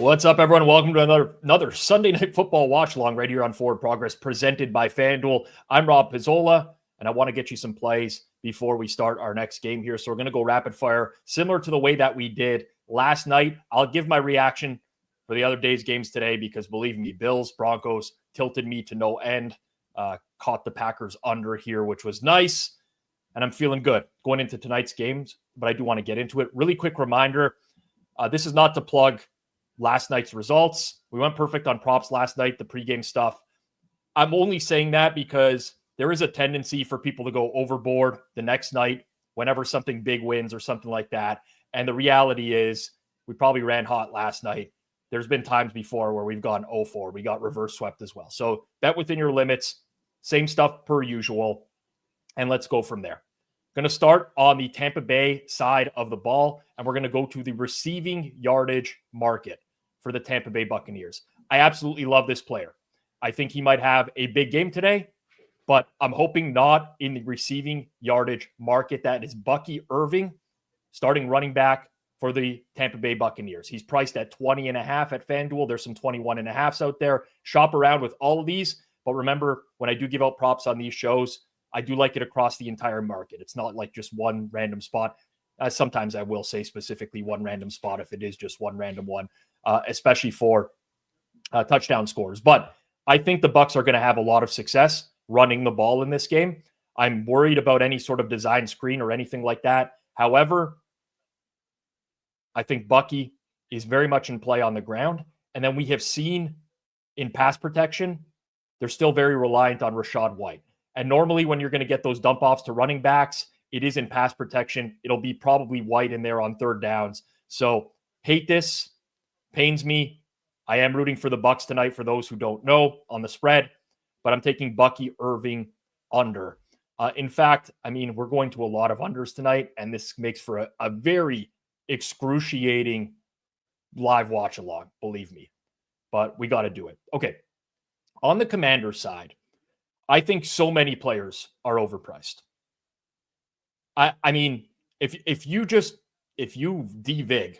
What's up, everyone? Welcome to another Sunday Night Football watch along right here on Forward Progress, presented by FanDuel. I'm Rob Pizzola, and I want to get you some plays before we start our next game here. So we're going to go rapid fire, similar to the way that we did last night. I'll give my reaction for the other day's games today because, believe me, Bills, Broncos tilted me to no end. Caught the Packers under here, which was nice, and I'm feeling good going into tonight's games, but I do want to get into it. Really quick reminder, this is not to plug last night's results. We went perfect on props last night, the pregame stuff. I'm only saying that because there is a tendency for people to go overboard the next night whenever something big wins or something like that. And the reality is we probably ran hot last night. There's been times before where we've gone 0-4. We got reverse swept as well. So bet within your limits. Same stuff per usual. And let's go from there. Going to start on the Tampa Bay side of the ball, and we're going to go to the receiving yardage market for the Tampa Bay Buccaneers. I absolutely love this player. I think he might have a big game today, but I'm hoping not in the receiving yardage market. That is Bucky Irving, starting running back for the Tampa Bay Buccaneers. He's priced at 20.5 at FanDuel. There's some 21.5s out there. Shop around with all of these, but remember, when I do give out props on these shows, I do like it across the entire market. It's not like just one random spot. Sometimes I will say specifically one random spot if it is just one random one, especially for touchdown scores. But I think the Bucs are going to have a lot of success running the ball in this game. I'm worried about any sort of design screen or anything like that. However, I think Bucky is very much in play on the ground. And then we have seen in pass protection, they're still very reliant on Rachaad White. And normally when you're going to get those dump offs to running backs, it is in pass protection. It'll be probably White in there on third downs. So hate this. Pains me. I am rooting for the Bucs tonight for those who don't know on the spread, but I'm taking Bucky Irving under. In fact, I mean, we're going to a lot of unders tonight, and this makes for a very excruciating live watch along, believe me. But we got to do it. Okay. On the Commanders side, I think so many players are overpriced. I mean, if you devig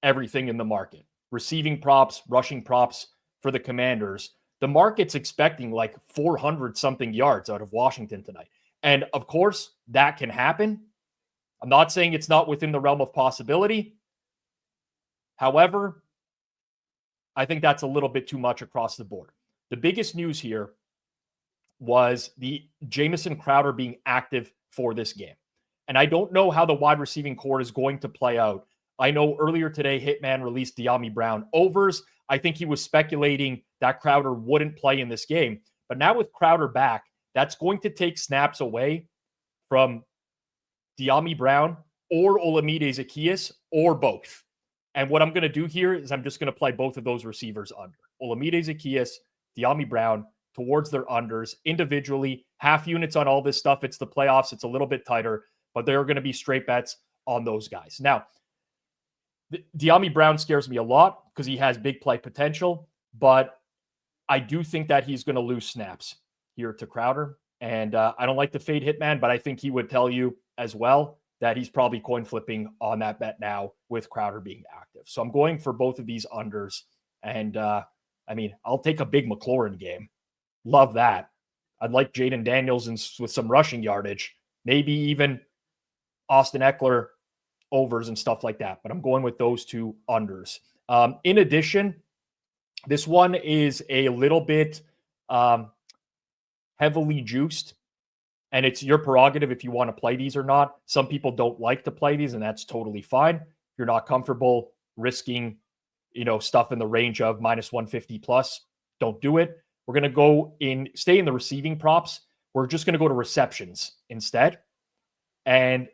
everything in the market, receiving props, rushing props for the Commanders, the market's expecting like 400 something yards out of Washington tonight. And of course, that can happen. I'm not saying it's not within the realm of possibility. However, I think that's a little bit too much across the board. The biggest news here was the Jamison Crowder being active for this game. And I don't know how the wide receiving core is going to play out. I know earlier today, Hitman released De'Ami Brown overs. I think he was speculating that Crowder wouldn't play in this game. But now with Crowder back, that's going to take snaps away from De'Ami Brown or Olamide Zaccheaus or both. And what I'm going to do here is I'm just going to play both of those receivers under. Olamide Zaccheaus, De'Ami Brown, towards their unders individually, half units on all this stuff. It's the playoffs. It's a little bit tighter, but there are going to be straight bets on those guys. Now, De'Ami Brown scares me a lot because he has big play potential, but I do think that he's going to lose snaps here to Crowder. And I don't like to fade Hitman, but I think he would tell you as well that he's probably coin flipping on that bet now with Crowder being active. So I'm going for both of these unders. And I mean, I'll take a big McLaurin game. Love that. I'd like Jaden Daniels with some rushing yardage, maybe even Austin Eckler overs and stuff like that. But I'm going with those two unders. In addition, this one is a little bit heavily juiced, and it's your prerogative if you want to play these or not. Some people don't like to play these, and that's totally fine. If you're not comfortable risking, stuff in the range of minus 150 plus, don't do it. We're going to stay in the receiving props. We're just going to go to receptions instead. And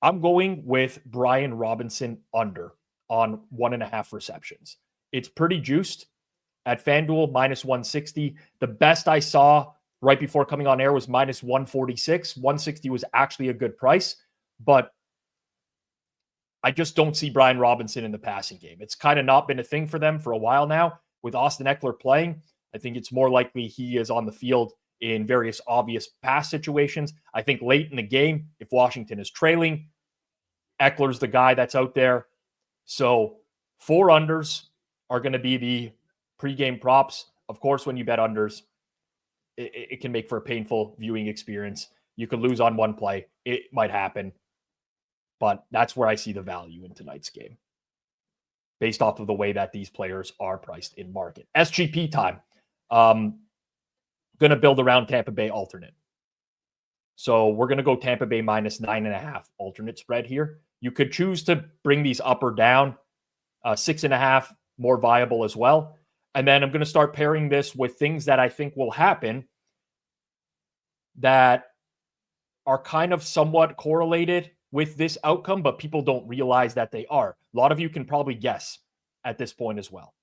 I'm going with Brian Robinson under on 1.5 receptions. It's pretty juiced at FanDuel, minus 160. The best I saw right before coming on air was minus 146. 160 was actually a good price, but I just don't see Brian Robinson in the passing game. It's kind of not been a thing for them for a while now. With Austin Eckler playing, I think it's more likely he is on the field in various obvious pass situations. I think late in the game, if Washington is trailing, Eckler's the guy that's out there. So 4 unders are going to be the pregame props. Of course, when you bet unders, it can make for a painful viewing experience. You could lose on one play. It might happen. But that's where I see the value in tonight's game, based off of the way that these players are priced in market. SGP time. Going to build around Tampa Bay alternate. So we're going to go Tampa Bay minus 9.5 alternate spread here. You could choose to bring these up or down. 6.5 more viable as well. And then I'm going to start pairing this with things that I think will happen that are kind of somewhat correlated with this outcome, but people don't realize that they are. A lot of you can probably guess at this point as well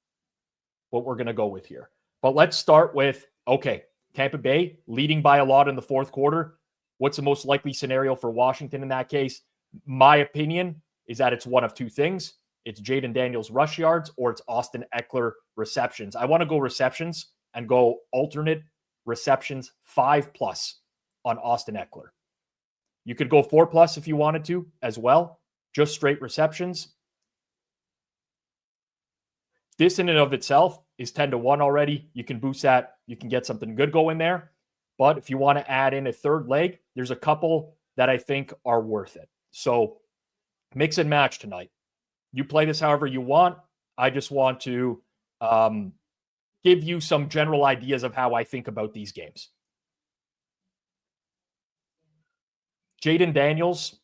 what we're going to go with here. But let's start with, okay, Tampa Bay leading by a lot in the fourth quarter. What's the most likely scenario for Washington in that case? My opinion is that it's one of two things. It's Jaden Daniels rush yards or it's Austin Eckler receptions. I want to go receptions and go alternate receptions 5+ on Austin Eckler. You could go 4+ if you wanted to as well. Just straight receptions. This in and of itself is 10-1 already. You can boost that. You can get something good going there. But if you want to add in a third leg, there's a couple that I think are worth it. So mix and match tonight. You play this however you want. I just want to give you some general ideas of how I think about these games. Jaden Daniels,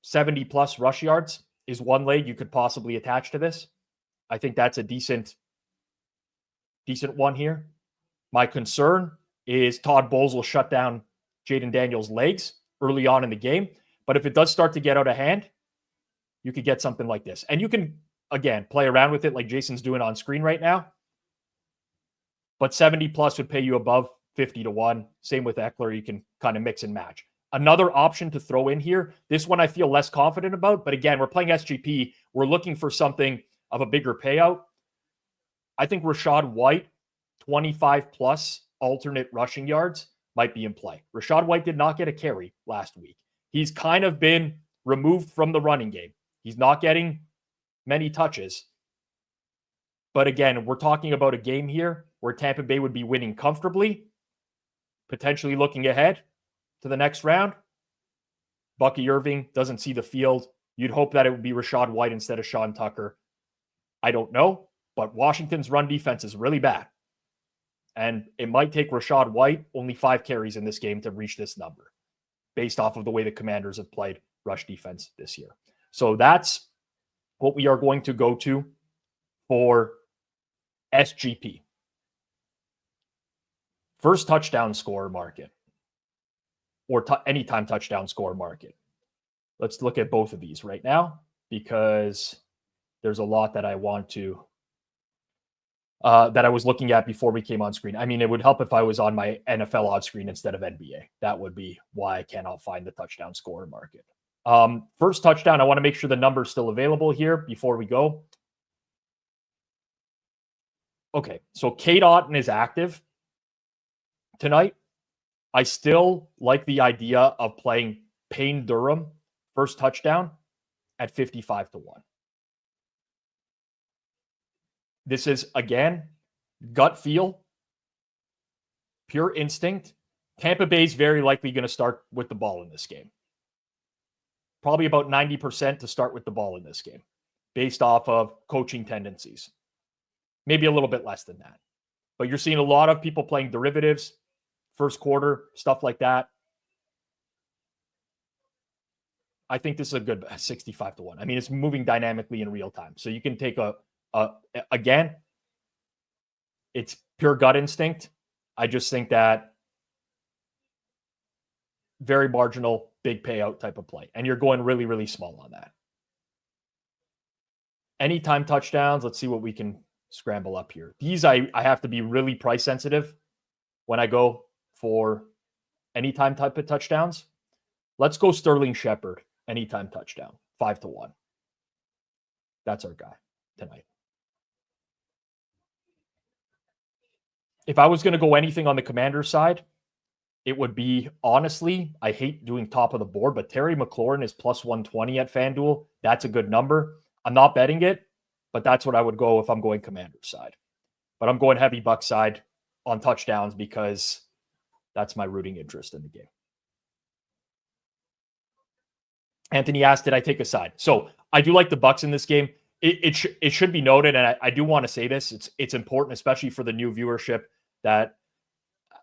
70+ rush yards is one leg you could possibly attach to this. I think that's a decent one here. My concern is Todd Bowles will shut down Jaden Daniels' legs early on in the game. But if it does start to get out of hand, you could get something like this. And you can, again, play around with it like Jason's doing on screen right now. But 70+ would pay you above 50-1. Same with Eckler. You can kind of mix and match. Another option to throw in here, this one I feel less confident about. But again, we're playing SGP. We're looking for something of a bigger payout. I think Rachaad White, 25+ alternate rushing yards might be in play. Rachaad White did not get a carry last week. He's kind of been removed from the running game. He's not getting many touches. But again, we're talking about a game here where Tampa Bay would be winning comfortably, potentially looking ahead to the next round. Bucky Irving doesn't see the field. You'd hope that it would be Rachaad White instead of Sean Tucker. I don't know, but Washington's run defense is really bad. And it might take Rachaad White only 5 carries in this game to reach this number, based off of the way the Commanders have played rush defense this year. So that's what we are going to go to for SGP. First touchdown score market, or anytime touchdown score market. Let's look at both of these right now, because there's a lot that I want to that I was looking at before we came on screen. I mean, it would help if I was on my NFL odd screen instead of NBA. That would be why I cannot find the touchdown score market. First touchdown, I want to make sure the number is still available here before we go. Okay, so Cade Otton is active tonight. I still like the idea of playing Payne Durham first touchdown at 55-1. This is, again, gut feel, pure instinct. Tampa Bay's very likely going to start with the ball in this game. Probably about 90% to start with the ball in this game, based off of coaching tendencies. Maybe a little bit less than that. But you're seeing a lot of people playing derivatives, first quarter, stuff like that. I think this is a good 65-1. I mean, it's moving dynamically in real time. So you can take again, it's pure gut instinct. I just think that very marginal, big payout type of play. And you're going really, really small on that. Anytime touchdowns, let's see what we can scramble up here. These, I have to be really price sensitive when I go for anytime type of touchdowns. Let's go Sterling Shepard, anytime touchdown, 5-1. That's our guy tonight. If I was going to go anything on the Commander side, it would be, honestly, I hate doing top of the board, but Terry McLaurin is plus 120 at FanDuel. That's a good number. I'm not betting it, but that's what I would go if I'm going Commander's side. But I'm going heavy Buck side on touchdowns because that's my rooting interest in the game. Anthony asked, did I take a side? So I do like the Bucks in this game. It should be noted, and I do want to say this. It's important, especially for the new viewership that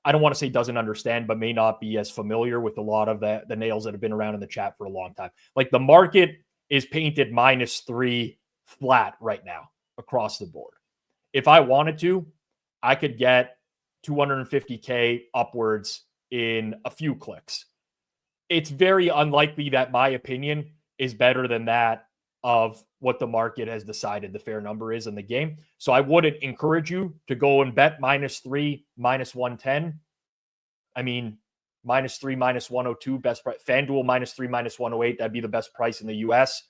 I don't want to say doesn't understand, but may not be as familiar with a lot of the nails that have been around in the chat for a long time. Like the market is painted -3 flat right now across the board. If I wanted to, I could get 250K upwards in a few clicks. It's very unlikely that my opinion is better than that of what the market has decided the fair number is in the game. So I wouldn't encourage you to go and bet -3, -110. I mean, -3, -102, best price. FanDuel -3, -108. That'd be the best price in the US.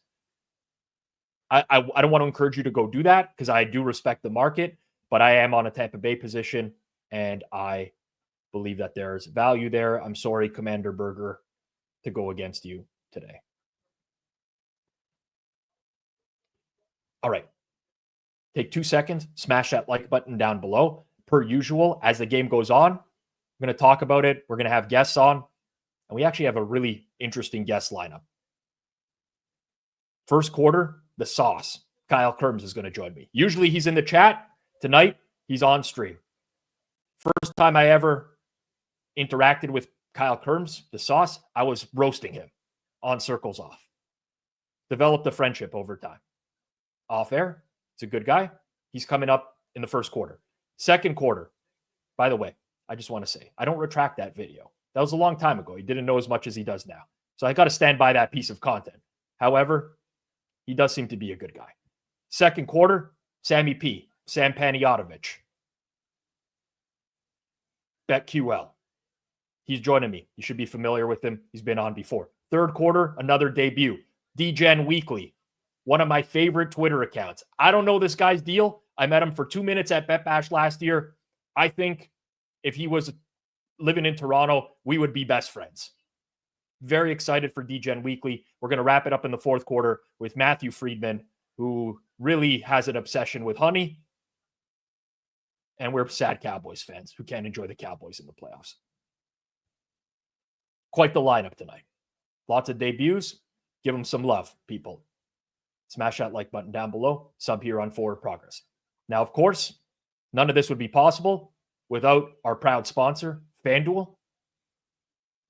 I don't want to encourage you to go do that because I do respect the market, but I am on a Tampa Bay position and I believe that there's value there. I'm sorry, Commander Burger, to go against you today. All right. Take 2 seconds, smash that like button down below. Per usual, as the game goes on, I'm going to talk about it. We're going to have guests on, and we actually have a really interesting guest lineup. First quarter, the sauce. Kyle Kerms is going to join me. Usually he's in the chat. Tonight, he's on stream. First time I ever interacted with Kyle Kerms, the sauce, I was roasting him on Circles Off. Developed a friendship over time. Off air, it's a good guy. He's coming up in the first quarter. Second quarter, by the way, I just want to say, I don't retract that video. That was a long time ago. He didn't know as much as he does now. So I got to stand by that piece of content. However, he does seem to be a good guy. Second quarter, Sammy P, Sam Paniotovich, BetQL. He's joining me. You should be familiar with him. He's been on before. Third quarter, another debut. DGen Weekly, one of my favorite Twitter accounts. I don't know this guy's deal. I met him for 2 minutes at Bet Bash last year. I think if he was living in Toronto, we would be best friends. Very excited for DGen Weekly. We're going to wrap it up in the fourth quarter with Matthew Friedman, who really has an obsession with honey. And we're sad Cowboys fans who can't enjoy the Cowboys in the playoffs. Quite the lineup tonight. Lots of debuts. Give them some love, people. Smash that like button down below. Sub here on Forward Progress. Now, of course, none of this would be possible without our proud sponsor, FanDuel.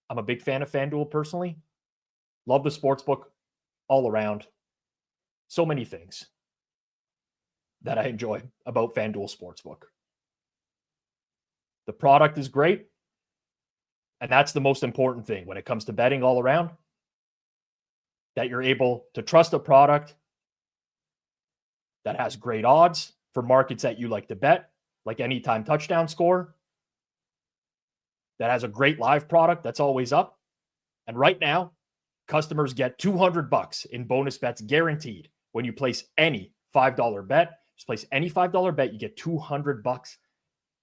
I'm a big fan of FanDuel personally. Love the sportsbook all around. So many things that I enjoy about FanDuel Sportsbook. The product is great. And that's the most important thing when it comes to betting all around. That you're able to trust a product that has great odds for markets that you like to bet, like anytime touchdown score. That has a great live product that's always up. And right now, customers get $200 in bonus bets guaranteed when you place any $5 bet. Just place any $5 bet, you get $200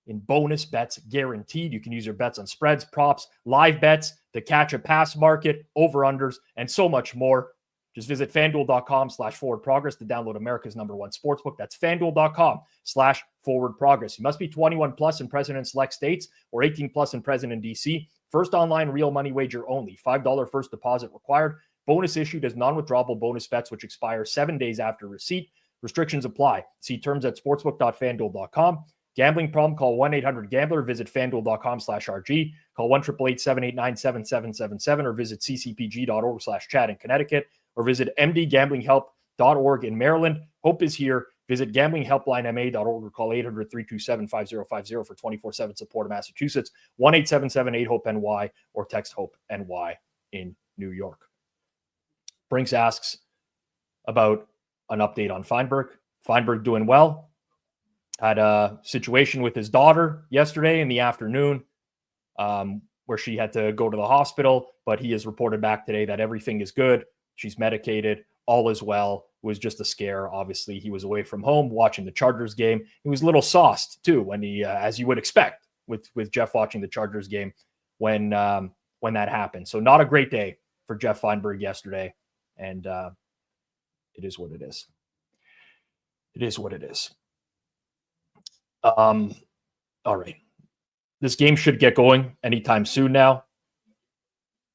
in bonus bets guaranteed. You can use your bets on spreads, props, live bets, the catch a pass market, over-unders, and so much more. Just visit FanDuel.com/forwardprogress to download America's #1 sportsbook. That's FanDuel.com/forwardprogress. You must be 21 plus and present in select states or 18 plus and present in DC. First online real money wager only. $5 first deposit required. Bonus issued as non-withdrawable bonus bets which expire 7 days after receipt. Restrictions apply. See terms at sportsbook.fanduel.com. Gambling problem? Call 1-800-GAMBLER. Visit FanDuel.com/RG. Call 1-888-789-7777 or visit ccpg.org/chat in Connecticut or visit mdgamblinghelp.org in Maryland. Hope is here. Visit gamblinghelplinema.org or call 800-327-5050 for 24/7 support in Massachusetts, 1-877-8-HOPE-NY or text HOPE-NY in New York. Brinks asks about an update on Feinberg. Feinberg doing well. Had a situation with his daughter yesterday in the afternoon where she had to go to the hospital, but he has reported back today that everything is good. She's medicated. All is well. It was just a scare. Obviously, he was away from home watching the Chargers game. He was a little sauced, too, when he, as you would expect with Jeff watching the Chargers game when that happened. So not a great day for Jeff Feinberg yesterday, and it is what it is. It is what it is. All right. This game should get going anytime soon now.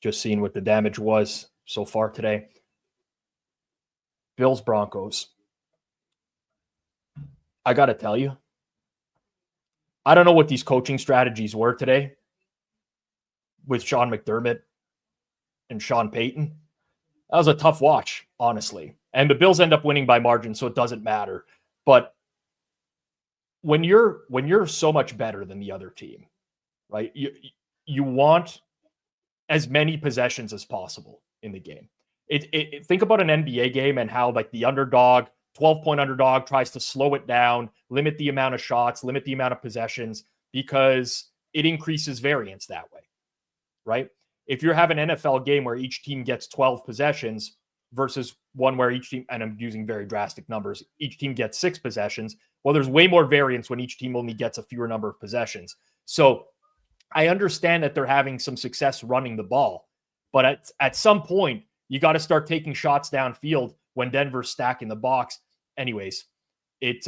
Just seeing what the damage was so far today. Bills, Broncos. I got to tell you, I don't know what these coaching strategies were today with Sean McDermott and Sean Payton. That was a tough watch, honestly. And the Bills end up winning by margin, so it doesn't matter. But when you're so much better than the other team, right? You want as many possessions as possible in the game. Think about an NBA game and how like the underdog, 12-point underdog tries to slow it down, limit the amount of shots, limit the amount of possessions, because it increases variance that way, right? If you have an NFL game where each team gets 12 possessions versus one where each team, and I'm using very drastic numbers, each team gets 6 possessions, well, there's way more variance when each team only gets a fewer number of possessions. So I understand that they're having some success running the ball, but at some point, you got to start taking shots downfield when Denver's stacking the box. Anyways, it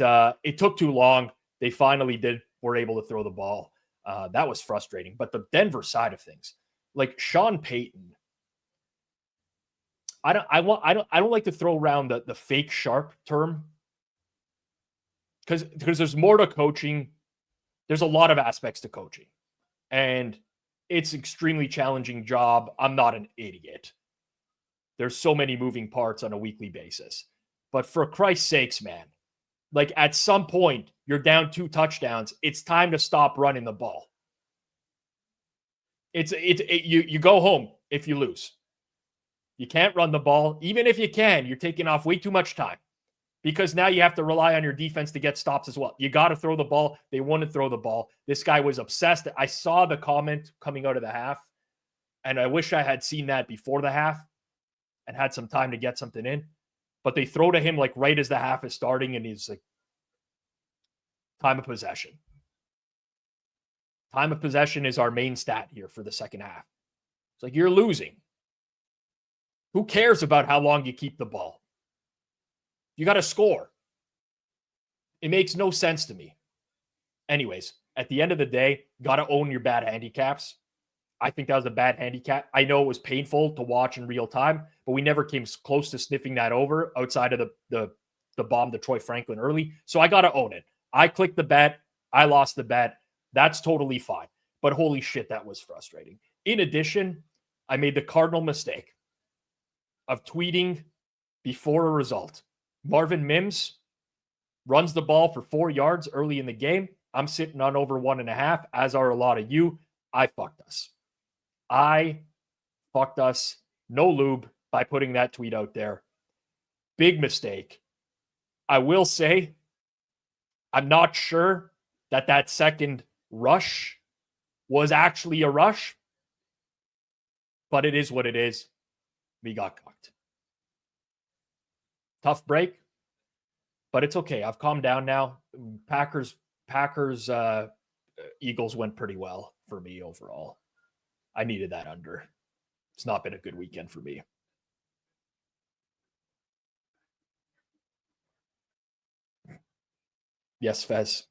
took too long. They finally were able to throw the ball. That was frustrating. But the Denver side of things, like Sean Payton, I don't like to throw around the fake sharp term because there's more to coaching. There's a lot of aspects to coaching, and it's an extremely challenging job. I'm not an idiot. There's so many moving parts on a weekly basis. But for Christ's sakes, man, like at some point, you're down 2 touchdowns. It's time to stop running the ball. You go home if you lose. You can't run the ball. Even if you can, you're taking off way too much time because now you have to rely on your defense to get stops as well. You got to throw the ball. They want to throw the ball. This guy was obsessed. I saw the comment coming out of the half, and I wish I had seen that before the half and had some time to get something in. But they throw to him like right as the half is starting, and he's like, time of possession. Time of possession is our main stat here for the second half. It's like, you're losing. Who cares about how long you keep the ball? You got to score. It makes no sense to me. Anyways, at the end of the day, got to own your bad handicaps. I think that was a bad handicap. I know it was painful to watch in real time, but we never came close to sniffing that over outside of the bomb to Troy Franklin early. So I got to own it. I clicked the bet. I lost the bet. That's totally fine. But holy shit, that was frustrating. In addition, I made the cardinal mistake of tweeting before a result. Marvin Mims runs the ball for 4 yards early in the game. I'm sitting on over 1.5, as are a lot of you. I fucked us. No lube by putting that tweet out there. Big mistake. I will say, I'm not sure that second rush was actually a rush, but it is what it is. We got cocked. Tough break, but it's okay. I've calmed down now. Packers, Eagles went pretty well for me overall. I needed that under. It's not been a good weekend for me. Yes, Fez.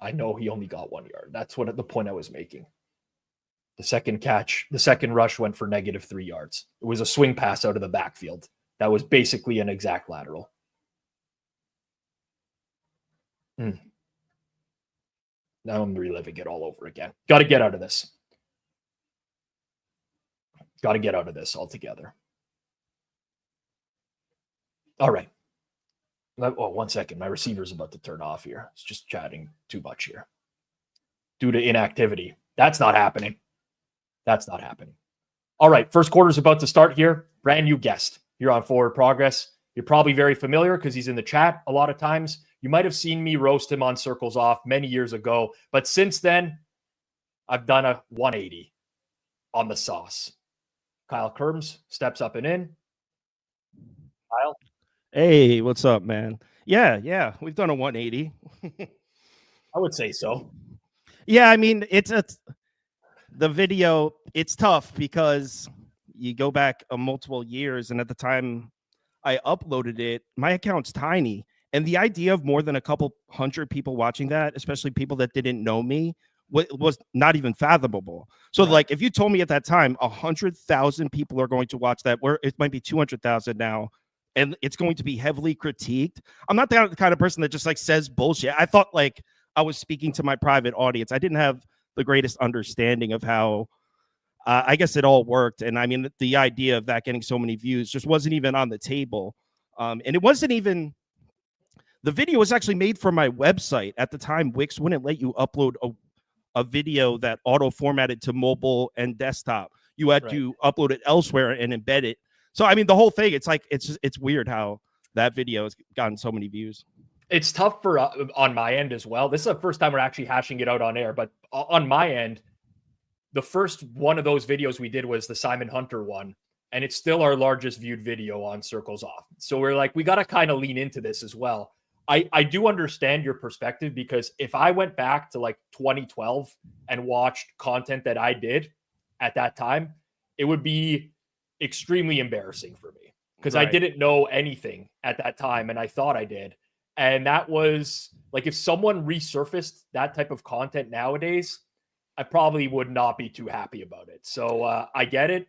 I know he only got 1 yard. That's what the point I was making. The second rush went for -3 yards. It was a swing pass out of the backfield. That was basically an exact lateral. Now I'm reliving it all over again. Got to get out of this. Got to get out of this altogether. All right. Oh, 1 second. My receiver's about to turn off here. It's just chatting too much here. Due to inactivity. That's not happening. All right. First quarter's about to start here. Brand new guest here on Forward Progress. You're probably very familiar because he's in the chat a lot of times. You might have seen me roast him on Circles Off many years ago. But since then, I've done a 180 on the sauce. Kyle Kerbs steps up and in. Kyle? Hey, what's up, man? Yeah, we've done a 180. I would say so. Yeah, I mean, the video, it's tough because you go back multiple years, and at the time I uploaded it, my account's tiny, And the idea of more than a couple hundred people watching that, especially people that didn't know me, was not even fathomable. So Right. like if you told me at that time 100,000 people are going to watch that, where it might be 200,000 now, and it's going to be heavily critiqued, I'm not the kind of person that just like says bullshit. I thought like I was speaking to my private audience. I didn't have the greatest understanding of how I guess it all worked. And I mean, the idea of that getting so many views just wasn't even on the table. And it wasn't even, the video was actually made for my website. At the time, Wix wouldn't let you upload a video that auto formatted to mobile and desktop. You had to upload it elsewhere and embed it. So, I mean, the whole thing, it's like, it's weird how that video has gotten so many views. It's tough for on my end as well. This is the first time we're actually hashing it out on air, but on my end, the first one of those videos we did was the Simon Hunter one, and it's still our largest viewed video on Circles Off. So we're like, we got to kind of lean into this as well. I do understand your perspective, because if I went back to like 2012 and watched content that I did at that time, it would be extremely embarrassing for me, because I didn't know anything at that time and I thought I did. And that was like, if someone resurfaced that type of content nowadays, I probably would not be too happy about it. So I get it.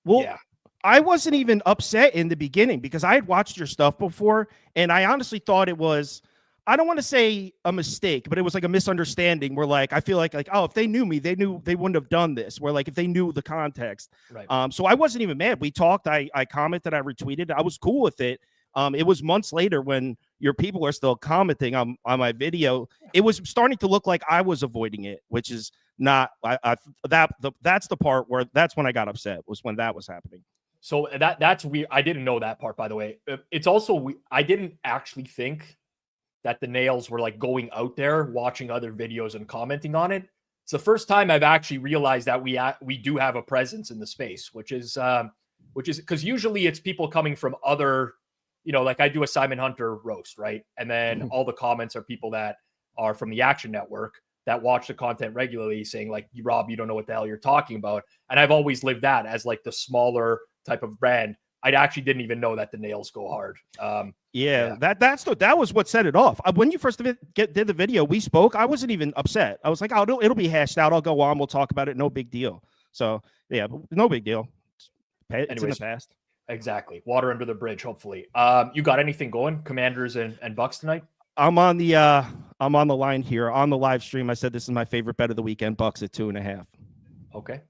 Well, yeah. I wasn't even upset in the beginning because I had watched your stuff before, and I honestly thought it was, I don't want to say a mistake, but it was like a misunderstanding where like, I feel like, oh, if they knew me, they wouldn't have done this, where like, if they knew the context. Right. So I wasn't even mad. We talked, I commented, I retweeted, I was cool with it. It was months later when your people are still commenting on my video. It was starting to look like I was avoiding it, which is not, that's the part where, that's when I got upset, was when that was happening. So that's weird. I didn't know that part, by the way. It's also, I didn't actually think that the Nails were like going out there watching other videos and commenting on it. It's the first time I've actually realized that we do have a presence in the space, which is because usually it's people coming from other, like I do a Simon Hunter roast, right? And then all the comments are people that are from the Action Network that watch the content regularly, saying like, Rob, you don't know what the hell you're talking about. And I've always lived that as like the smaller type of brand. I actually didn't even know that the Nails go hard. That was what set it off. When you first did the video, we spoke. I wasn't even upset. I was like, oh, it'll be hashed out. I'll go on. We'll talk about it. No big deal. So yeah, no big deal. It's in the past. Exactly. Water under the bridge, hopefully. You got anything going, Commanders and Bucks tonight? I'm on the line here on the live stream. I said this is my favorite bet of the weekend. Bucks at 2.5. Okay.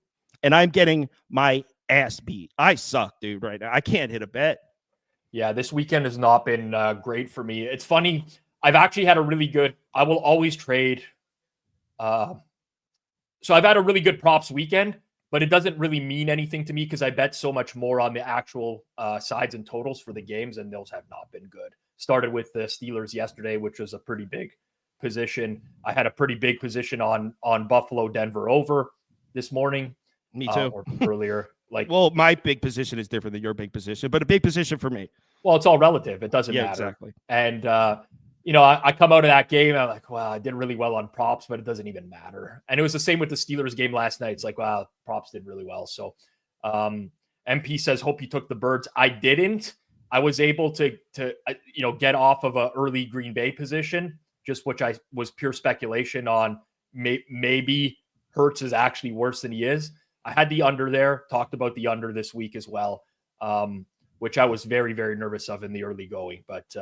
And I'm getting my ass beat. I suck, dude, right now. I can't hit a bet. Yeah, this weekend has not been great for me. It's funny. I've actually had a really good, I will always trade. So I've had a really good props weekend, but it doesn't really mean anything to me because I bet so much more on the actual sides and totals for the games, and those have not been good. Started with the Steelers yesterday, which was a pretty big position. I had a pretty big position on Buffalo, Denver over this morning. Me too. Or earlier. Well, my big position is different than your big position, but a big position for me. Well, it's all relative. It doesn't matter. Exactly. And, I come out of that game, I'm like, well, I did really well on props, but it doesn't even matter. And it was the same with the Steelers game last night. It's like, wow, props did really well. So MP says, hope you took the Birds. I didn't. I was able to get off of an early Green Bay position, just which I was pure speculation on. Maybe Hurts is actually worse than he is. I had the under there, talked about the under this week as well, which I was very, very nervous of in the early going. But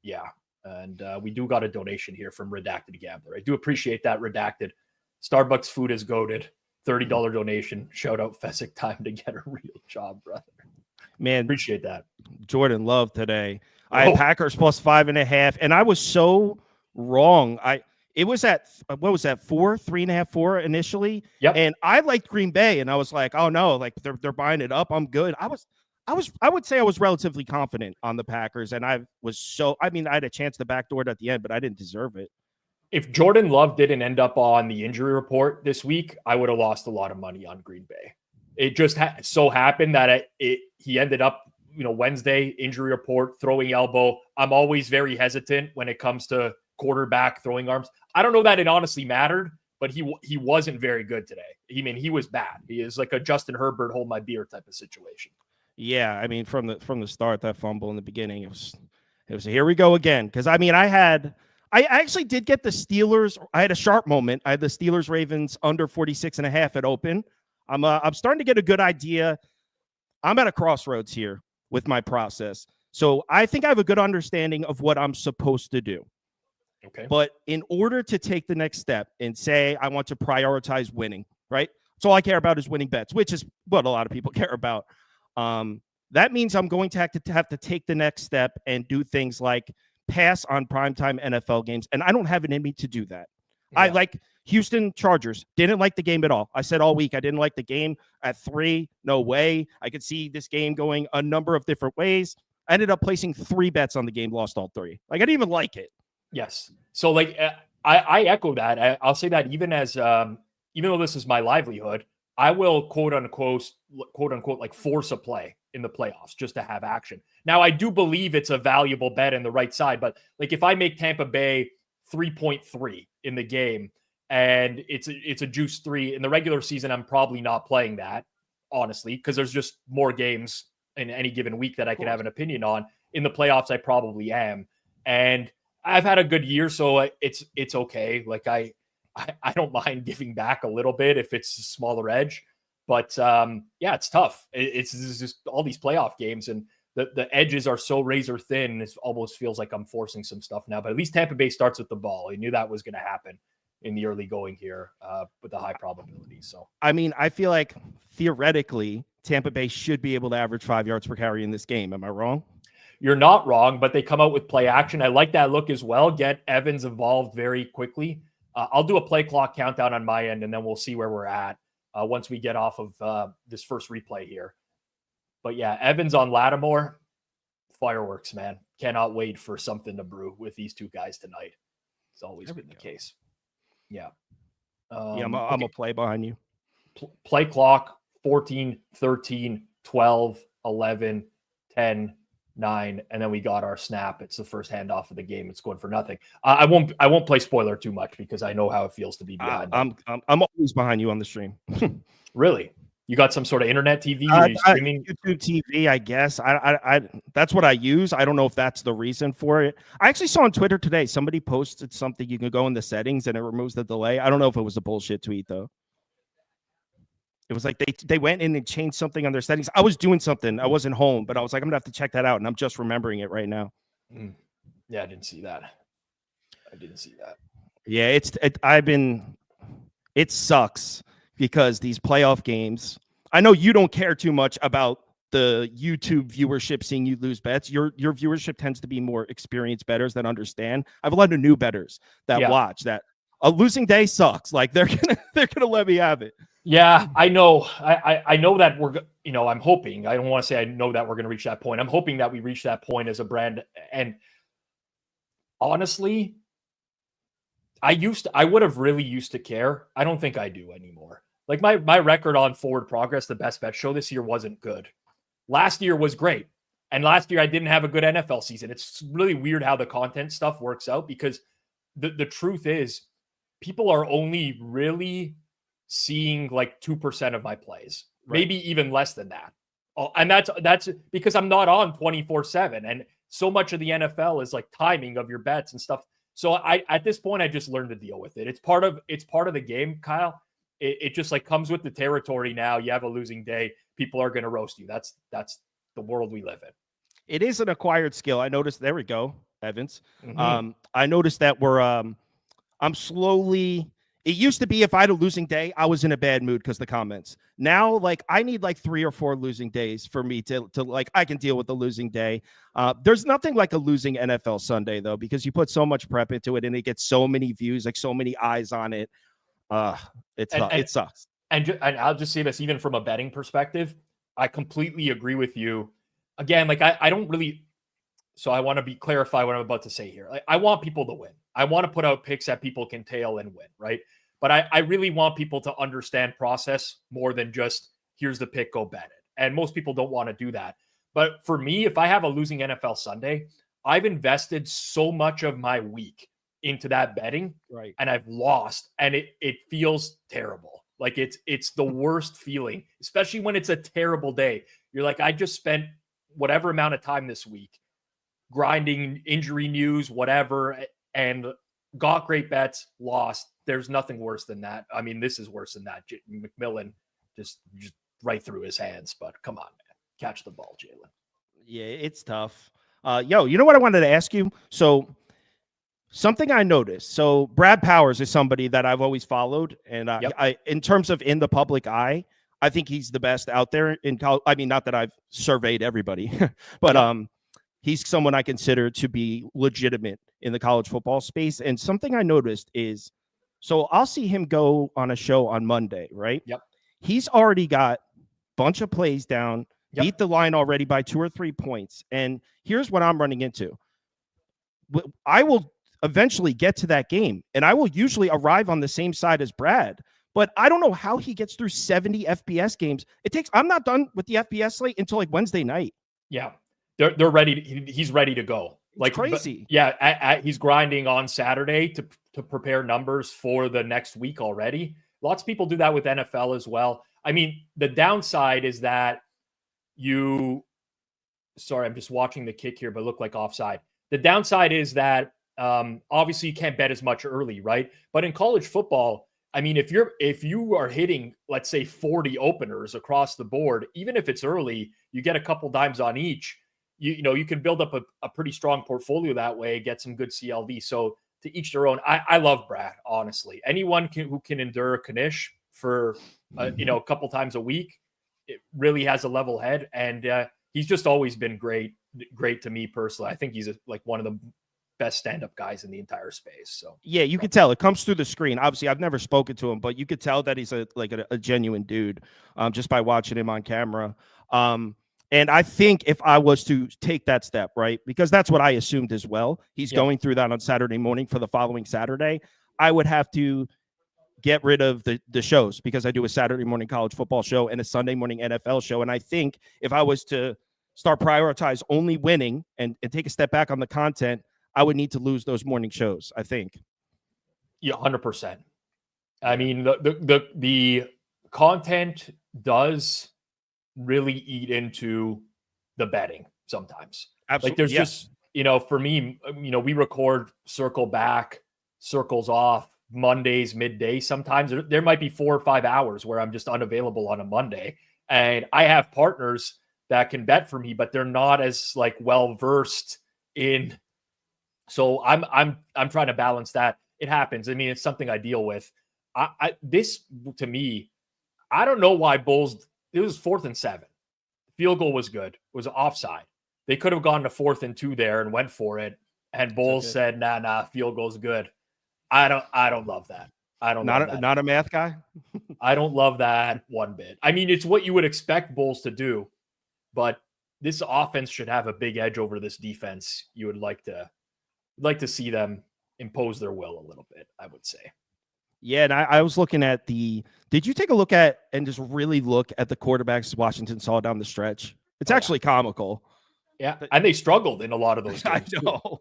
yeah, and we do got a donation here from Redacted Gambler. I do appreciate that, Redacted. Starbucks food is goated. $30 donation. Shout out Fessick, time to get a real job, brother. Man, appreciate that. Jordan Love today. I had Packers plus 5.5, and I was so wrong. It was at, what was that, 3.5, 4 initially? Yep. And I liked Green Bay, and I was like, oh no, like they're buying it up. I'm good. I would say I was relatively confident on the Packers, and I had a chance to backdoor it at the end, but I didn't deserve it. If Jordan Love didn't end up on the injury report this week, I would have lost a lot of money on Green Bay. It just so happened that he ended up, Wednesday, injury report, throwing elbow. I'm always very hesitant when it comes to quarterback throwing arms. I don't know that it honestly mattered, but he wasn't very good today. He was bad. He is like a Justin Herbert hold my beer type of situation. Yeah, from the start, that fumble in the beginning, It was here we go again. Because I mean, I actually did get the Steelers. I had a sharp moment. I had the Steelers Ravens under 46.5 at open. I'm starting to get a good idea. I'm at a crossroads here with my process. So I think I have a good understanding of what I'm supposed to do. Okay. But in order to take the next step and say I want to prioritize winning, right? So all I care about is winning bets, which is what a lot of people care about. That means I'm going to have to take the next step and do things like pass on primetime NFL games. And I don't have it in me to do that. Yeah. I like Houston Chargers. Didn't like the game at all. I said all week I didn't like the game at 3. No way. I could see this game going a number of different ways. I ended up placing 3 bets on the game, lost all 3. Like, I didn't even like it. Yes. So, like, I echo that. I'll say that even though this is my livelihood, I will quote unquote, like force a play in the playoffs just to have action. Now, I do believe it's a valuable bet in the right side, but like if I make Tampa Bay 3.3 in the game and it's a juice 3 in the regular season, I'm probably not playing that, honestly, because there's just more games in any given week that I can have an opinion on. In the playoffs, I probably am. And I've had a good year, so it's okay. Like I don't mind giving back a little bit if it's a smaller edge, but yeah, it's tough. It's just all these playoff games, and the edges are so razor thin. It almost feels like I'm forcing some stuff now. But at least Tampa Bay starts with the ball. I knew that was going to happen in the early going here with the high probability. So I mean, I feel like theoretically Tampa Bay should be able to average 5 yards per carry in this game. Am I wrong? You're not wrong, but they come out with play action. I like that look as well. Get Evans involved very quickly. I'll do a play clock countdown on my end, and then we'll see where we're at once we get off of this first replay here. But yeah, Evans on Lattimore, fireworks, man. Cannot wait for something to brew with these two guys tonight. It's always been the case. Yeah. I'm going to play behind you. Play clock, 14, 13, 12, 11, 10, 9, and then we got our snap. It's the first handoff of the game. It's going for nothing. I won't play spoiler too much because I know how it feels to be behind. I'm always behind you on the stream. Really? You got some sort of internet TV? Streaming? YouTube TV, I guess. I that's what I use. I don't know if that's the reason for it. I actually saw on Twitter today somebody posted something. You can go in the settings and it removes the delay. I don't know if it was a bullshit tweet though. It was like they went in and changed something on their settings. I was doing something. I wasn't home, but I was like, I'm gonna have to check that out, and I'm just remembering it right now. Yeah, I didn't see that. Yeah, it sucks because these playoff games. I know you don't care too much about the YouTube viewership seeing you lose bets. Your viewership tends to be more experienced bettors that understand. I have a lot of new bettors that watch that. A losing day sucks. Like they're gonna let me have it. Yeah, I know. I know that I'm hoping. I don't want to say I know that we're going to reach that point. I'm hoping that we reach that point as a brand. And honestly, I would have really used to care. I don't think I do anymore. Like my record on Forward Progress, the best bet show this year, wasn't good. Last year was great. And last year I didn't have a good NFL season. It's really weird how the content stuff works out because the truth is people are only really seeing like 2% of my plays, maybe even less than that. And that's because I'm not on 24/7. And so much of the NFL is like timing of your bets and stuff. So at this point, I just learned to deal with it. It's part of the game, Kyle. It just like comes with the territory now. You have a losing day. People are going to roast you. That's the world we live in. It is an acquired skill. I noticed. There we go, Evans. Mm-hmm. I noticed that I'm slowly. It used to be if I had a losing day, I was in a bad mood because the comments. Now, like I need like 3 or 4 losing days for me to like I can deal with the losing day. There's nothing like a losing NFL Sunday though, because you put so much prep into it and it gets so many views, like so many eyes on it. It sucks. And I'll just say this, even from a betting perspective, I completely agree with you. Again, like I don't really. So I want to clarify what I'm about to say here. Like, I want people to win. I want to put out picks that people can tail and win, right? But I really want people to understand process more than just here's the pick, go bet it. And most people don't want to do that. But for me, if I have a losing NFL Sunday, I've invested so much of my week into that betting, right? And I've lost, and it feels terrible. Like it's the worst feeling, especially when it's a terrible day. You're like, I just spent whatever amount of time this week grinding injury news, whatever, and got great bets, lost. There's nothing worse than that. I mean, this is worse than that. McMillan just right through his hands, but come on, man. Catch the ball, Jalen. Yeah, it's tough. You know what I wanted to ask you? So something I noticed. So Brad Powers is somebody that I've always followed. And I in terms of in the public eye, I think he's the best out there in college. I mean, not that I've surveyed everybody, but he's someone I consider to be legitimate in the college football space. And something I noticed is, so I'll see him go on a show on Monday, right? Yep. He's already got a bunch of plays down, beat the line already by 2 or 3 points. And here's what I'm running into. I will eventually get to that game, and I will usually arrive on the same side as Brad. But I don't know how he gets through 70 FBS games. I'm not done with the FBS slate until like Wednesday night. Yeah. They're ready. He's ready to go. Like crazy. He's grinding on Saturday to prepare numbers for the next week already. Lots of people do that with NFL as well. I mean, the downside is that sorry, I'm just watching the kick here, but look like offside. The downside is that obviously you can't bet as much early, right? But in college football, I mean, if you are hitting, let's say 40 openers across the board, even if it's early, you get a couple dimes on each, you can build up a pretty strong portfolio that way, get some good CLV. So to each their own. I love Brad, honestly. Anyone who can endure a Knish for a couple times a week, it really has a level head, and he's just always been great to me personally. I think he's like one of the best stand-up guys in the entire space. So yeah, you could tell it comes through the screen. Obviously, I've never spoken to him, but you could tell that he's a genuine dude just by watching him on camera. And I think if I was to take that step, right, because that's what I assumed as well, he's going through that on Saturday morning for the following Saturday, I would have to get rid of the shows, because I do a Saturday morning college football show and a Sunday morning NFL show. And I think if I was to start prioritize only winning and take a step back on the content, I would need to lose those morning shows, I think. Yeah, 100%. I mean, the content does really eat into the betting sometimes. Absolutely. Like there's just, for me, we record circle back, circles off Mondays, midday. Sometimes there might be 4 or 5 hours where I'm just unavailable on a Monday. And I have partners that can bet for me, but they're not as like well-versed in. So I'm trying to balance that. It happens. I mean, it's something I deal with. This to me, I don't know why Bulls. It was 4th and 7. Field goal was good. It was offside. They could have gone to 4th and 2 there and went for it. And Bulls said, "Nah, field goal's good." I don't love that. Not a math guy. I don't love that one bit. I mean, it's what you would expect Bulls to do, but this offense should have a big edge over this defense. You would like to see them impose their will a little bit, I would say. Yeah, and I was looking at did you take a look at and just really look at the quarterbacks Washington saw down the stretch? It's actually comical. Yeah, and they struggled in a lot of those games. I know.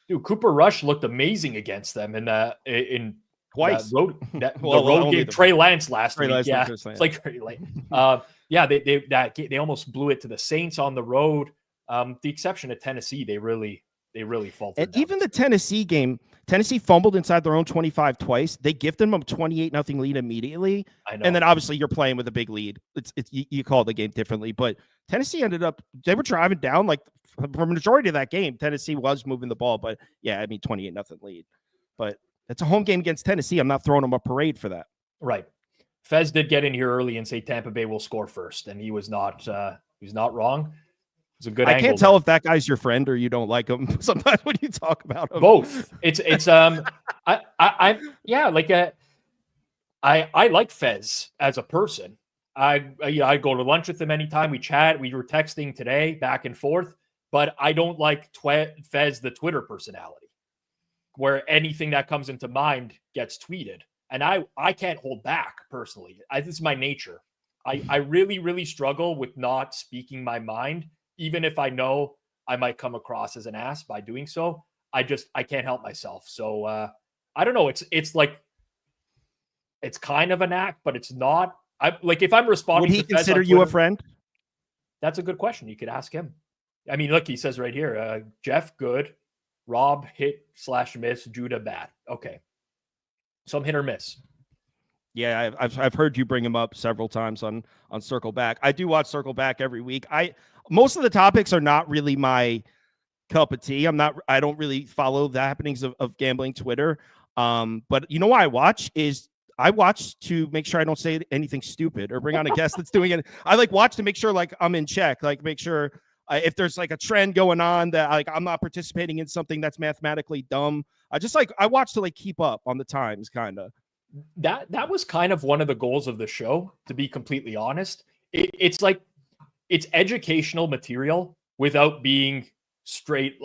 Dude, Cooper Rush looked amazing against them in twice. The road game. Trey Lance last week. It's like very late. They almost blew it to the Saints on the road. The exception of Tennessee, they really faltered. And even the Tennessee game, Tennessee fumbled inside their own 25 twice. They gifted them a 28-0 lead immediately. I know. And then obviously you're playing with a big lead. You call the game differently, but Tennessee they were driving down like for a majority of that game. Tennessee was moving the ball, but 28-0 lead. But it's a home game against Tennessee. I'm not throwing them a parade for that. Right. Fez did get in here early and say Tampa Bay will score first, and he was not wrong. It's a good angle. I can't tell if that guy's your friend or you don't like him sometimes when you talk about him. Both. I like Fez as a person. I go to lunch with him anytime. We chat. We were texting today back and forth, but I don't like Fez, the Twitter personality, where anything that comes into mind gets tweeted. And I can't hold back personally. This is my nature. I really, really struggle with not speaking my mind, even if I know I might come across as an ass by doing so. I can't help myself. So I don't know. It's like, it's kind of an act, but it's not. If I'm responding, would he consider you a friend? That's a good question. You could ask him. I mean, look, he says right here, Jeff, good. Rob, hit/miss. Judah, bad. Okay. Some hit or miss. Yeah, I've heard you bring him up several times on Circle Back. I do watch Circle Back every week. Most of the topics are not really my cup of tea. I don't really follow the happenings of gambling Twitter. But you know why I watch to make sure I don't say anything stupid or bring on a guest that's doing it. I watch to make sure I'm in check, make sure if there's a trend going on that I'm not participating in something that's mathematically dumb. I watch to keep up on the times, kind of. That was kind of one of the goals of the show, to be completely honest. It's educational material without being straight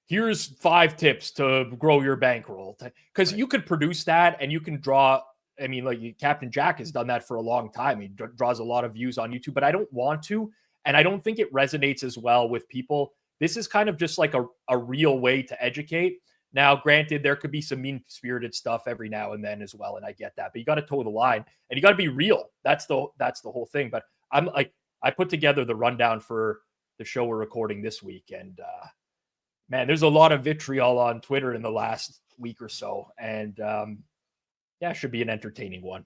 here's 5 tips to grow your bankroll, because you could produce that and you can draw. I mean, Captain Jack has done that for a long time. He draws a lot of views on YouTube, but I don't want to, and I don't think it resonates as well with people. This is kind of just a real way to educate. Now, granted, there could be some mean-spirited stuff every now and then as well, and I get that. But you got to toe the line, and you got to be real. That's the whole thing. But I put together the rundown for the show we're recording this week, and man, there's a lot of vitriol on Twitter in the last week or so, and yeah, it should be an entertaining one.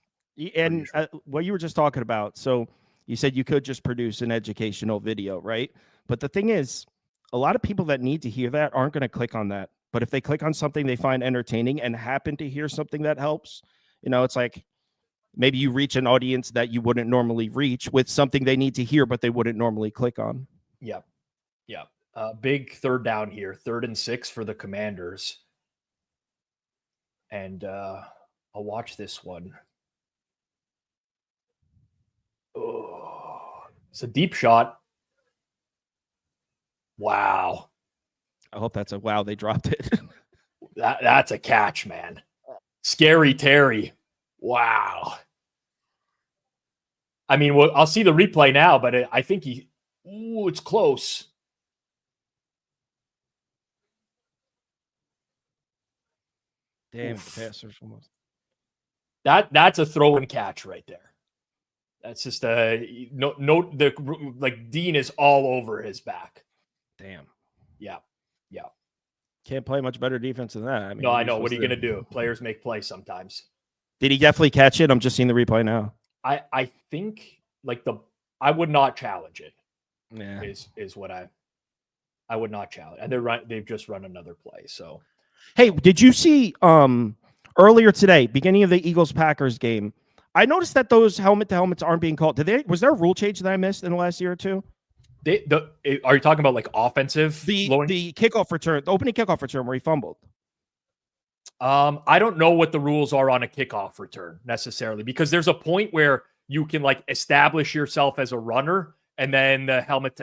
And what you were just talking about, so you said you could just produce an educational video, right? But the thing is, a lot of people that need to hear that aren't going to click on that. But if they click on something they find entertaining and happen to hear something that helps, it's maybe you reach an audience that you wouldn't normally reach with something they need to hear, but they wouldn't normally click on. Yeah. Yeah. Big third down here, 3rd and 6 for the Commanders. And I'll watch this one. Oh, it's a deep shot. Wow. I hope that's a wow. They dropped it. That's a catch, man. Scary Terry. Wow. I mean, I'll see the replay now, but I think it's close. Damn, the passers almost. That's a throw and catch right there. That's just Dean is all over his back. Damn. Yeah. Yeah. Can't play much better defense than that. No, I know. What are you going to do? Players make plays sometimes. Did he definitely catch it? I'm just seeing the replay now. I think I would not challenge it. Yeah. Is what I would not challenge. And they've just run another play. So, hey, did you see earlier today, beginning of the Eagles-Packers game, I noticed that those helmet-to-helmets aren't being called. Was there a rule change that I missed in the last year or two? Are you talking about offensive? The kickoff return, the opening kickoff return where he fumbled. I don't know what the rules are on a kickoff return necessarily, because there's a point where you can establish yourself as a runner, and then the helmet.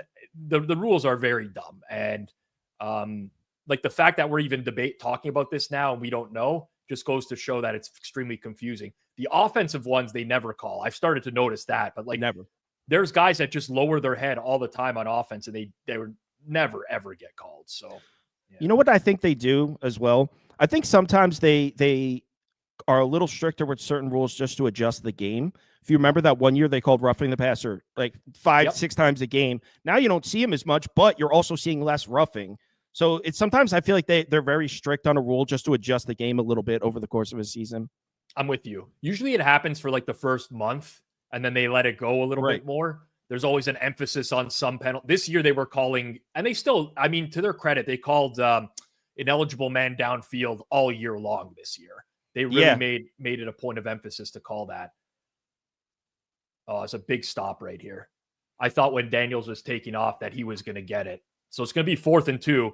The rules are very dumb, and the fact that we're even talking about this now and we don't know just goes to show that it's extremely confusing. The offensive ones they never call. I've started to notice that, but never. There's guys that just lower their head all the time on offense, and they would never ever get called. So, yeah. You know what I think they do as well? I think sometimes they are a little stricter with certain rules just to adjust the game. If you remember that one year they called roughing the passer 5-6 times a game. Now you don't see him as much, but you're also seeing less roughing. So it's sometimes I feel like they're very strict on a rule just to adjust the game a little bit over the course of a season. I'm with you. Usually it happens for the first month, and then they let it go a little bit more. There's always an emphasis on some penalty. This year they were calling, and they still, I mean, to their credit, they called ineligible man downfield all year long this year. They really made it a point of emphasis to call that. Oh, it's a big stop right here. I thought when Daniels was taking off that he was going to get it. So it's going to be 4th and 2.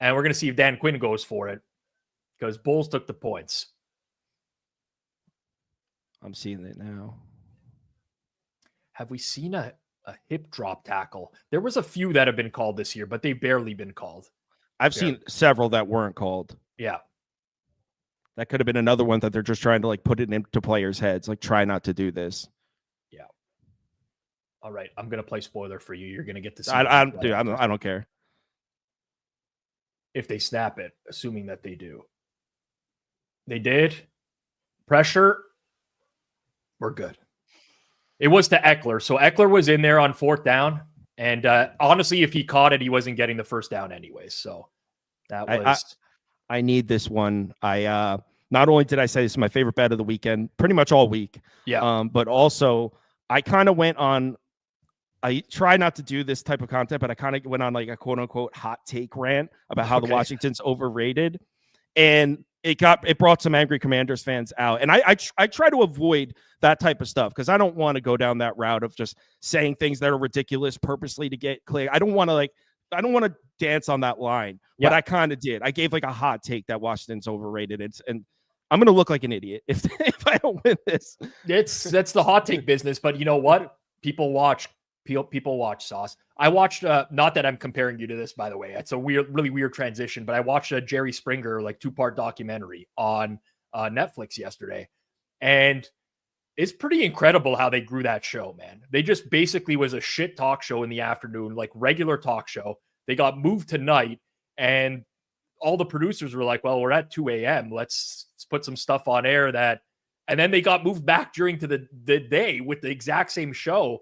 And we're going to see if Dan Quinn goes for it, because Bulls took the points. I'm seeing it now. Have we seen a hip drop tackle? There was a few that have been called this year, but they've barely been called. I've seen several that weren't called. Yeah. That could have been another one that they're just trying to put it into players' heads. Try not to do this. Yeah. All right. I'm going to play spoiler for you. You're going to get to see. I don't care. If they snap it, assuming that they do. They did. Pressure. We're good. It was to Eckler. So Eckler was in there on 4th down. And honestly, if he caught it, he wasn't getting the first down anyways. So that was. I need this one. I not only did I say this is my favorite bet of the weekend, pretty much all week. Yeah. But also I kind of went on. I try not to do this type of content, but I kind of went on like a quote unquote hot take rant about how the Washington's overrated, and it brought some angry Commanders fans out. And I try to avoid that type of stuff because I don't want to go down that route of just saying things that are ridiculous purposely to get click. I don't want to dance on that line, but I kind of did. I gave like a hot take that Washington's overrated. And I'm going to look like an idiot if I don't win this. That's the hot take business, but you know what? People watch Sauce. I watched, not that I'm comparing you to this, by the way, it's a really weird transition, but I watched a Jerry Springer, like 2-part documentary on Netflix yesterday. And it's pretty incredible how they grew that show, man. They just basically was a shit talk show in the afternoon, like regular talk show. They got moved to night, and all the producers were like, well, we're at 2 a.m. Let's put some stuff on air and then they got moved back during to the day with the exact same show.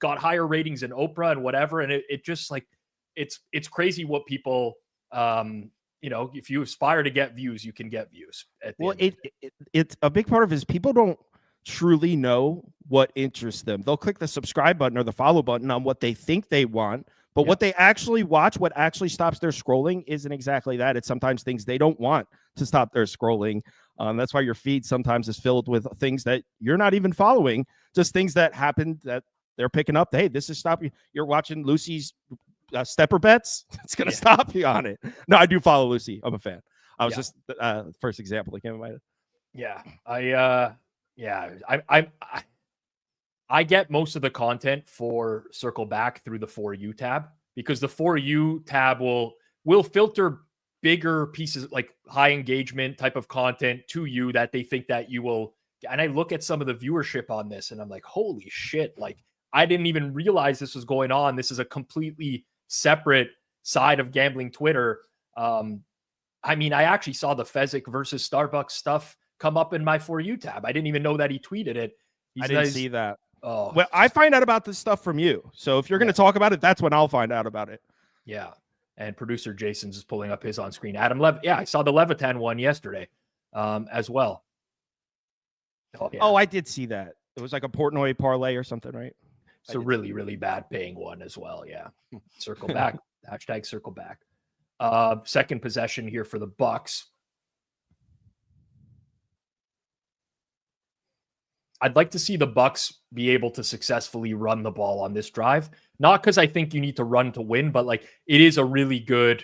Got higher ratings than Oprah and whatever. And it just like, it's crazy what people, if you aspire to get views, you can get views. It's a big part of it is people don't truly know what interests them. They'll click the subscribe button or the follow button on what they think they want, but what they actually watch, what actually stops their scrolling isn't exactly that. It's sometimes things they don't want to stop their scrolling. That's why your feed sometimes is filled with things that you're not even following, just things that happened that they're picking up. Hey, this is stopping. You're watching Lucy's stepper bets. It's going to stop you on it. No, I do follow Lucy. I'm a fan. I was just first example that came in my head. I get most of the content for Circle Back through the For You tab, because the For You tab will filter bigger pieces, like high engagement type of content to you that they think that you will. And I look at some of the viewership on this and I'm like, holy shit. Like, I didn't even realize this was going on. This is a completely separate side of gambling Twitter. I actually saw the Fezzik versus Starbucks stuff come up in my For You tab. I didn't even know that he tweeted it. I didn't see that. Oh, well, I find out about this stuff from you. So if you're going to talk about it, that's when I'll find out about it. Yeah. And producer Jason's is pulling up his on screen. I saw the Levitan one yesterday as well. Oh, I did see that. It was like a Portnoy parlay or something, right? It's a really, really bad paying one as well. Yeah. Circle back. Hashtag circle back. Second possession here for the Bucks. I'd like to see the Bucks be able to successfully run the ball on this drive. Not because I think you need to run to win, but like it is a really good,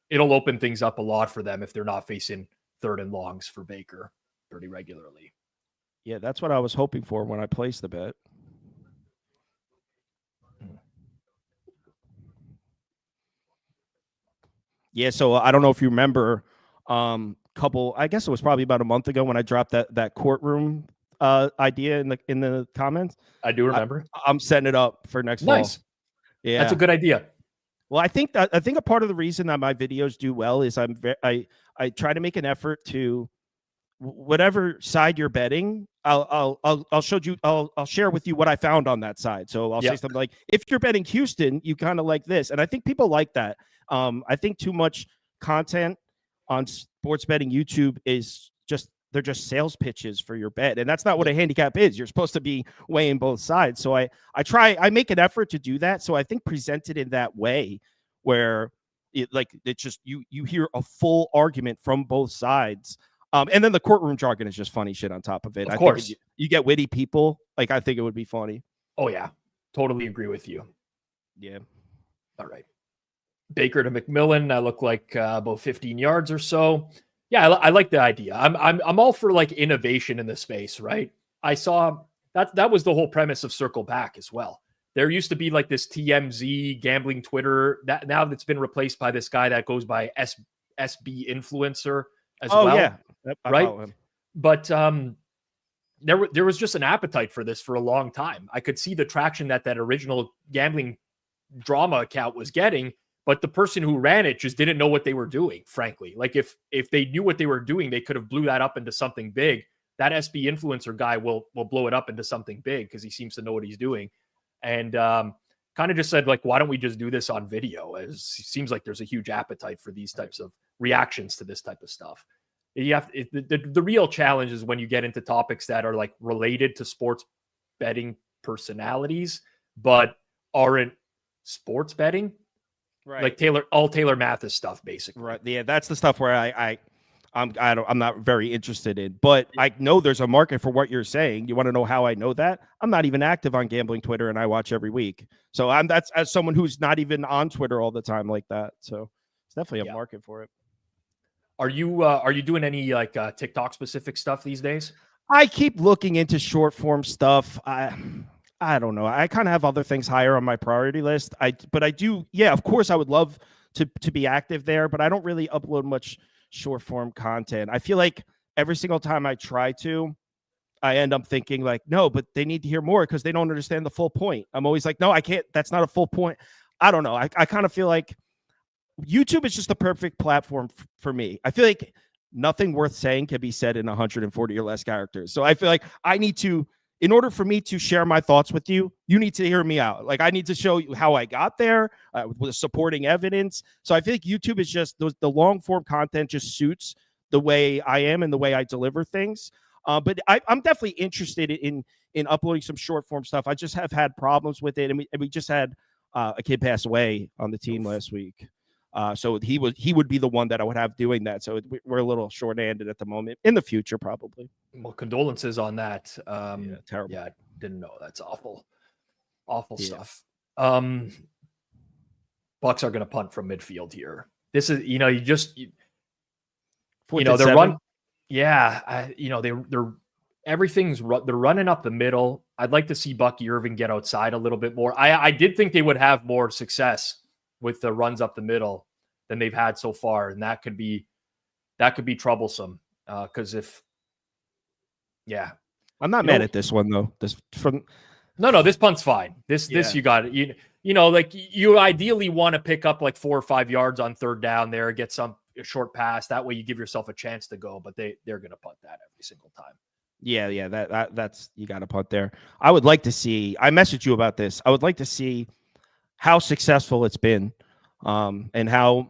it'll open things up a lot for them if they're not facing 3rd and longs for Baker pretty regularly. Yeah, that's what I was hoping for when I placed the bet. Yeah, so I don't know if you remember, I guess it was probably about a month ago when I dropped that courtroom idea in the comments. I do remember. I'm setting it up for next fall. Nice. Yeah, that's a good idea. Well, I think a part of the reason that my videos do well is I try to make an effort to, whatever side you're betting, I'll share with you what I found on that side. So I'll say something like, if you're betting Houston, you kind of like this. And I think people like that. I think too much content on sports betting YouTube is they're just sales pitches for your bet. And that's not what a handicap is. You're supposed to be weighing both sides. So I make an effort to do that. So I think presented in that way where it's just, you hear a full argument from both sides. And then the courtroom jargon is just funny shit on top of it. Of course. Think you get witty people. Like, I think it would be funny. Oh yeah. Totally agree with you. Yeah. All right. Baker to McMillan. I look like about 15 yards or so. Yeah, I like the idea. I'm all for like innovation in the space, right? I saw that was the whole premise of Circle Back as well. There used to be like this TMZ gambling Twitter that now that's been replaced by this guy that goes by SB influencer as well. Yeah, right. But there was just an appetite for this for a long time. I could see the traction that original gambling drama account was getting. But the person who ran it just didn't know what they were doing, frankly. Like if they knew what they were doing, they could have blew that up into something big. That SB influencer guy will blow it up into something big because he seems to know what he's doing. And kind of just said, like, why don't we just do this on video? As it seems like there's a huge appetite for these types of reactions to this type of stuff. You have the real challenge is when you get into topics that are like related to sports betting personalities, but aren't sports betting. Right. Like Taylor Mathis stuff, basically. Right. Yeah, that's the stuff where I'm not very interested in, but I know there's a market for what you're saying. You want to know how I know that? I'm not even active on gambling Twitter, and I watch every week. So that's as someone who's not even on Twitter all the time like that. So it's definitely a market for it. Are you doing any like TikTok specific stuff these days? I keep looking into short form stuff. I don't know. I kind of have other things higher on my priority list. But I do. Yeah, of course, I would love to be active there, but I don't really upload much short form content. I feel like every single time I try to, I end up thinking like, no, but they need to hear more because they don't understand the full point. I'm always like, no, I can't. That's not a full point. I don't know. I kind of feel like YouTube is just the perfect platform for me. I feel like nothing worth saying can be said in 140 or less characters. So I feel like I need to, in order for me to share my thoughts with you, you need to hear me out. Like I need to show you how I got there with supporting evidence. So I feel like YouTube is just the long form content just suits the way I am and the way I deliver things. But I'm definitely interested in uploading some short form stuff. I just have had problems with it. And we just had a kid pass away on the team last week. So he would be the one that I would have doing that. So we're a little short-handed at the moment. In the future, probably. Well, condolences on that. Terrible. Yeah, I didn't know. That's awful stuff. Bucks are going to punt from midfield here. This is, they're run. Yeah, they're everything's they're running up the middle. I'd like to see Bucky Irving get outside a little bit more. I did think they would have more success with the runs up the middle than they've had so far. And that could be troublesome. Cause I'm not mad at this one though. This punt's fine. This you got it. Like you ideally want to pick up like 4 or 5 yards on third down there, get a short pass. That way you give yourself a chance to go, but they're going to punt that every single time. Yeah. That's, you got to punt there. I would like to see, I messaged you about this. I would like to see how successful it's been, and how,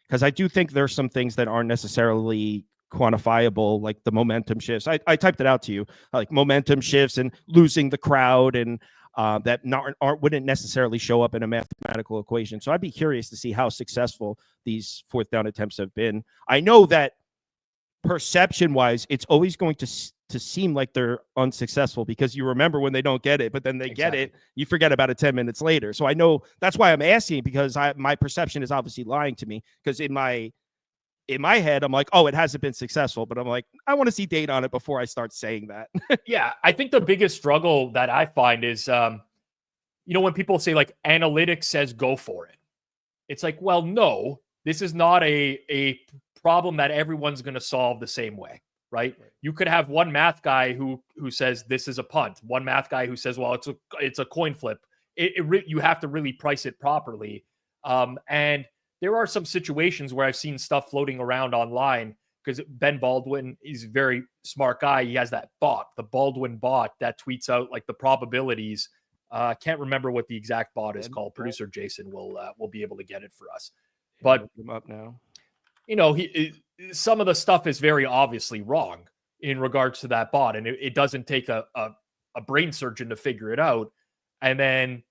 because I do think there's some things that aren't necessarily quantifiable, like the momentum shifts. I typed it out to you, like momentum shifts and losing the crowd, and that wouldn't necessarily show up in a mathematical equation. So I'd be curious to see how successful these fourth down attempts have been. I know that perception-wise, it's always going to seem like they're unsuccessful because you remember when they don't get it, but then they get it, you forget about it 10 minutes later. So I know that's why I'm asking, because my perception is obviously lying to me, because in my head, I'm like, oh, it hasn't been successful, but I'm like, I want to see data on it before I start saying that. Yeah. I think the biggest struggle that I find is, when people say like analytics says go for it, it's like, well, no, this is not a problem that everyone's going to solve the same way. Right? You could have one math guy who says this is a punt, one math guy who says, well, it's a coin flip. You have to really price it properly. And there are some situations where I've seen stuff floating around online, because Ben Baldwin is a very smart guy. He has that bot, the Baldwin bot, that tweets out like the probabilities. I can't remember what the exact bot is called. Producer Jason will be able to get it for us. But him up now. Some of the stuff is very obviously wrong in regards to that bot, and it doesn't take a brain surgeon to figure it out. And then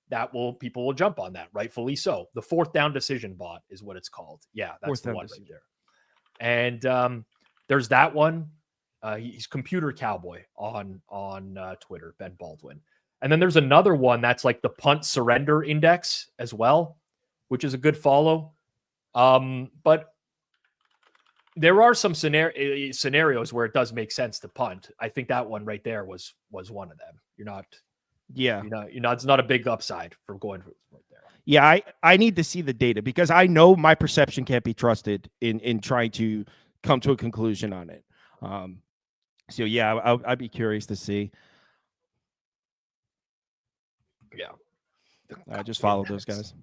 people will jump on that, rightfully so. The fourth down decision bot is what it's called. Yeah, that's the one right there. And there's that one. He's Computer Cowboy on Twitter, Ben Baldwin. And then there's another one that's like the punt surrender index as well, which is a good follow. But there are some scenarios where it does make sense to punt. I think that one right there was one of them. It's not a big upside for going right there. Yeah, I need to see the data, because I know my perception can't be trusted in trying to come to a conclusion on it. So yeah, I'd be curious to see. Yeah, I just followed those guys.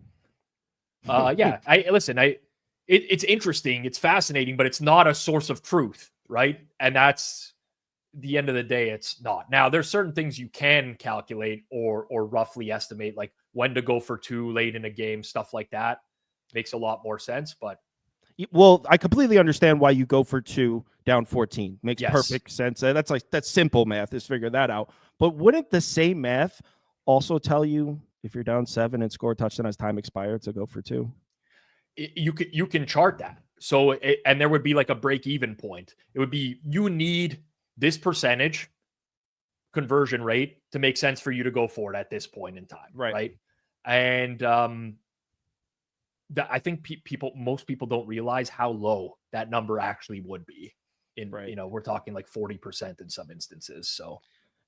It's interesting, it's fascinating, but it's not a source of truth, right? And that's the end of the day, it's not. Now, there's certain things you can calculate or roughly estimate, like when to go for 2 late in a game, stuff like that makes a lot more sense. But well, I completely understand why you go for 2 down 14. Makes Yes. perfect sense. That's simple math. Just figure that out. But wouldn't the same math also tell you if you're down 7 and score a touchdown as time expired to go for 2? you can chart that. So, and there would be like a break even point. It would be, you need this percentage conversion rate to make sense for you to go for it at this point in time. Right. And I think most people don't realize how low that number actually would be. We're talking like 40% in some instances. So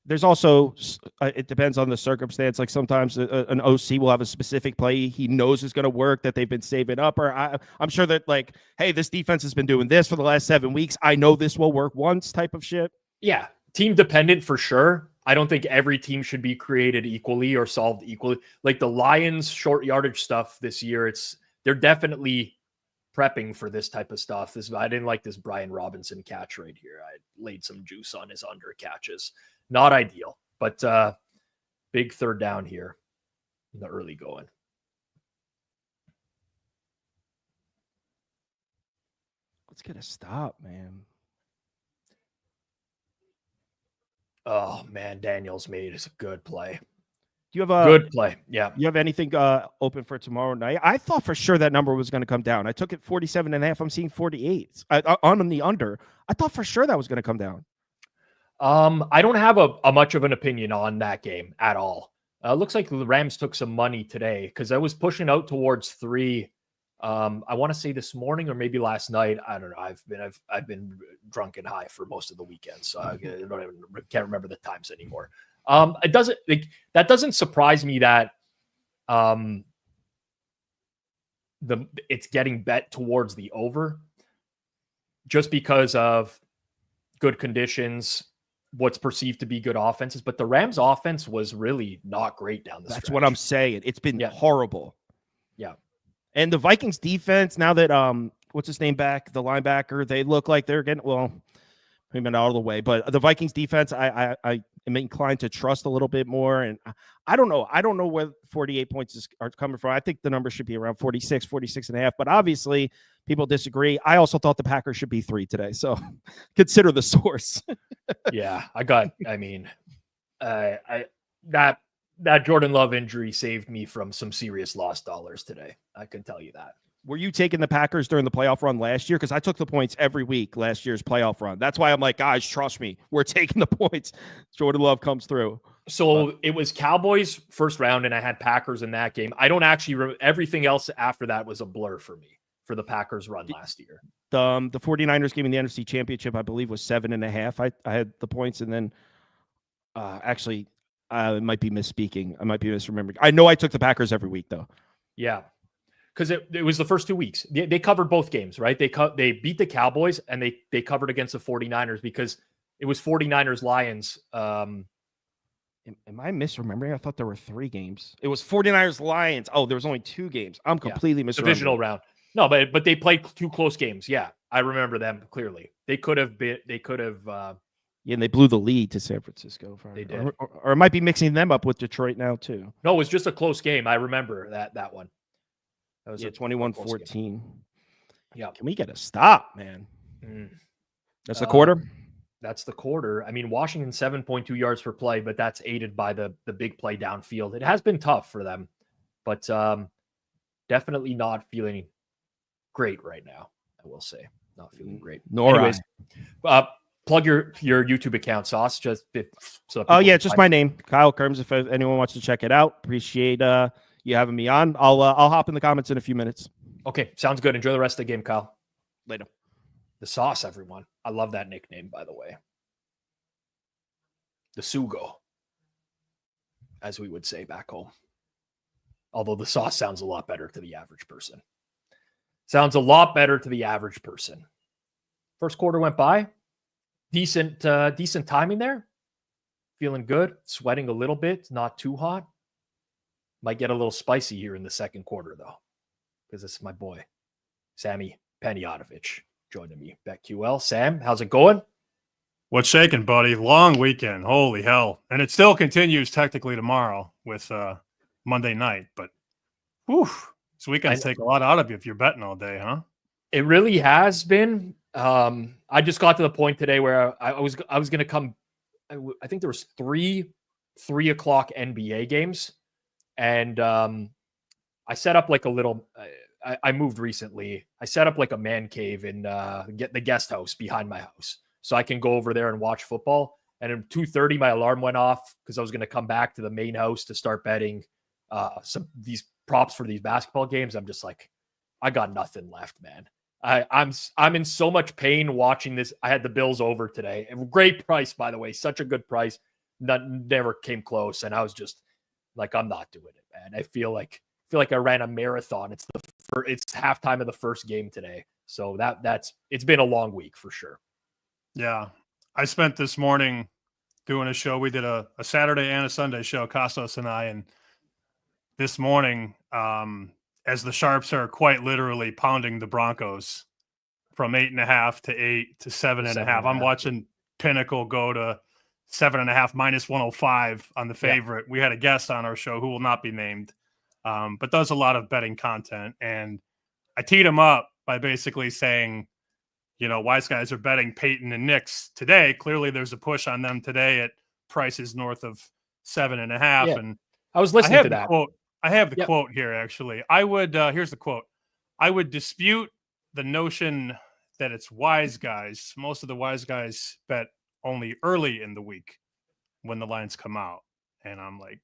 there's also, it depends on the circumstance. Like sometimes an OC will have a specific play he knows is going to work that they've been saving up. Or I'm sure that like, hey, this defense has been doing this for the last 7 weeks. I know this will work once type of shit. Yeah. Team dependent for sure. I don't think every team should be created equally or solved equally. Like the Lions short yardage stuff this year, they're definitely prepping for this type of stuff. I didn't like this Brian Robinson catch right here. I laid some juice on his under catches. Not ideal, but big third down here in the early going. Let's get a stop, man. Oh man, Daniels made a good play. Do you have a good play? Yeah. You have anything open for tomorrow night? I thought for sure that number was going to come down. I took it 47.5. I'm seeing 48 on the under. I thought for sure that was going to come down. I don't have a much of an opinion on that game at all. Looks like the Rams took some money today because I was pushing out towards 3. I want to say this morning or maybe last night. I don't know. I've been drunk and high for most of the weekend, so I can't remember the times anymore. That doesn't surprise me that it's getting bet towards the over just because of good conditions, what's perceived to be good offenses. But the Rams offense was really not great down the stretch. That's what I'm saying. It's been horrible. Yeah. And the Vikings defense, now that what's his name back, the linebacker, they look like they're getting, well, maybe not all the way, but the Vikings defense, I am inclined to trust a little bit more. And I don't know. I don't know where 48 points are coming from. I think the number should be around 46 and a half, but obviously people disagree. I also thought the Packers should be 3 today. So consider the source. Yeah, that Jordan Love injury saved me from some serious lost dollars today. I can tell you that. Were you taking the Packers during the playoff run last year? Because I took the points every week last year's playoff run. That's why I'm like, guys, trust me. We're taking the points. Jordan Love comes through. So it was Cowboys first round, and I had Packers in that game. I don't actually everything else after that was a blur for me for the Packers run last year. The 49ers game in the NFC Championship, I believe, was 7.5. I had the points, and then actually, I might be misspeaking. I might be misremembering. I know I took the Packers every week, though. Yeah. Because it was the first 2 weeks. They covered both games, right? They beat the Cowboys, and they covered against the 49ers because it was 49ers-Lions. Am I misremembering? I thought there were 3 games. It was 49ers-Lions. Oh, there was only 2 games. I'm completely misremembering. Divisional round. No, but they played 2 close games. Yeah, I remember them clearly. They could have been. They could have. Yeah, and they blew the lead to San Francisco. They did. Or it might be mixing them up with Detroit now, too. No, it was just a close game. I remember that one. That was 21-14. Yeah. Can we get a stop, man? That's the quarter? That's the quarter. I mean, Washington 7.2 yards per play, but that's aided by the big play downfield. It has been tough for them, but definitely not feeling great right now, I will say. Not feeling great. Anyways, plug your YouTube account, Sauce. Just it's just my name, Kyle Kerms. If anyone wants to check it out, appreciate you having me on. I'll hop in the comments in a few minutes. Okay, sounds good. Enjoy the rest of the game, Kyle. Later. The Sauce, everyone. I love that nickname, by the way. The Sugo, as we would say back home. Although the Sauce sounds a lot better to the average person. Sounds a lot better to the average person. First quarter went by. Decent timing there. Feeling good. Sweating a little bit. Not too hot. Might get a little spicy here in the second quarter, though, because it's my boy, Sammy Peniotovich, joining me. BetQL. Sam, how's it going? What's shaking, buddy? Long weekend. Holy hell. And it still continues technically tomorrow with Monday night. But whew, this weekend's take a lot out of you if you're betting all day, huh? It really has been. I just got to the point today where I was going to come. I think there was 3 o'clock NBA games. And I set up like a little, I moved recently. I set up like a man cave in the guest house behind my house. So I can go over there and watch football. And at 2:30, my alarm went off because I was going to come back to the main house to start betting these props for these basketball games. I'm just like, I got nothing left, man. I'm in so much pain watching this. I had the Bills over today. Great price, by the way. Such a good price. Never came close. And I was just like, I'm not doing it, man. I feel like I ran a marathon. It's halftime of the first game today. So it's been a long week for sure. Yeah. I spent this morning doing a show. We did a Saturday and a Sunday show, Costos and I. And this morning, as the Sharps are quite literally pounding the Broncos from 8.5 to 8 to 7.5, I'm watching Pinnacle go to 7.5 minus 105 on the favorite. Yeah. We had a guest on our show who will not be named, but does a lot of betting content. And I teed him up by basically saying, wise guys are betting Peyton and Knicks today. Clearly there's a push on them today at prices north of 7.5. Yeah. And I was listening to that quote. I have the quote here, actually. I would, here's the quote. I would dispute the notion that it's wise guys. Most of the wise guys bet only early in the week when the lines come out. And I'm like,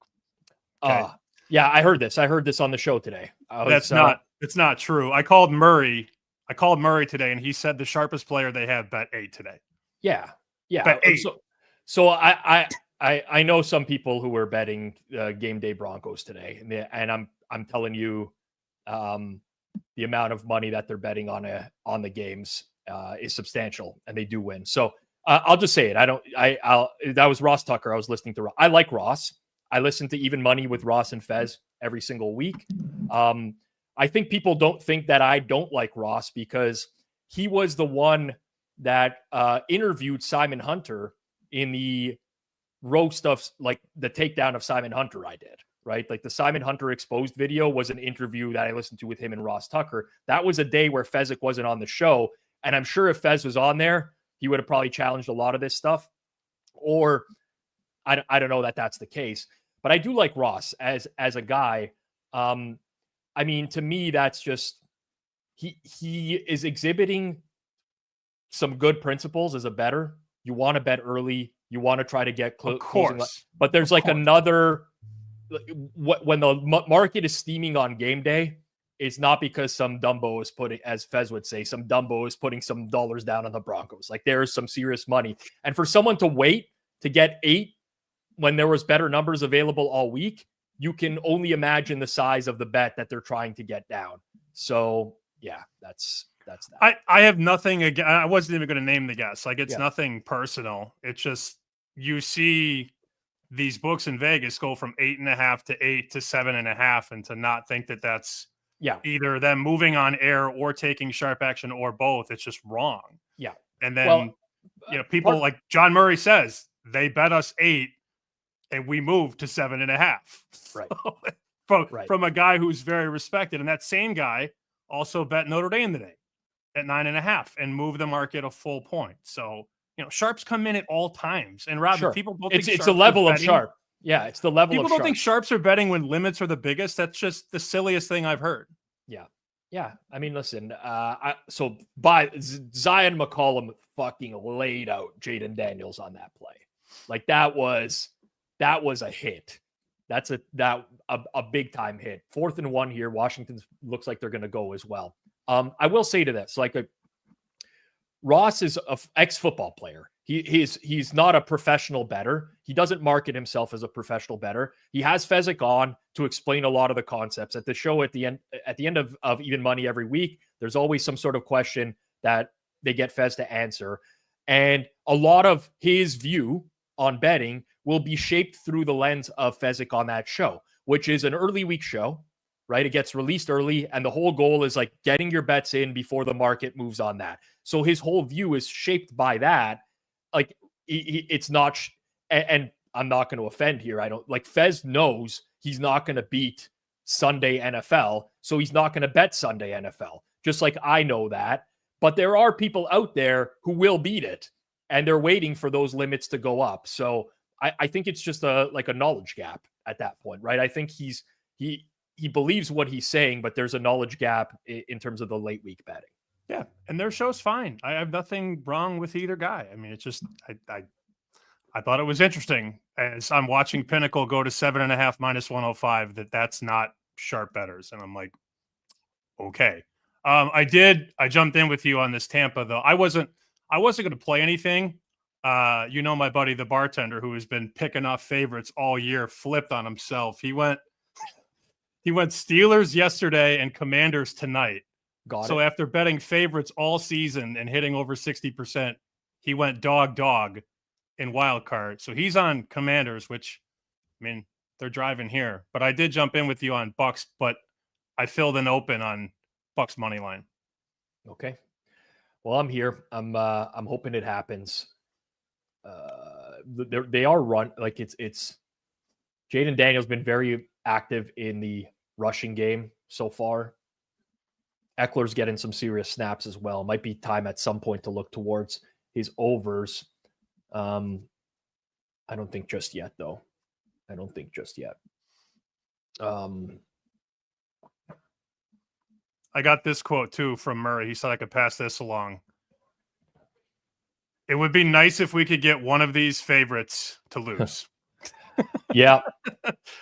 okay. Yeah, I heard this. I heard this on the show today. It's not true. I called Murray today, and he said the sharpest player they have bet 8 today. Yeah. Bet 8. So I know some people who were betting game day Broncos today, and I'm telling you, the amount of money that they're betting on the games is substantial, and they do win. So I'll just say it. That was Ross Tucker. I was listening to. I like Ross. I listen to Even Money with Ross and Fez every single week. I think people don't think that I don't like Ross because he was the one that interviewed Simon Hunter in the roast of like the takedown of Simon Hunter I did, right? Like the Simon Hunter exposed video was an interview that I listened to with him and Ross Tucker. That was a day where Fezzik wasn't on the show. And I'm sure if Fez was on there, he would have probably challenged a lot of this stuff. Or I don't know that that's the case, but I do like Ross as a guy. I mean, to me, that's just, he is exhibiting some good principles as a bettor. You want to bet early. You want to try to get closing. But there's like another, when the market is steaming on game day, it's not because some Dumbo is putting, as Fez would say, some Dumbo is putting some dollars down on the Broncos. Like there's some serious money. And for someone to wait to get 8 when there was better numbers available all week, you can only imagine the size of the bet that they're trying to get down. So yeah, that's that. I have nothing again. I wasn't even going to name the guest. Like it's nothing personal. It's just, you see these books in Vegas go from 8.5 to 8 to 7.5, and to not think that that's either them moving on air or taking sharp action or both. It's just wrong. Yeah. And then, people like John Murray says, they bet us 8 and we moved to 7.5. Right. From a guy who's very respected. And that same guy also bet Notre Dame today at 9.5 and moved the market a full point. So, sharps come in at all times. And Rob, people don't think it's a level of sharp. Yeah, it's the level of sharp. People don't think sharps are betting when limits are the biggest. That's just the silliest thing I've heard. Yeah. I mean, listen, so by Zion McCollum fucking laid out Jaden Daniels on that play. Like that was a hit. That's a big time hit. 4th and 1 here. Washington looks like they're going to go as well. I will say to this, like Ross is an ex-football player. He's not a professional bettor. He doesn't market himself as a professional bettor. He has Fezzik on to explain a lot of the concepts at the show at the end of Even Money every week. There's always some sort of question that they get Fez to answer. And a lot of his view on betting will be shaped through the lens of Fezzik on that show, which is an early week show, right? It gets released early, and the whole goal is like getting your bets in before the market moves on that. So his whole view is shaped by that. Like it's not, and I'm not going to offend here. I don't like Fez knows he's not going to beat Sunday NFL, so he's not going to bet Sunday NFL. Just like I know that, but there are people out there who will beat it, and they're waiting for those limits to go up. So I think it's just a knowledge gap at that point, right? I think he believes what he's saying, but there's a knowledge gap in terms of the late week betting. Yeah, and their show's fine. I have nothing wrong with either guy. I mean, it's just I thought it was interesting as I'm watching Pinnacle go to 7.5 minus 105 that's not sharp bettors, and I'm like, okay. I jumped in with you on this Tampa though. I wasn't going to play anything. My buddy, the bartender who has been picking off favorites all year, flipped on himself. He went Steelers yesterday and Commanders tonight. So after betting favorites all season and hitting over 60%, he went dog in wild card. So he's on Commanders, which, I mean, they're driving here. But I did jump in with you on Bucks, but I filled an open on Bucks money line. Okay. Well, I'm here. I'm hoping it happens. They are run like it's Jaden Daniels been very active in the rushing game so far. Eckler's getting some serious snaps as well. Might be time at some point to look towards his overs. I don't think just yet, though. I got this quote too from Murray. He said I could pass this along. It would be nice if we could get one of these favorites to lose. Yeah.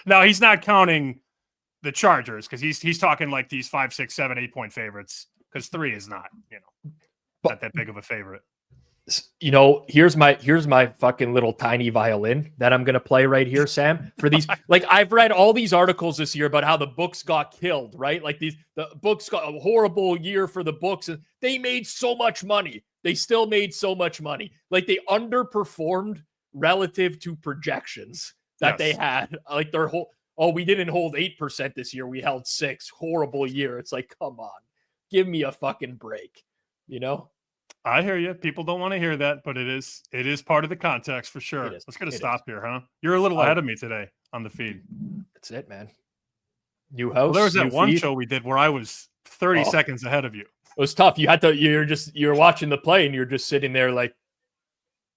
Now he's not counting the Chargers because he's talking like these 5, 6, 7, 8 point favorites because 3 is not, not that big of a favorite. Here's my fucking little tiny violin that I'm going to play right here, Sam, for these. Like, I've read all these articles this year about how the books got killed, right? Like the books got a horrible year for the books and they made so much money. They still made so much money. Like they underperformed relative to projections that they had. Like their whole, we didn't hold 8% this year. We held 6. Horrible year. It's like, come on, give me a fucking break, I hear you. People don't want to hear that, but it is part of the context for sure. Let's get a stop here, huh? You're a little ahead of me today on the feed. That's it, man. New house. Well, there was that one show we did where I was 30 seconds ahead of you. It was tough. You're watching the play and you're just sitting there like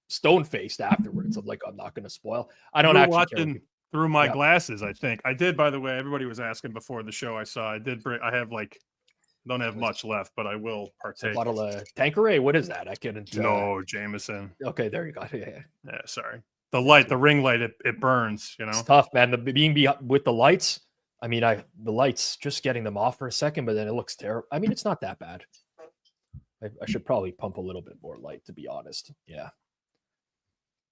stone faced afterwards. I'm like, I'm not going to spoil. I don't actually watching through my glasses. I think I did. By the way, everybody was asking before the show. I saw. I have don't have much left, but I will partake. A bottle of Tanqueray. What is that? I couldn't. No, Jameson. Okay, there you go. Yeah. Sorry. The ring light. It burns. It's tough, man. Being with the lights. I mean, the lights, just getting them off for a second, but then it looks terrible. I mean, it's not that bad. I should probably pump a little bit more light, to be honest. Yeah.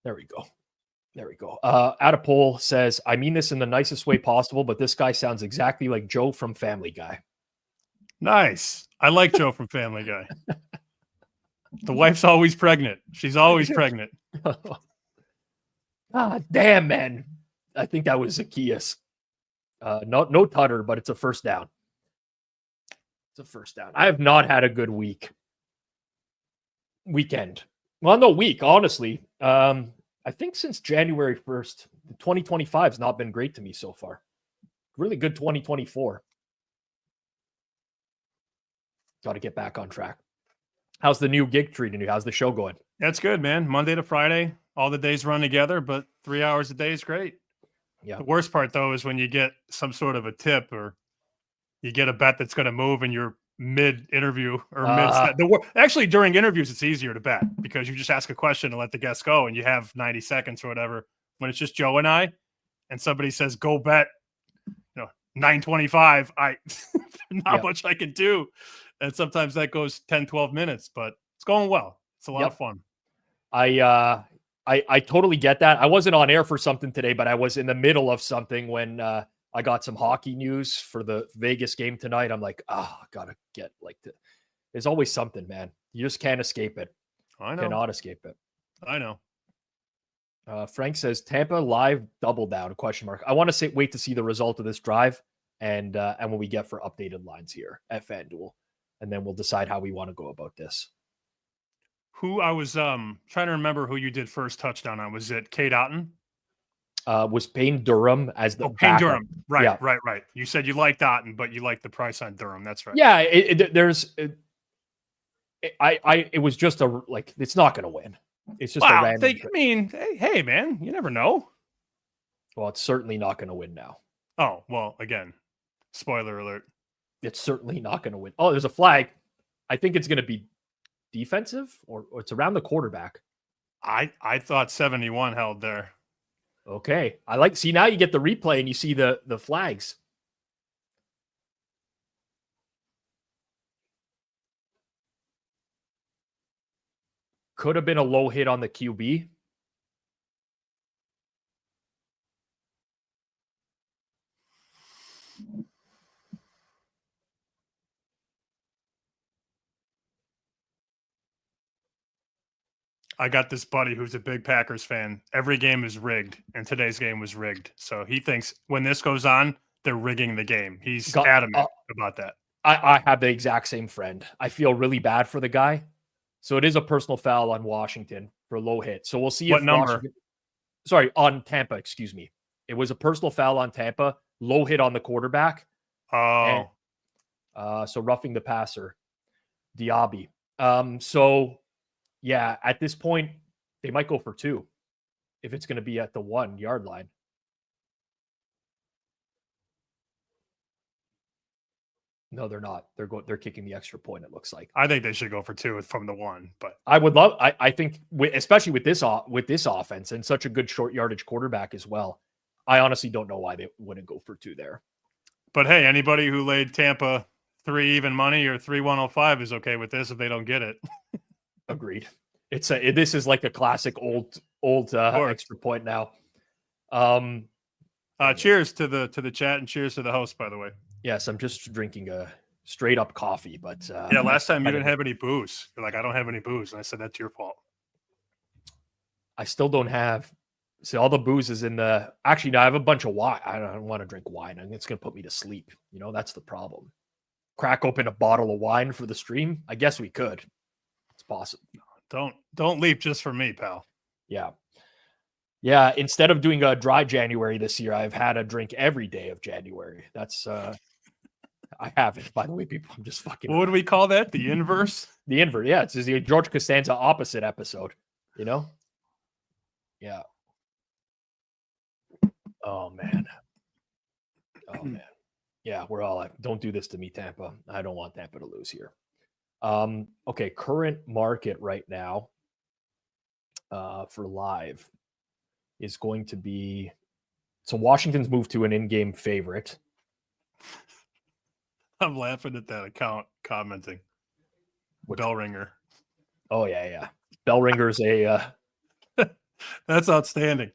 There we go. Adapole says, I mean this in the nicest way possible, but this guy sounds exactly like Joe from Family Guy. Nice. I like Joe from Family Guy. The wife's always pregnant. She's always pregnant. Damn, man. I think that was Zacchaeus. No tutter, but it's a first down. I have not had a good weekend. Well, no week, honestly. I think since January 1st, 2025 has not been great to me so far. Really good 2024. Got to get back on track. How's the new gig treating you? How's the show going? That's good, man. Monday to Friday, all the days run together, but 3 hours a day is great. Yeah. The worst part, though, is when you get some sort of a tip or you get a bet that's going to move and you're mid-interview or actually, during interviews, it's easier to bet because you just ask a question and let the guest go and you have 90 seconds or whatever. When it's just Joe and I and somebody says, go bet, 925, not much I can do. And sometimes that goes 10, 12 minutes, but it's going well. It's a lot of fun. I totally get that. I wasn't on air for something today, but I was in the middle of something when I got some hockey news for the Vegas game tonight. I'm like, gotta get there's always something, man. You just can't escape it. I know. Cannot escape it. I know. Frank says Tampa live double down ? I want to wait to see the result of this drive and what we get for updated lines here at FanDuel, and then we'll decide how we want to go about this. Who I was trying to remember who you did first touchdown on. Was it Kate Otten? Was Payne Durham as the Payne backup. Durham. Right, Yeah. right. You said you liked Otten, but you liked the price on Durham. That's right. Yeah, it was just it's not going to win. It's just a random. Hey, man, you never know. Well, it's certainly not going to win now. Oh, well, again, spoiler alert. It's certainly not going to win. Oh, there's a flag. I think it's going to be defensive or it's around the quarterback. I thought 71 held there. Okay. See, now you get the replay and you see the flags. Could have been a low hit on the QB. I got this buddy who's a big Packers fan. Every game is rigged, and today's game was rigged. So he thinks when this goes on, they're rigging the game. He's adamant about that. I have the exact same friend. I feel really bad for the guy. So it is a personal foul on Washington for a low hit. So we'll see what number. On Tampa, excuse me. It was a personal foul on Tampa, low hit on the quarterback. Oh. So roughing the passer, Diaby. So yeah, at this point, they might go for 2 if it's going to be at the 1 yard line. No, they're not. They're kicking the extra point, it looks like. I think they should go for 2 from the 1, but I think especially with this offense and such a good short yardage quarterback as well. I honestly don't know why they wouldn't go for 2 there. But hey, anybody who laid Tampa 3 even money or 3-105 is okay with this if they don't get it. Agreed. This is like a classic old extra point now. Cheers to the chat and cheers to the host, by the way. Yes, I'm just drinking a straight up coffee, but yeah, last time you didn't have any booze. You're like, I don't have any booze, and I said that's your fault. I still don't have. See, all the booze is in the. Actually, no, I have a bunch of wine. I don't want to drink wine, and it's going to put me to sleep. That's the problem. Crack open a bottle of wine for the stream. I guess we could. It's possible. Don't leap just for me, pal. Yeah. Instead of doing a dry January this year, I've had a drink every day of January. That's I haven't, by the way, people. I'm just fucking. What would we call that? The inverse? The invert. Yeah. It's the George Costanza opposite episode, Yeah. Oh, man. Yeah. We're all like, don't do this to me, Tampa. I don't want Tampa to lose here. Okay. Current market right now for live is going to be. So Washington's moved to an in-game favorite. I'm laughing at that account commenting. Bell ringer. Oh yeah. Bell ringer's a. That's outstanding.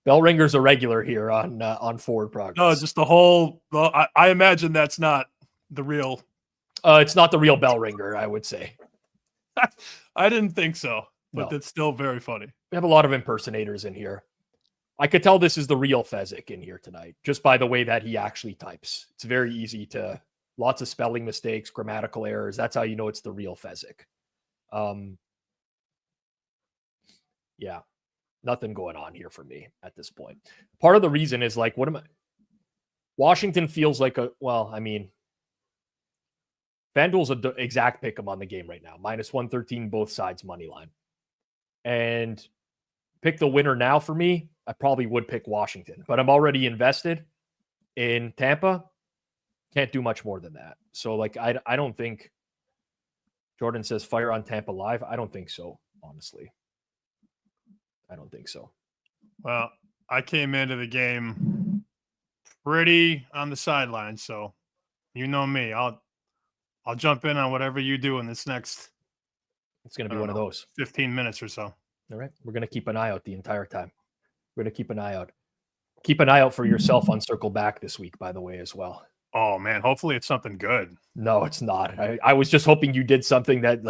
Bell ringer's a regular here on Forward Progress. No, just the whole. Well, I imagine that's not the real. It's not the real bell ringer, I would say. I didn't think so, but No. That's still very funny. We have a lot of impersonators in here. I could tell this is the real Fezzik in here tonight, just by the way that he actually types. It's very easy to, lots of spelling mistakes, grammatical errors. That's how you know it's the real Fezzik. Yeah, nothing going on here for me at this point. Part of the reason is Washington feels like FanDuel's an exact pick 'em on the game right now. -113, both sides money line. And pick the winner now for me, I probably would pick Washington, but I'm already invested in Tampa. Can't do much more than that. So I don't think Jordan says fire on Tampa live. I don't think so, honestly. I don't think so. Well, I came into the game pretty on the sideline, so you know me. I'll jump in on whatever you do in this next. It's going to be one of those 15 minutes or so. All right. We're going to keep an eye out the entire time. We're going to keep an eye out. Keep an eye out for yourself on Circle Back this week, by the way, as well. Oh, man. Hopefully it's something good. No, it's not. I was just hoping you did something that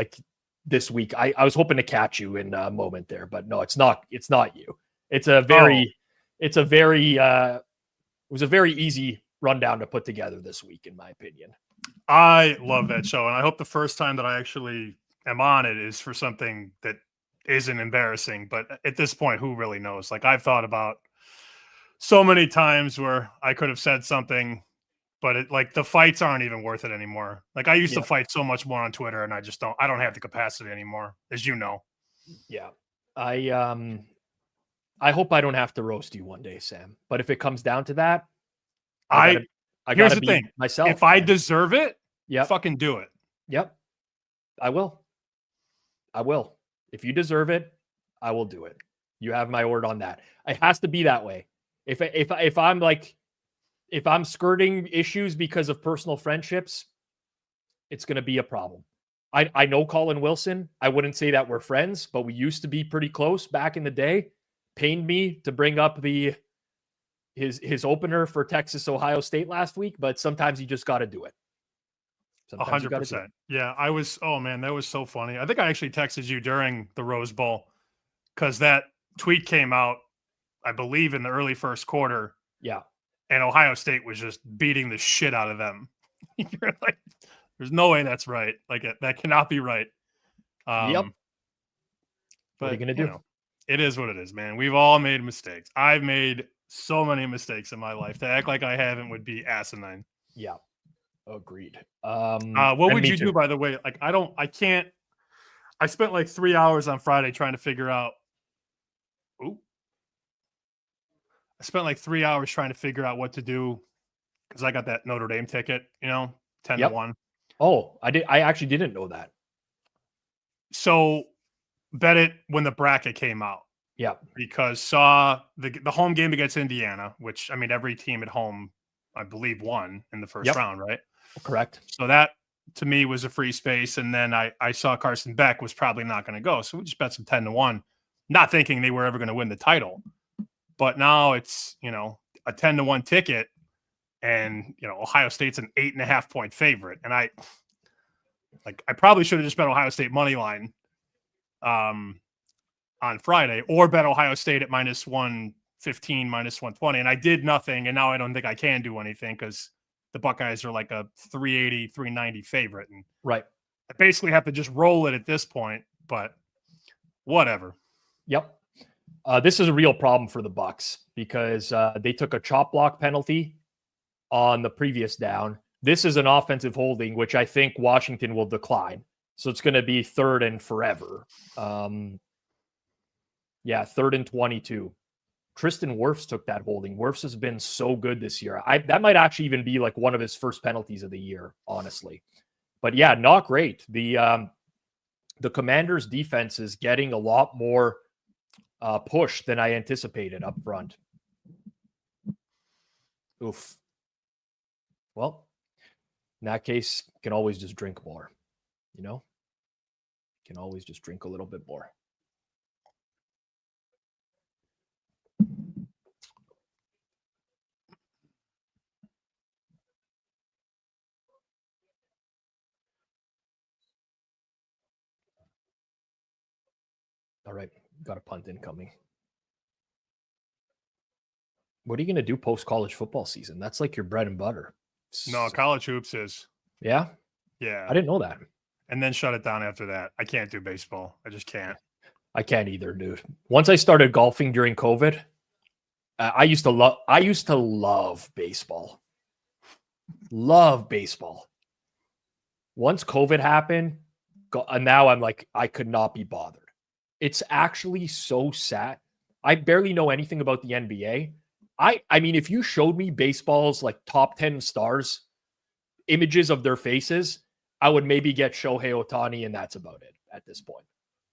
this week. I was hoping to catch you in a moment there, but no, it's not. It's not you. It was a very easy rundown to put together this week, in my opinion. I love that show. And I hope the first time that I actually am on it is for something that isn't embarrassing. But at this point, who really knows? Like, I've thought about so many times where I could have said something, but the fights aren't even worth it anymore. Like, I used to fight so much more on Twitter, and I don't have the capacity anymore, as you know. Yeah. I hope I don't have to roast you one day, Sam. But if it comes down to that, I gotta be thing. myself. If I deserve it, yeah, fucking do it. Yep. I will. If you deserve it, I will do it. You have my word on that. It has to be that way. If I'm skirting issues because of personal friendships, it's going to be a problem. I know Colin Wilson. I wouldn't say that we're friends, but we used to be pretty close back in the day. Pained me to bring up his opener for Texas Ohio State last week, but sometimes you just got to do it. 100%. Yeah, I was. Oh man, that was so funny. I think I actually texted you during the Rose Bowl because that tweet came out, I believe, in the early first quarter. Yeah, and Ohio State was just beating the shit out of them. You're like, there's no way that's right. Like, that cannot be right. Yep. But what are you gonna do? It is what it is, man. We've all made mistakes. I've made so many mistakes in my life. To act like I haven't would be asinine. Yeah. Agreed. What would you do, by the way? Like, I spent like 3 hours on Friday trying to figure out. I spent like 3 hours trying to figure out what to do because I got that Notre Dame ticket, 10-1. Oh, I actually didn't know that. So bet it when the bracket came out. Yeah. Because saw the home game against Indiana, which, I mean, every team at home, I believe, won in the first round, right? Correct. So that, to me, was a free space. And then I saw Carson Beck was probably not going to go. So we just bet some 10-1, not thinking they were ever going to win the title. But now it's, a 10-1 ticket, and, Ohio State's an 8.5 point favorite. And I probably should have just bet Ohio State money line on Friday, or bet Ohio State at -115, -120. And I did nothing. And now I don't think I can do anything because the Buckeyes are like a 380, 390 favorite. And right. I basically have to just roll it at this point, but whatever. Yep. This is a real problem for the Bucs because they took a chop block penalty on the previous down. This is an offensive holding, which I think Washington will decline. So it's going to be 3rd and forever. 3rd and 22. Tristan Wirfs took that holding. Wirfs has been so good this year. That might actually even be like one of his first penalties of the year, honestly. But yeah, not great. The Commanders' defense is getting a lot more push than I anticipated up front. Oof. Well, in that case, can always just drink more, Can always just drink a little bit more. All right, got a punt incoming. What are you going to do post-college football season? That's like your bread and butter. No, college hoops is. Yeah? Yeah. I didn't know that. And then shut it down after that. I can't do baseball. I just can't. I can't either, dude. Once I started golfing during COVID, I used to love baseball. Love baseball. Once COVID happened, and now I'm like, I could not be bothered. It's actually so sad. I barely know anything about the NBA. I mean, if you showed me baseball's like top 10 stars, images of their faces, I would maybe get Shohei Ohtani, and that's about it at this point.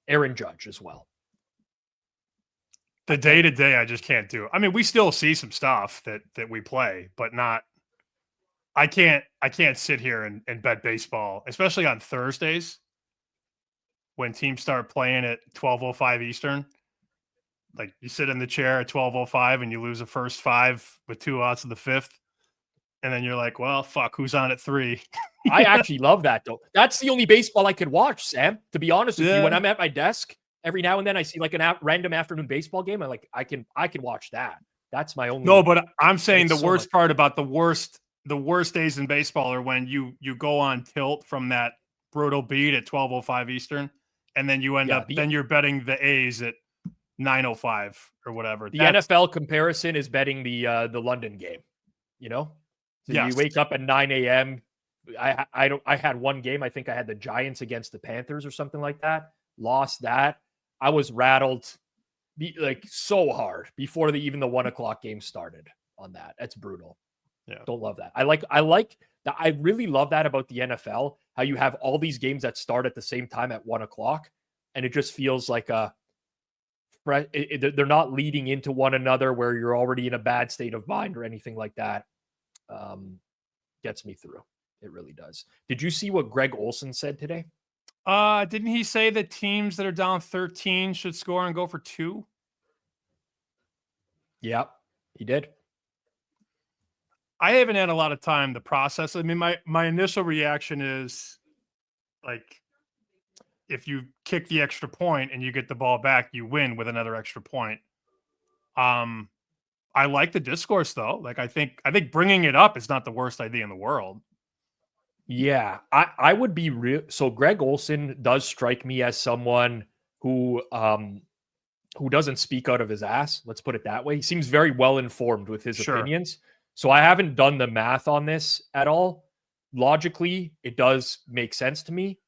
Aaron Judge as well. The day-to-day, I just can't do. I mean, we still see some stuff that we play, but not. I can't sit here and bet baseball, especially on Thursdays when teams start playing at 12:05 Eastern. Like, you sit in the chair at 12:05 and you lose the first 5 with 2 outs of the 5th. And then you're like, well, fuck, who's on at 3? I actually love that, though. That's the only baseball I could watch, Sam. To be honest with you, when I'm at my desk, every now and then I see like a random afternoon baseball game. I'm like, I can watch that. That's my only. No, but I'm saying the worst part about the worst days in baseball are when you go on tilt from that brutal beat at 12:05 Eastern, and then you end up then you're betting the A's at 9:05 or whatever. The NFL comparison is betting the London game. You know, so you wake up at 9 a.m. I had one game. I think I had the Giants against the Panthers or something like that. Lost that. I was rattled like so hard before even the 1 o'clock game started on that. That's brutal. Yeah. Don't love that. I like that. I really love that about the NFL, how you have all these games that start at the same time at 1 o'clock. And it just feels like they're not leading into one another where you're already in a bad state of mind or anything like that. Gets me through. It really does. Did you see what Greg Olsen said today? Didn't he say that teams that are down 13 should score and go for 2? Yeah, he did. I haven't had a lot of time to process. I mean, my initial reaction is like, if you kick the extra point and you get the ball back, you win with another extra point. I like the discourse though. Like, I think bringing it up is not the worst idea in the world. Yeah, I would be real. So Greg Olsen does strike me as someone who doesn't speak out of his ass. Let's put it that way. He seems very well informed with his opinions. So I haven't done the math on this at all. Logically, it does make sense to me.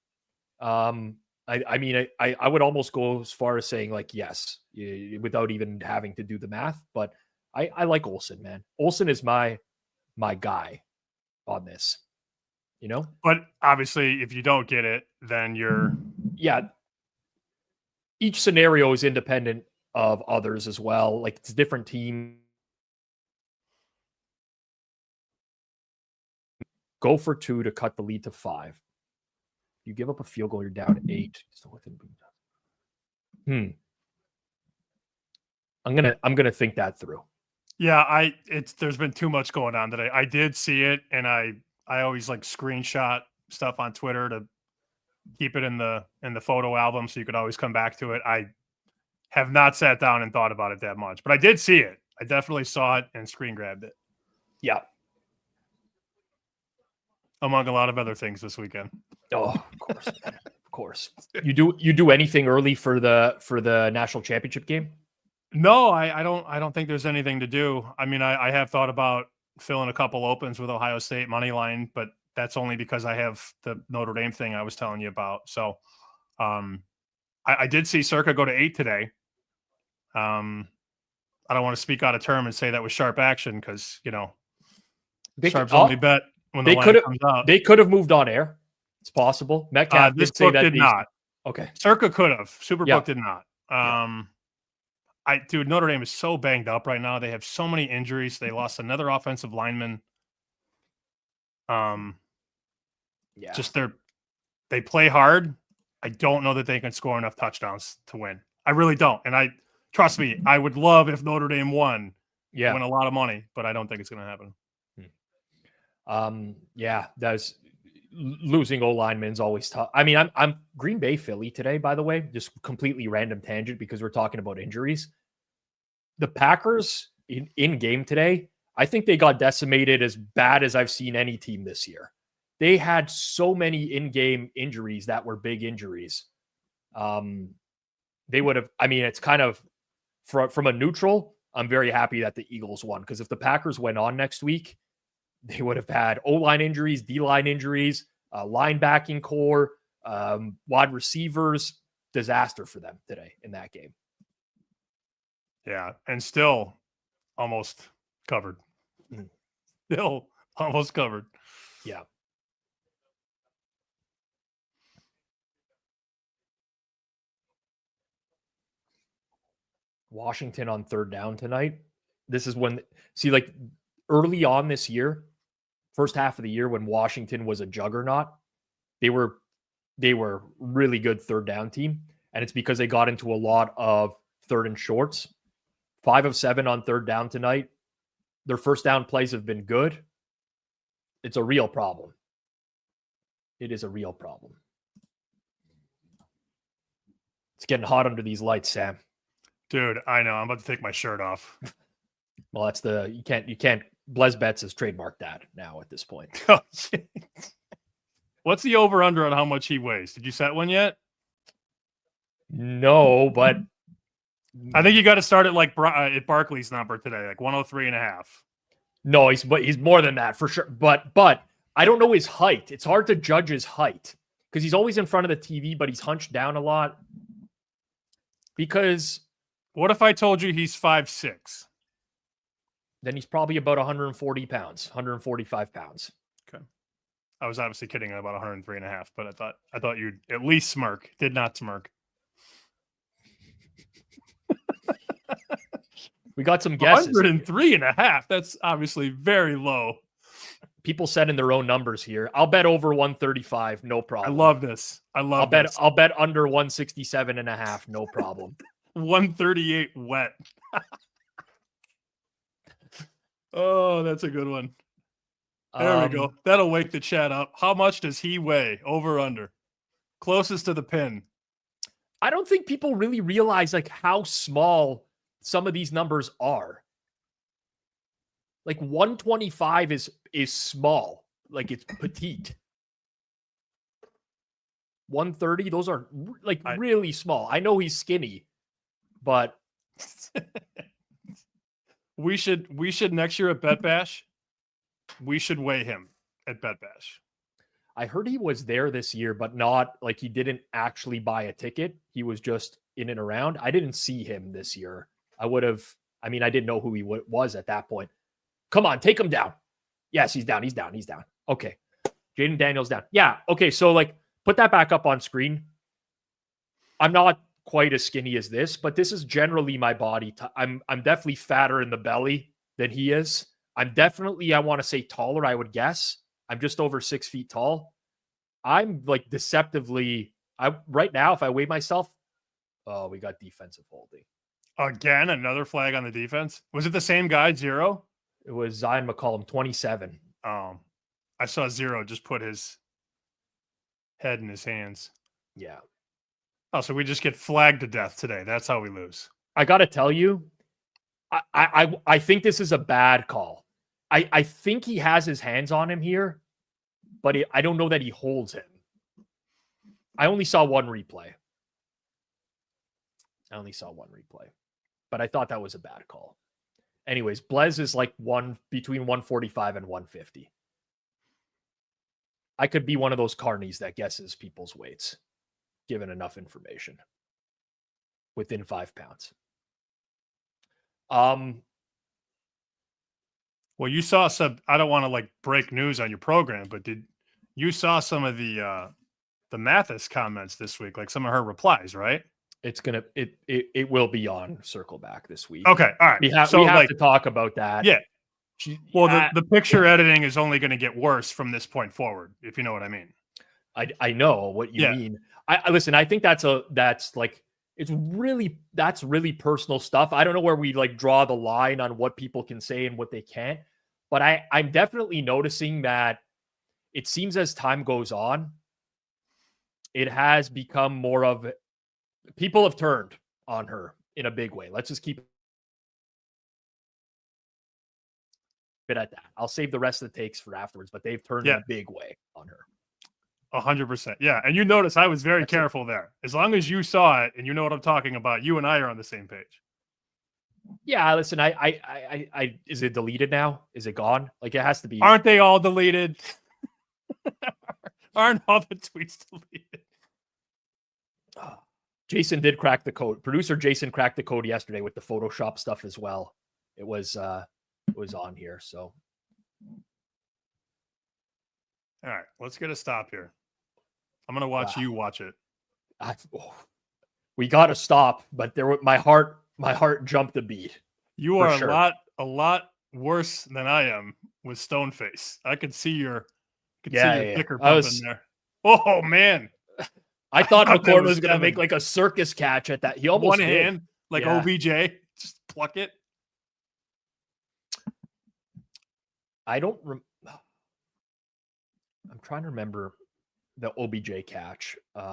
I mean, I would almost go as far as saying like, yes, without even having to do the math, but I like Olsen, man. Olsen is my guy on this. You know, but obviously, if you don't get it, then you're each scenario is independent of others as well. Like, it's a different team. Go for 2 to cut the lead to 5. You give up a field goal, you're down 8. So I'm gonna think that through. Yeah, there's been too much going on today. I did see it, and I always like screenshot stuff on Twitter to keep it in the photo album so you could always come back to it. I have not sat down and thought about it that much, but I did see it. I definitely saw it and screen grabbed it. Yeah. Among a lot of other things this weekend. Oh, of course. Of course. You do anything early for the national championship game? No, I don't think there's anything to do. I mean, I have thought about filling a couple opens with Ohio State money line, but that's only because I have the Notre Dame thing I was telling you about. So I did see Circa go to 8 today. I don't want to speak out of term and say that was sharp action because, you know, Sharp's only bet when the line comes out. They could have moved on air. It's possible. Metcalf this book did not. Okay. Circa could have. Superbook did not. Dude, Notre Dame is so banged up right now. They have so many injuries. They lost another offensive lineman. Just they play hard. I don't know that they can score enough touchdowns to win. I really don't. And trust me, I would love if Notre Dame won. Win a lot of money, but I don't think it's going to happen. That's losing O linemen is always tough. I mean, I'm Green Bay Philly today, by the way, just completely random tangent because we're talking about injuries. The Packers in game today, I think they got decimated as bad as I've seen any team this year. They had so many in-game injuries that were big injuries. They would have, I mean, it's kind of from a neutral, I'm very happy that the Eagles won because if the Packers went on next week, they would have had O-line injuries, D-line injuries, linebacking core, wide receivers. Disaster for them today in that game. Yeah, and still almost covered. Still almost covered. Yeah. Washington on third down tonight. This is when, like early on this year, first half of the year when Washington was a juggernaut, they were really good third down team. And it's because they got into a lot of third and shorts. 5 of 7 on third down tonight. Their first down plays have been good. It's a real problem. It is a real problem. It's getting hot under these lights, Sam. Dude, I know. I'm about to take my shirt off. Well, that's you can't. Blez Betts has trademarked that now at this point. Oh, What's the over-under on how much he weighs? Did you set one yet? No, but I think you got to start at at Barkley's number today, like 103.5. no, he's more than that for sure. But I don't know his height. It's hard to judge his height because he's always in front of the TV, but he's hunched down a lot. Because what if I told you he's 5'6"? Then he's probably about 140 pounds, 145 pounds. Okay. I was obviously kidding about 103.5, but I thought you'd at least smirk. Did not smirk. We got some guesses. 103.5. That's obviously very low. People set in their own numbers here. I'll bet over 135, no problem. I love this. I'll bet under 167.5, no problem. 138 wet. Oh, that's a good one. There we go. That'll wake the chat up. How much does he weigh? Over under. Closest to the pin. I don't think people really realize like how small some of these numbers are. Like 125 is small. Like it's petite. 130, those are like really small. I know he's skinny, but we should next year at Bet Bash, we should weigh him at Bet Bash. I heard he was there this year, but not like he didn't actually buy a ticket. He was just in and around. I didn't see him this year. I didn't know who he was at that point. Come on, take him down. Yes, he's down. He's down. Okay. Jaden Daniels down. Yeah. Okay. So like put that back up on screen. I'm not quite as skinny as this, but this is generally my body. I'm definitely fatter in the belly than he is. I'm definitely, I want to say taller, I would guess. I'm just over 6 feet tall. I'm like deceptively, right now, if I weigh myself, oh, we got defensive holding. Again, another flag on the defense. Was it the same guy, 0? It was Zion McCollum, 27. I saw 0 just put his head in his hands. Yeah. Oh, so we just get flagged to death today. That's how we lose. I got to tell you, I think this is a bad call. I think he has his hands on him here, but I don't know that he holds him. I only saw one replay. But I thought that was a bad call. Anyways, Blez is like between 145 and 150. I could be one of those carnies that guesses people's weights, given enough information. Within 5 pounds. Well, you saw some. I don't want to like break news on your program, but you saw some of the Mathis comments this week, like some of her replies, right? It will be on Circle Back this week. Okay, all right. We have to talk about that. Yeah. The picture editing is only going to get worse from this point forward, if you know what I mean. I know what you mean. I listen. I think that's really personal stuff. I don't know where we like draw the line on what people can say and what they can't, but I'm definitely noticing that it seems as time goes on, it has become more of people have turned on her in a big way. Let's just keep it at that. I'll save the rest of the takes for afterwards, but they've turned in a big way on her. 100%. Yeah. And you notice I was very careful there. As long as you saw it and you know what I'm talking about, you and I are on the same page. Yeah. Listen, I is it deleted now? Is it gone? Like it has to be. Aren't they all deleted? Aren't all the tweets deleted? Jason did crack the code. Producer Jason cracked the code yesterday with the Photoshop stuff as well. It was on here. So. All right, let's get a stop here. I'm gonna watch you watch it. We got to stop, but my heart jumped a beat. You are a lot worse than I am with Stoneface. I could see your kicker pumping there. Oh man, I thought McCord was gonna make like a circus catch at that. He almost one hand like OBJ, just pluck it. I'm trying to remember the OBJ catch. It's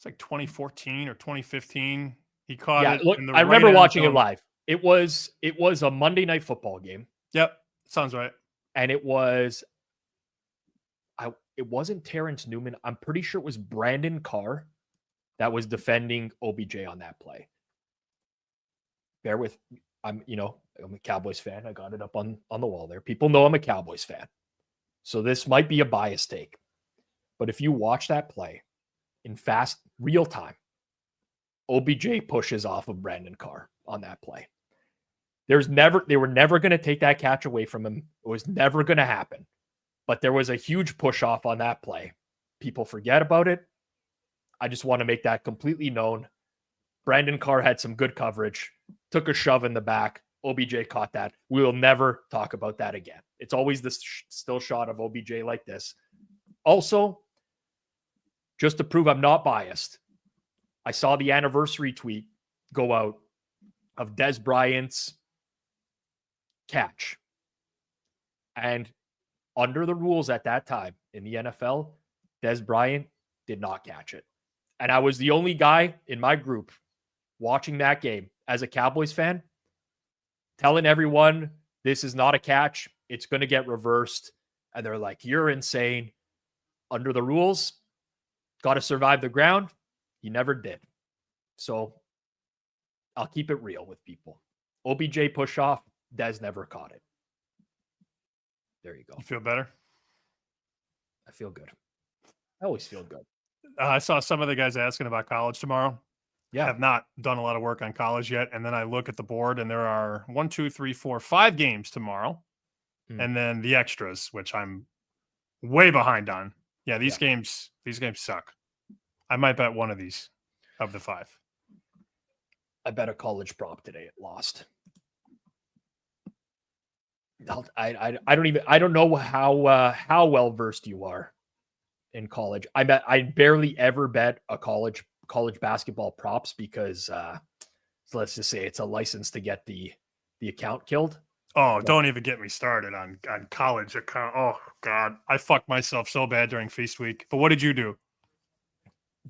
like 2014 or 2015. He caught it. Look, I remember watching it live. It was a Monday Night Football game. Yep, sounds right. And it was it wasn't Terrence Newman. I'm pretty sure it was Brandon Carr that was defending OBJ on that play. Bear with me. I'm a Cowboys fan. I got it up on the wall there. People know I'm a Cowboys fan. So this might be a biased take. But if you watch that play in fast real time, OBJ pushes off of Brandon Carr on that play. They were never going to take that catch away from him. It was never going to happen. But there was a huge push off on that play. People forget about it. I just want to make that completely known. Brandon Carr had some good coverage, took a shove in the back. OBJ caught that. We will never talk about that again. It's always this still shot of OBJ like this. Also, just to prove I'm not biased, I saw the anniversary tweet go out of Des Bryant's catch. And under the rules at that time in the NFL, Des Bryant did not catch it. And I was the only guy in my group watching that game as a Cowboys fan, telling everyone this is not a catch. It's going to get reversed. And they're like, you're insane. Under the rules, got to survive the ground. He never did. So I'll keep it real with people. OBJ push off. Des never caught it. There you go. You feel better? I feel good. I always feel good. I saw some of the guys asking about college tomorrow. Yeah. I have not done a lot of work on college yet. And then I look at the board and there are 1, 2, 3, 4, 5 games tomorrow. And then the extras, which I'm way behind on. Yeah, these games suck. I might bet one of these of the 5. I bet a college prop today. It lost. I don't know how well versed you are in college. I barely ever bet a college basketball props because so let's just say it's a license to get the account killed. Oh, don't even get me started on college account. Oh God, I fucked myself so bad during Feast Week. But what did you do?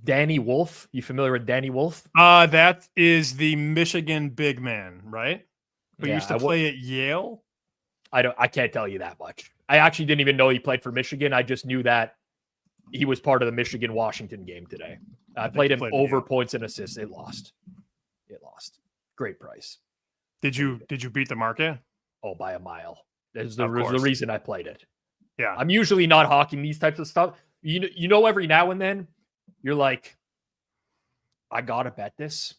Danny Wolf. You familiar with Danny Wolf? That is the Michigan big man, right? Who used to play at Yale. I can't tell you that much. I actually didn't even know he played for Michigan. I just knew that he was part of the Michigan-Washington game today. I played him over points and assists. It lost. Great price. Did you beat the market? Oh, by a mile. There's the reason I played it. Yeah. I'm usually not hawking these types of stuff. You know, every now and then you're like, I gotta bet this.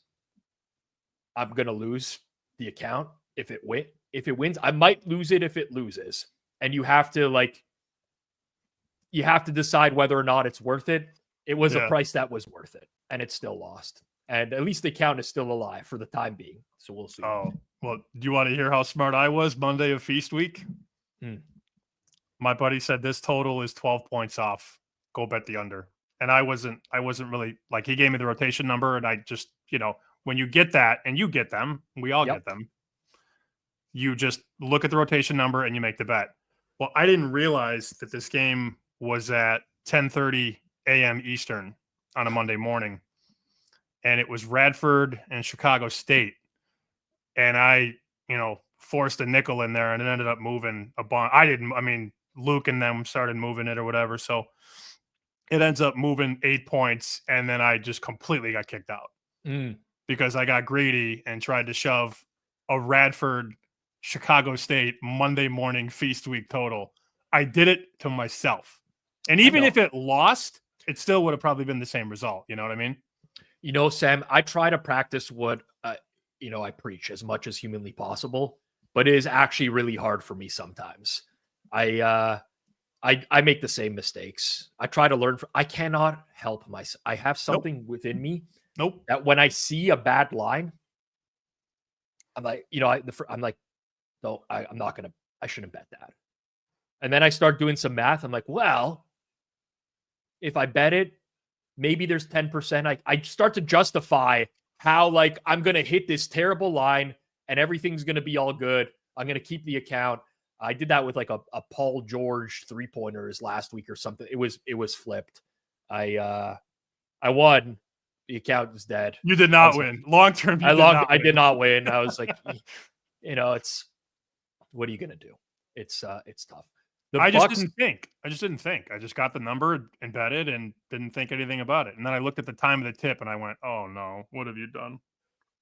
I'm gonna lose the account if it wins. I might lose it if it loses. And you have to decide whether or not it's worth it. It was a price that was worth it, and it still lost. And at least the account is still alive for the time being. So we'll see. Oh, well, do you want to hear how smart I was Monday of Feast Week? My buddy said this total is 12 points off. Go bet the under. And I wasn't really like, he gave me the rotation number, and I just, when you get that, and you get them, we all get them, you just look at the rotation number and you make the bet. Well, I didn't realize that this game was at 10:30 a.m. Eastern on a Monday morning. And it was Radford and Chicago State. And I, forced a nickel in there, and it ended up moving a bunch. Luke and them started moving it or whatever. So it ends up moving 8 points. And then I just completely got kicked out because I got greedy and tried to shove a Radford Chicago State Monday morning Feast Week total. I did it to myself. And even if it lost, it still would have probably been the same result. You know what I mean? Sam, I try to practice what, I preach as much as humanly possible, but it is actually really hard for me sometimes. I make the same mistakes. I try to learn. I cannot help myself. I have something within me that when I see a bad line, I'm like, no, I'm not going to, I shouldn't bet that. And then I start doing some math. I'm like, well, if I bet it, maybe there's 10%. I start to justify how I'm going to hit this terrible line and everything's going to be all good. I'm going to keep the account. I did that with a Paul George 3-pointers last week or something. It was flipped. I won. The account was dead. You did not win. Long-term, I did not win. I was like, it's, what are you going to do? It's tough. I just didn't think. I just got the number embedded and didn't think anything about it. And then I looked at the time of the tip and I went, "Oh no, what have you done?"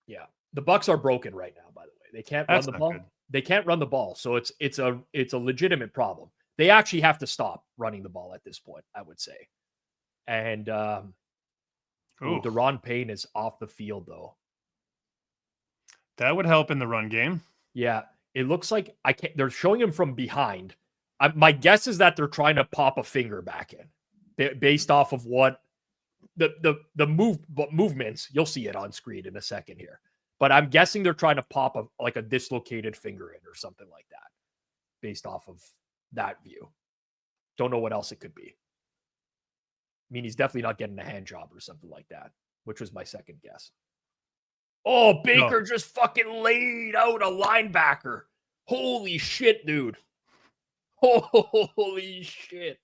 Yeah, the Bucs are broken right now. By the way, they can't run the ball. Good. They can't run the ball, so it's a legitimate problem. They actually have to stop running the ball at this point, I would say. And Deron Payne is off the field though. That would help in the run game. Yeah, it looks like they're showing him from behind. My guess is that they're trying to pop a finger back in, based off of what the movements. You'll see it on screen in a second here, but I'm guessing they're trying to pop a dislocated finger in or something like that, based off of that view. Don't know what else it could be. I mean, he's definitely not getting a hand job or something like that, which was my second guess. Oh, Baker just fucking laid out a linebacker. Holy shit, dude. Holy shit.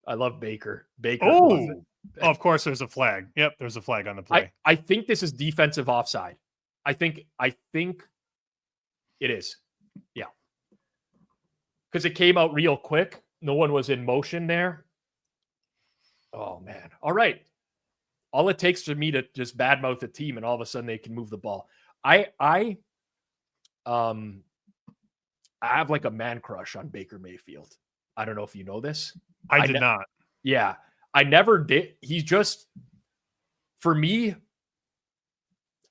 I love Baker. Oh, of course there's a flag. Yep, there's a flag on the play. I think this is defensive offside. I think it is. Yeah. Because it came out real quick. No one was in motion there. Oh, man. All right. All it takes for me to just badmouth the team and all of a sudden they can move the ball. I have like a man crush on Baker Mayfield. I don't know if you know this. I did not. Yeah, I never did. He's just, for me,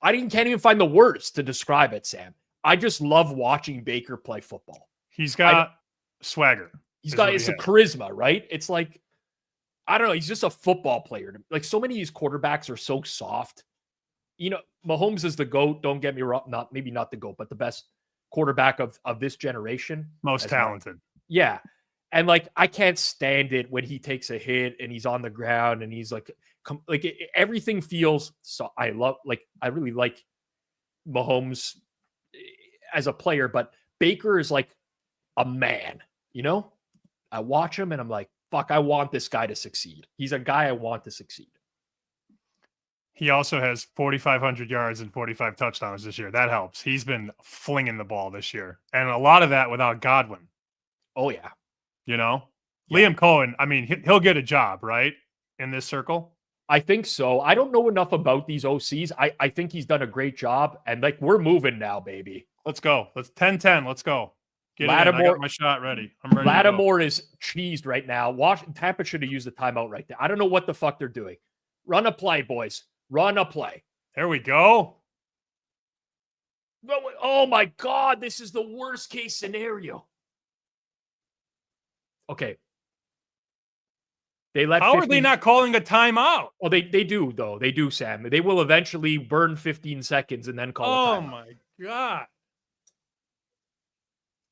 can't even find the words to describe it, Sam. I just love watching Baker play football. He's got swagger. It's a charisma, right? It's like, I don't know. He's just a football player. Like so many of these quarterbacks are so soft. You know, Mahomes is the GOAT. Don't get me wrong. Maybe not the GOAT, but the best quarterback of this generation. Most talented. Yeah. And like, I can't stand it when he takes a hit and he's on the ground and he's like everything feels so. I really like Mahomes as a player, but Baker is like a man, you know? I watch him and I'm like, fuck, I want this guy to succeed. He's a guy I want to succeed. He also has 4,500 yards and 45 touchdowns this year. That helps. He's been flinging the ball this year. And a lot of that without Godwin. Oh, yeah. You know? Yeah. Liam Cohen, I mean, he'll get a job, right? In this circle? I think so. I don't know enough about these OCs. I think he's done a great job. And like, we're moving now, baby. Let's go. Let's 10-10. Let's go. Get it in. I got my shot ready. I'm ready. Lattimore is cheesed right now. Tampa should have used the timeout right there. I don't know what the fuck they're doing. Run a play, boys. Run a play. There we go. Oh my God, this is the worst case scenario. Okay. How are they not calling a timeout? Oh, they do, though. They do, Sam. They will eventually burn 15 seconds and then call a timeout. Oh my God.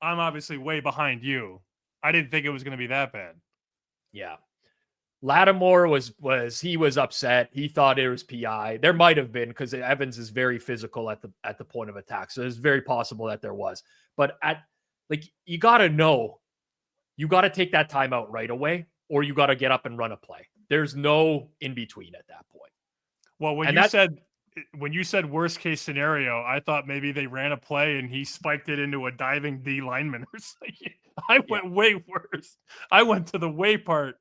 I'm obviously way behind you. I didn't think it was going to be that bad. Yeah. Lattimore was upset. He thought it was PI. There might have been, because Evans is very physical at the point of attack. So it's very possible that there was. But you got to know, you got to take that timeout right away, or you got to get up and run a play. There's no in between at that point. Well, when you said worst case scenario, I thought maybe they ran a play and he spiked it into a diving D lineman or something. I went way worse. I went to the way part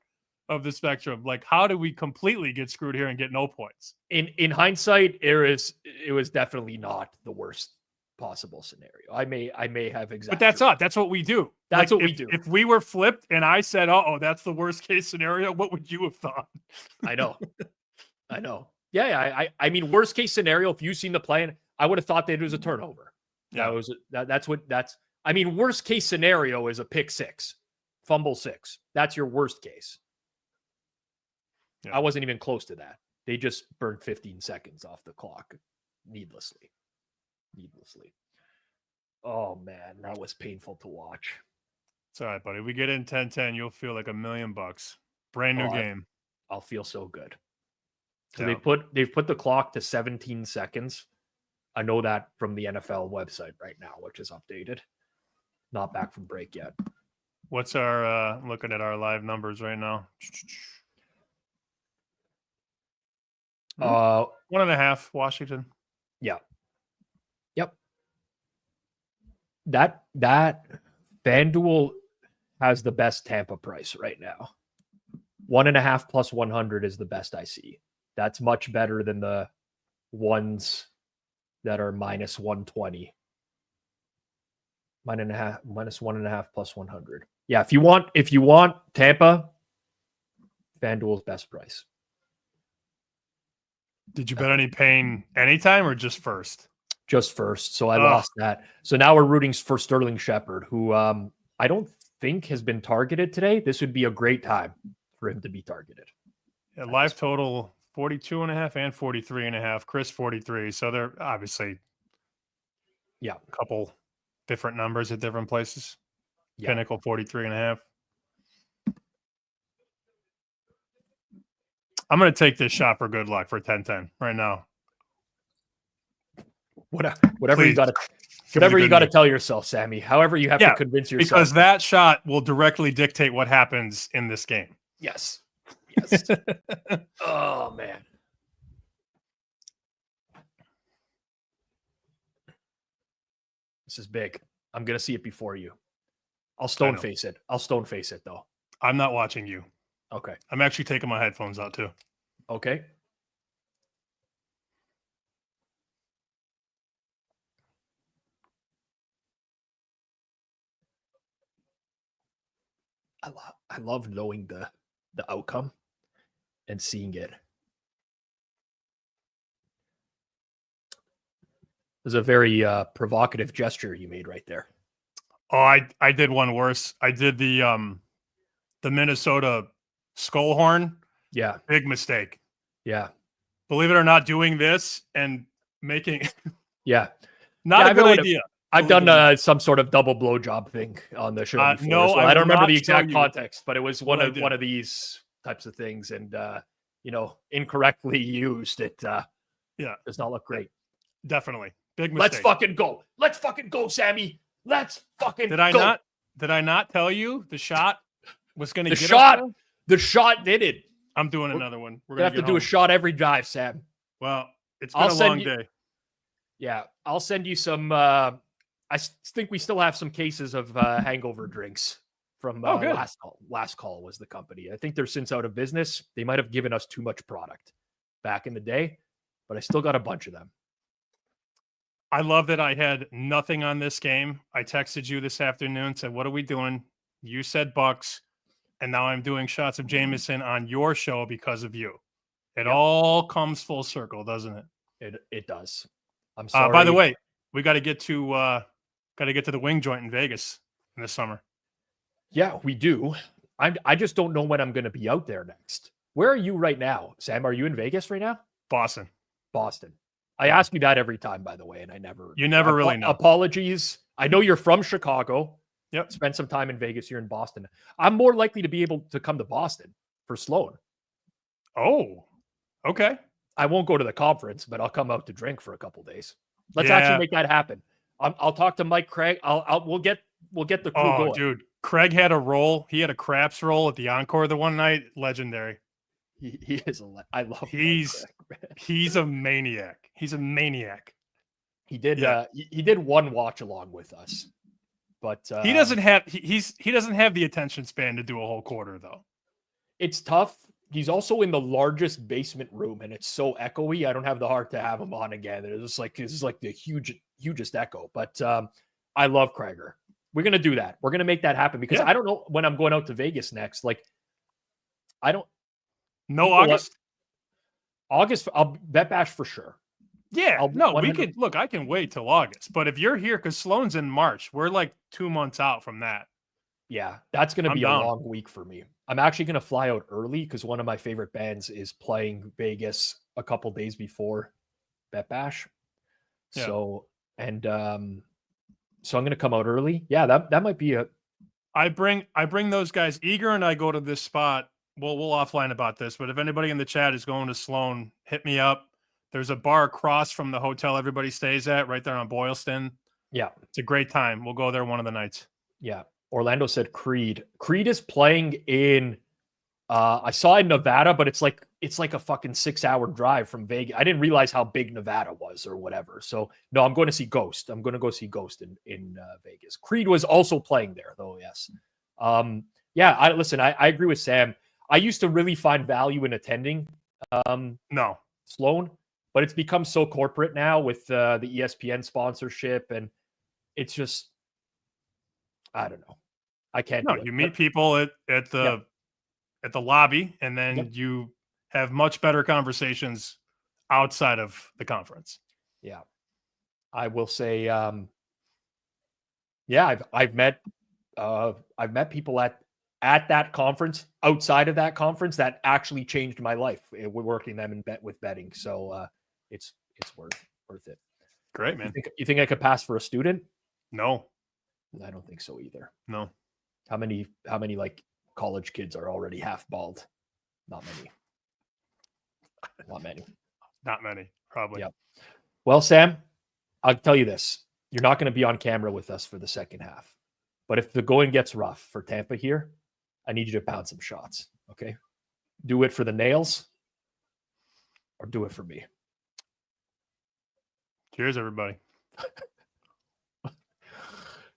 of the spectrum. Like, how do we completely get screwed here and get no points? In hindsight, it was definitely not the worst possible scenario. I may have exaggerated. But that's not. That's what we do. That's what we do. If we were flipped and I said, "Oh, that's the worst case scenario," what would you have thought? I know. Yeah. I mean, worst case scenario, if you've seen the play, I would have thought that it was a turnover. Yeah, I mean, worst case scenario is a pick six, fumble six. That's your worst case. Yeah. I wasn't even close to that. They just burned 15 seconds off the clock needlessly. Oh man, that was painful to watch. It's all right, buddy. We get in 10-10, you'll feel like $1 million. Brand new game. I'll feel so good. So yeah. They've put the clock to 17 seconds. I know that from the NFL website right now, which is updated. Not back from break yet. What's our looking at our live numbers right now? 1.5 Washington. Yeah. Yep. That FanDuel has the best Tampa price right now. 1.5 plus 100 is the best I see. That's much better than the ones that are minus 120. Minus 1.5 plus 100. Yeah, if you want Tampa, FanDuel's best price. Did you bet any pain anytime or just first? Just first. So I lost that. So now we're rooting for Sterling Shepard, who I don't think has been targeted today. This would be a great time for him to be targeted. Yeah, live total 42.5 and 43.5. Chris 43. So they're obviously a couple different numbers at different places. Yeah. Pinnacle 43.5. I'm going to take this shot for good luck for 10-10 right now. Whatever you got to tell yourself, Sammy. However you have to convince yourself. Because that shot will directly dictate what happens in this game. Yes. Oh, man. This is big. I'm going to see it before you. I'll stone face it. Though. I'm not watching you. Okay. I'm actually taking my headphones out, too. Okay. I love knowing the outcome and seeing it. There's a very provocative gesture you made right there. Oh, I did one worse. I did the Minnesota skull horn. Yeah. Big mistake. Yeah. Believe it or not, doing this and making not a good idea. I've done some sort of double blowjob thing on the show before. No, so I don't remember the exact context, but it was one of these types of things, and incorrectly used. It does not look great. Definitely big mistake. Let's fucking go, Sammy. Let's fucking Did I not tell you the shot was going to get shot? The shot did it. I'm doing another one. We're gonna have to do a shot every drive, Sam. Well, it's been a long day. Yeah, I'll send you some. I think we still have some cases of hangover drinks from last call was the company. I think they're since out of business. They might have given us too much product back in the day, but I still got a bunch of them. I love that I had nothing on this game. I texted you this afternoon, said, "What are we doing?" You said Bucks, and now I'm doing shots of Jameson on your show because of you. It all comes full circle, doesn't it? It does. I'm sorry. By the way, we got to get to the wing joint in Vegas in the summer. Yeah, we do. I just don't know when I'm going to be out there next. Where are you right now, Sam? Are you in Vegas right now? Boston. I ask you that every time, by the way, and you never really know. Apologies. I know you're from Chicago. Yep. Spent some time in Vegas. You're in Boston. I'm more likely to be able to come to Boston for Sloan. Oh, okay. I won't go to the conference, but I'll come out to drink for a couple days. Let's actually make that happen. I'll talk to Mike Craig. We'll get the crew going. Dude, Craig had a roll. He had a craps roll at the Encore the one night. Legendary. He is I love. He's a maniac. He's a maniac. He did. He did one watch along with us, but he doesn't have. He doesn't have the attention span to do a whole quarter though. It's tough. He's also in the largest basement room, and it's so echoey. I don't have the heart to have him on again. This is like the hugest echo. But I love Krager. We're gonna do that. We're gonna make that happen because I don't know when I'm going out to Vegas next. Like, I don't. No August. August. I'll bet bash for sure. Yeah. We could look. I can wait till August. But if you're here, because Sloan's in March, we're like 2 months out from that. Yeah, that's gonna be a long week for me. I'm actually going to fly out early because one of my favorite bands is playing Vegas a couple days before Bet Bash. Yeah. So I'm going to come out early. Yeah, that might be I bring those guys. Eager and I go to this spot. We'll offline about this, but if anybody in the chat is going to Sloan, hit me up. There's a bar across from the hotel everybody stays at right there on Boylston. Yeah. It's a great time. We'll go there one of the nights. Yeah. Orlando said Creed. Creed is playing in, I saw in Nevada, but it's like it's like a fucking 6-hour drive from Vegas. I didn't realize how big Nevada was or whatever. So no, I'm going to see Ghost. I'm going to go see Ghost in Vegas. Creed was also playing there though. Yes. Yeah. I agree with Sam. I used to really find value in attending No. Sloan, but it's become so corporate now with the ESPN sponsorship, and it's just, I don't know. I can't. No, do it. you meet people at the lobby, and then you have much better conversations outside of the conference. Yeah, I will say. Yeah, I've met people at that conference, outside of that conference, that actually changed my life. We're working them in with betting, so it's worth it. Great, man. You think I could pass for a student? No, I don't think so either. no. How many like college kids are already half bald? Not many. Not many. Not many, probably. Yeah. Well, Sam, I'll tell you this. You're not going to be on camera with us for the second half. But if the going gets rough for Tampa here, I need you to pound some shots. Okay? Do it for the nails or do it for me. Cheers, everybody.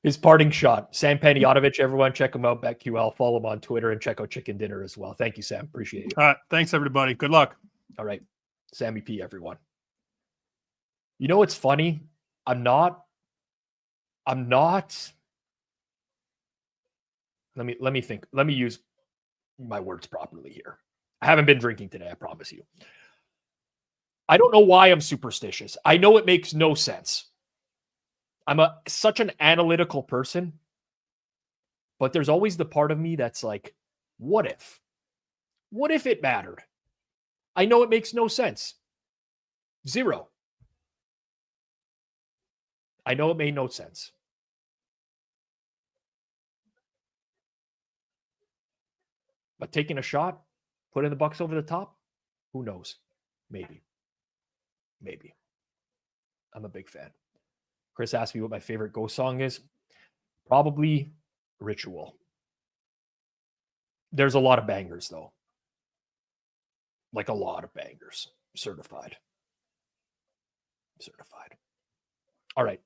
His parting shot. Sam Paniotovich, everyone. Check him out, BetQL. Follow him on Twitter and check out Chicken Dinner as well. Thank you, Sam. Appreciate it. All right. Thanks, everybody. Good luck. All right. Sammy P, everyone. You know what's funny? I'm not. Let me think. Let me use my words properly here. I haven't been drinking today, I promise you. I don't know why I'm superstitious. I know it makes no sense. I'm such an analytical person, but there's always the part of me that's like, what if? What if it mattered? I know it makes no sense. Zero. I know it made no sense. But taking a shot, putting the Bucks over the top, who knows? Maybe. I'm a big fan. Chris asked me what my favorite Ghost song is. Probably Ritual. There's a lot of bangers, though. Like a lot of bangers. Certified. All right.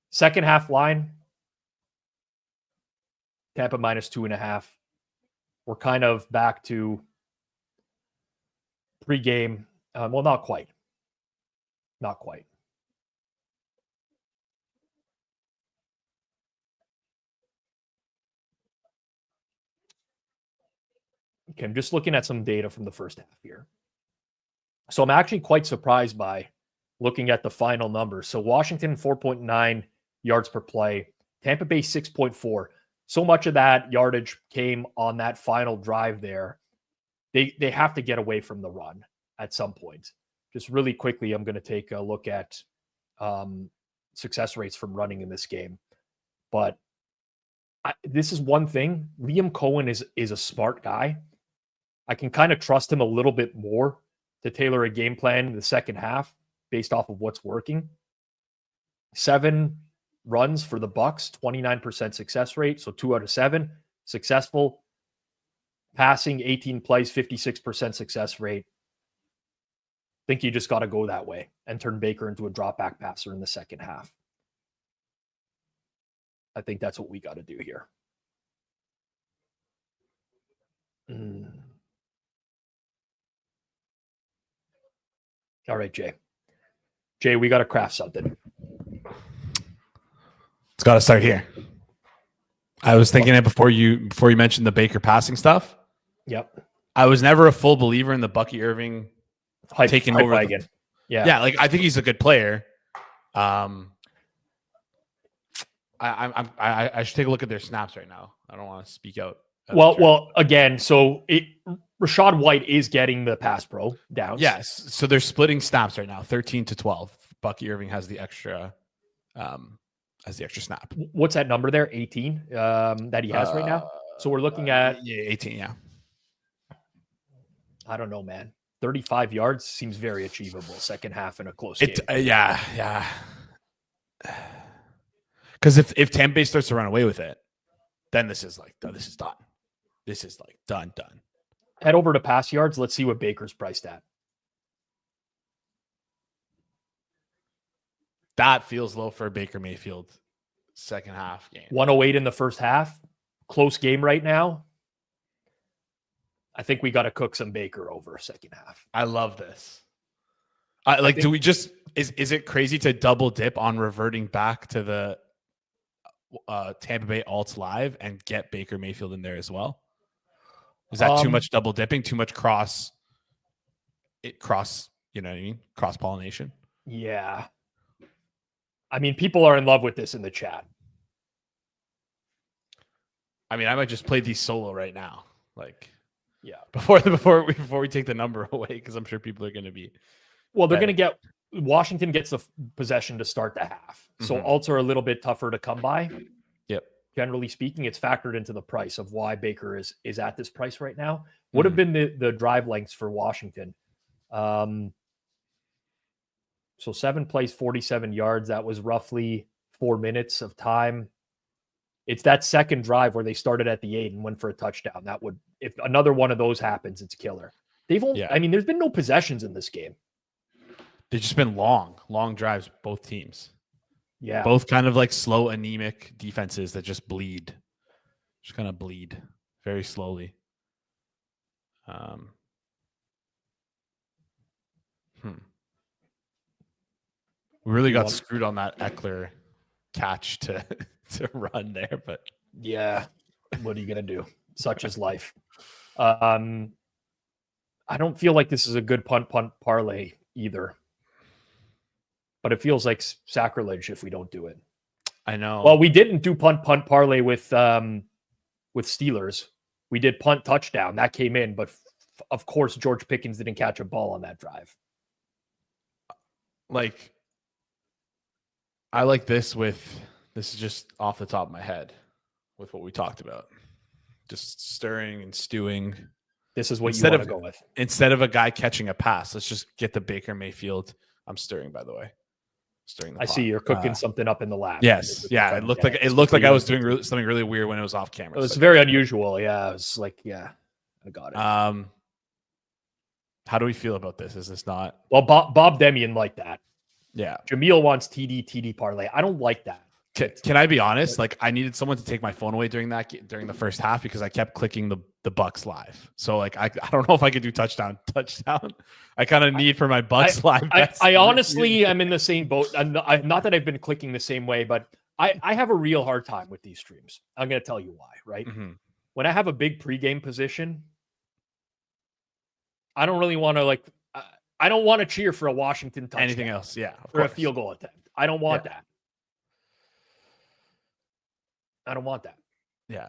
Second half line. Tampa -2.5. We're kind of back to pregame. Well, not quite. Okay, I'm just looking at some data from the first half here. So I'm actually quite surprised by looking at the final numbers. So Washington, 4.9 yards per play. Tampa Bay, 6.4. So much of that yardage came on that final drive there. They have to get away from the run at some point. Just really quickly, I'm going to take a look at success rates from running in this game. But this is one thing. Liam Cohen is a smart guy. I can kind of trust him a little bit more to tailor a game plan in the second half based off of what's working. 7 runs for the Bucks, 29% success rate, so 2 out of 7 successful. Passing 18 plays, 56% success rate. I think you just got to go that way and turn Baker into a drop back passer in the second half. I think that's what we got to do here. All right, Jay. Jay, we got to craft something. It's got to start here. I was thinking it before you mentioned the Baker passing stuff. Yep. I was never a full believer in the Bucky Irving taking over again. Yeah, like I think he's a good player. I should take a look at their snaps right now. I don't want to speak out. Well, again, so Rashad White is getting the pass pro downs. Yes, so they're splitting snaps right now, 13-12. Bucky Irving has the extra snap. What's that number there? 18 that he has right now. So we're looking at 18. Yeah. I don't know, man. 35 yards seems very achievable. Second half in a close game. Yeah. Because if Tampa Bay starts to run away with it, then this is done. This is like done. Head over to pass yards. Let's see what Baker's priced at. That feels low for a Baker Mayfield second half game. 108 in the first half. Close game right now. I think we got to cook some Baker over second half. I love this. Do we just is it crazy to double dip on reverting back to the Tampa Bay alts live and get Baker Mayfield in there as well? Is that too much double dipping? Too much cross? You know what I mean? Cross pollination. Yeah. I mean, people are in love with this in the chat. I mean, I might just play these solo right now. Like, yeah, before we take the number away, because I'm sure people are going to be. Well, they're going to get Washington gets the possession to start the half, so alts are a little bit tougher to come by. Yep. Generally speaking, it's factored into the price of why Baker is at this price right now. Would have been the drive lengths for Washington. So 7 plays, 47 yards. That was roughly 4 minutes of time. It's that second drive where they started at the 8 and went for a touchdown. That would, if another one of those happens, it's killer. I mean, there's been no possessions in this game. They've just been long drives, both teams. Yeah. Both kind of like slow, anemic defenses that just bleed. Just kind of bleed very slowly. We really got screwed on that Eckler catch to run there, but yeah, what are you gonna do? Such is life. I don't feel like this is a good punt parlay either, but it feels like sacrilege if we don't do it. I know. Well, we didn't do punt parlay with Steelers. We did punt touchdown that came in, but of course George Pickens didn't catch a ball on that drive. Like, I like this is just off the top of my head with what we talked about. Just stirring and stewing. This is what you want to go with. Instead of a guy catching a pass, let's just get the Baker Mayfield. I'm stirring, by the way. Stirring the pot. I see you're cooking something up in the lab. Yes. Yeah. It looked like I was doing something really weird when it was off camera. It was very unusual. Yeah. It was like, yeah, I got it. How do we feel about this? Is this not? Well, Bob Demian liked that. Yeah. Jameel wants TD parlay. I don't like that. Can I be honest? Like, I needed someone to take my phone away during the first half because I kept clicking the Bucks live. So like, I don't know if I could do touchdown. I kind of need for my Bucks live. I honestly am in the same boat. Not that I've been clicking the same way, but I have a real hard time with these streams. I'm going to tell you why, right? Mm-hmm. When I have a big pregame position, I don't really want to I don't want to cheer for a Washington touchdown. Anything else, yeah. Or a field goal attempt. I don't want that. I don't want that. Yeah.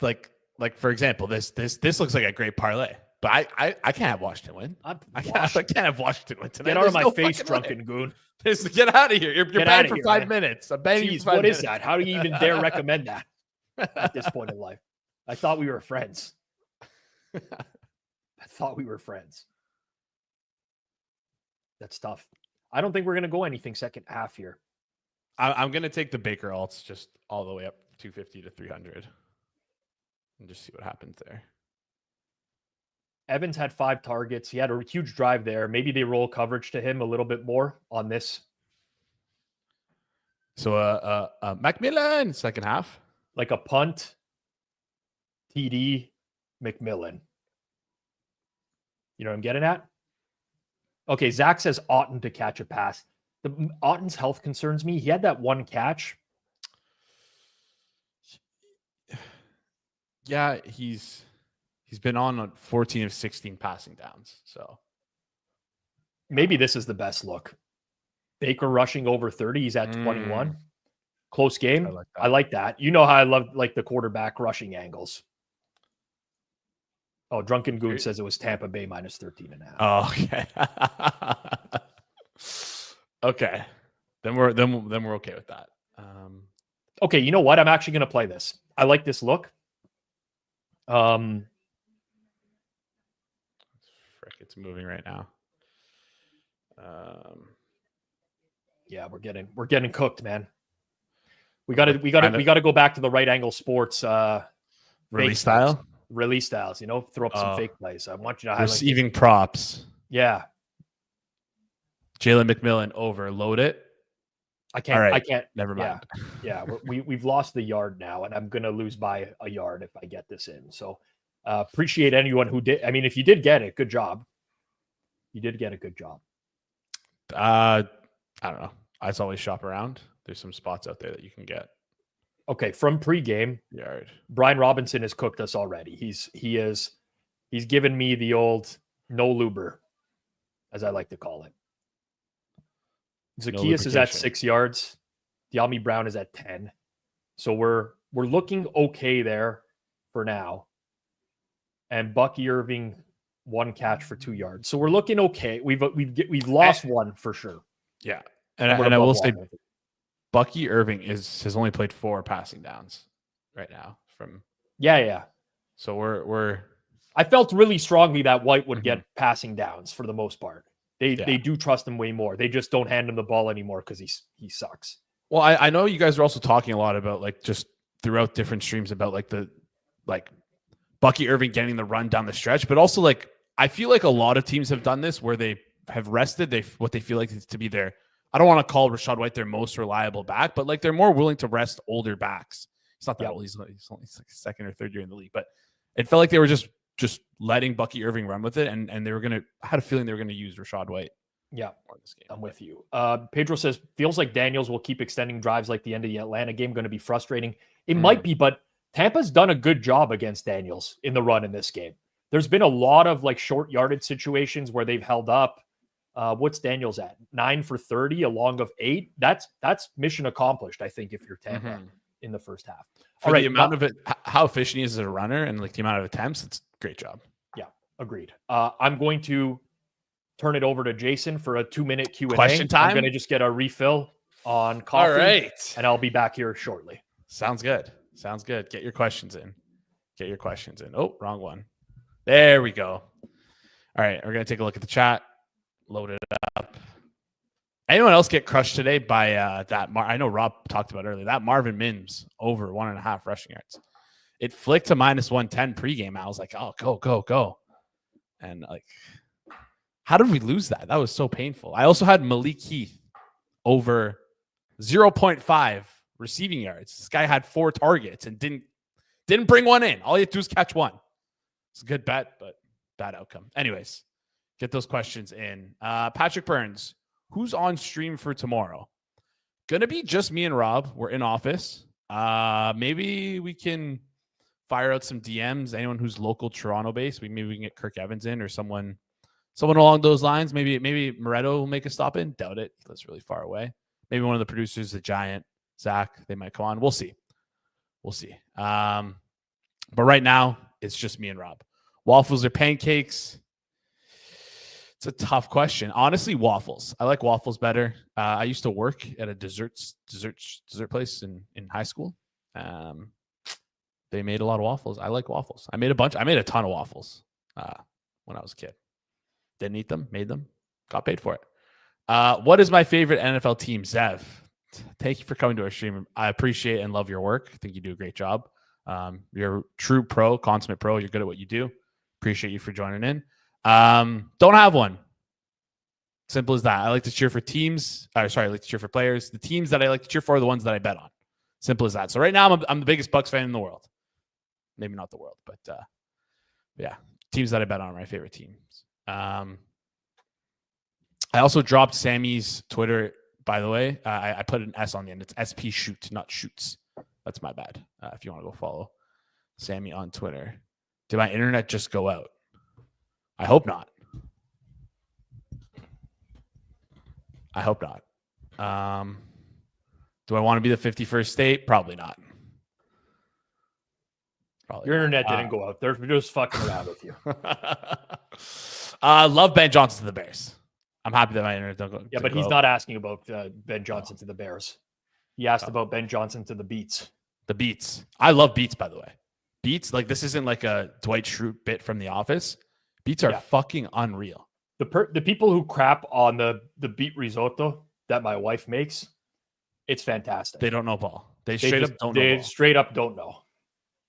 Like for example, this looks like a great parlay, but I can't have Washington win. I can't have Washington win tonight. Get out of my face, drunken goon. Get out of here. You're banned for 5 minutes. I'm banning you for 5 what minutes. Is that? How do you even dare recommend that at this point in life? I thought we were friends. That's tough. I don't think we're going to go anything second half here. I'm going to take the Baker alts just all the way up 250 to 300 and just see what happens there. Evans had 5 targets. He had a huge drive there. Maybe they roll coverage to him a little bit more on this. So McMillan second half. Like a punt, TD, McMillan. You know what I'm getting at? Okay, Zach says Otten to catch a pass. Otten's health concerns me. He had that one catch. Yeah, he's been on 14 of 16 passing downs. So maybe this is the best look. Baker rushing over 30. He's at 21. Close game. I like that. You know how I love the quarterback rushing angles. Oh, Drunken Goon says it was Tampa Bay minus 13.5. Oh, okay. Okay. Then we're okay with that. Okay, you know what? I'm actually going to play this. I like this look. Frick, it's moving right now. Yeah, we're getting cooked, man. We got to go back to the right angle sports release style. release styles, throw up some fake plays. I want you to highlight receiving props. Yeah. Jalen McMillan over. Load it. I can't. All right. I can't. Never mind. Yeah. We've lost the yard now, and I'm going to lose by a yard if I get this in. So appreciate anyone who did. I mean, if you did get it, good job. You did get a good job. I don't know. I just always shop around. There's some spots out there that you can get. Okay, from pregame, Yard. Brian Robinson has cooked us already. He's given me the old no luber, as I like to call it. Zacchaeus is at 6 yards. De'Ami Brown is at 10. So we're looking okay there for now. And Bucky Irving, 1 catch for 2 yards. So we're looking okay. We've lost one for sure. Yeah, and I will say, Bucky Irving has only played 4 passing downs right now. Yeah. So we're. I felt really strongly that White would get passing downs for the most part. They do trust him way more. They just don't hand him the ball anymore because he sucks. Well, I know you guys are also talking a lot about like just throughout different streams about like Bucky Irving getting the run down the stretch, but also like I feel like a lot of teams have done this where they have rested what they feel like is to be their. I don't want to call Rachaad White their most reliable back, but like they're more willing to rest older backs. It's not that old. He's only like 2nd or 3rd year in the league, but it felt like they were just letting Bucky Irving run with it, and they were I had a feeling they were gonna use Rachaad White. Yeah, I'm with you. Pedro says feels like Daniels will keep extending drives like the end of the Atlanta game. Going to be frustrating. It might be, but Tampa's done a good job against Daniels in the run in this game. There's been a lot of like short yardage situations where they've held up. What's Daniels at? 9 for 30, a long of 8. That's mission accomplished, I think, if you're Tampa in the first half. For the amount of it, how efficient he is as a runner and like the amount of attempts, it's a great job. Yeah, agreed. I'm going to turn it over to Jason for a 2-minute Q&A. Question time? I'm going to just get a refill on coffee. All right. And I'll be back here shortly. Sounds good. Get your questions in. Oh, wrong one. There we go. All right, we're going to take a look at the chat. Load it up. Anyone else get crushed today by that? I know Rob talked about earlier. That Marvin Mims over 1.5 rushing yards. It flicked to -110 pregame. I was like, oh, go. And like, how did we lose that? That was so painful. I also had Malik Heath over 0.5 receiving yards. This guy had 4 targets and didn't bring one in. All he had to do was catch one. It's a good bet, but bad outcome. Anyways, get those questions in. Patrick Burns, who's on stream for tomorrow? Gonna be just me and Rob. We're in office. Maybe we can fire out some DMs. Anyone who's local Toronto based, maybe we can get Kirk Evans in or someone along those lines. Maybe Moretto will make a stop in. Doubt it. He lives really far away. Maybe one of the producers, the Giant, Zach, they might come on. We'll see. But right now, it's just me and Rob. Waffles or pancakes? It's a tough question. Honestly, waffles. I like waffles better. I used to work at a dessert place in high school. They made a lot of waffles. I like waffles. I made a ton of waffles when I was a kid. Didn't eat them, made them, got paid for it. What is my favorite NFL team? Zev, thank you for coming to our stream. I appreciate and love your work. I think you do a great job. You're a true pro, consummate pro. You're good at what you do. Appreciate you for joining in. Don't have one. Simple as that. I like to cheer for teams. I like to cheer for players. The teams that I like to cheer for are the ones that I bet on. Simple as that. So right now, I'm the biggest Bucs fan in the world. Maybe not the world, but yeah, teams that I bet on are my favorite teams. I also dropped Sammy's Twitter, by the way. I put an S on the end. It's SP Shoot, not Shoots. That's my bad. If you want to go follow Sammy on Twitter. Did my internet just go out? I hope not. Do I want to be the 51st state? Probably not. Your internet didn't go out. They're just fucking around with you. Love Ben Johnson to the Bears. I'm happy that my internet don't go. Yeah, but he's not asking about Ben Johnson to the Bears. He asked about Ben Johnson to the Beats. The Beats. I love Beats, by the way. Beats, like this isn't like a Dwight Schrute bit from The Office. Beats are fucking unreal. The people who crap on the beet risotto that my wife makes, it's fantastic. They don't know ball. They straight up don't know.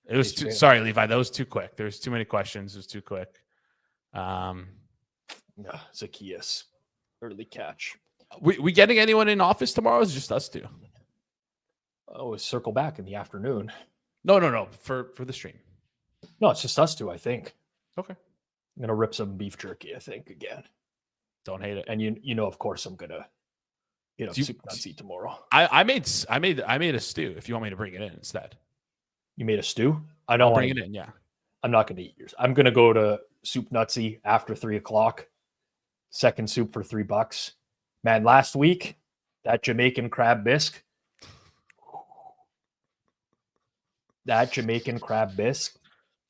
It was sorry, Levi. That was too quick. There was too many questions. It was too quick. Zacchaeus, early catch. We getting anyone in office tomorrow? Is just us two? Oh, circle back in the afternoon. No. For the stream. No, it's just us two, I think. Okay. I'm gonna rip some beef jerky, I think, again. Don't hate it. And you know, of course, I'm gonna soup Nazi tomorrow. I made a stew. If you want me to bring it in instead. You made a stew? I don't bring it in. Yeah. I'm not gonna eat yours. I'm gonna go to Soup Nutsy after 3:00. Second soup for $3. Man, last week that Jamaican crab bisque.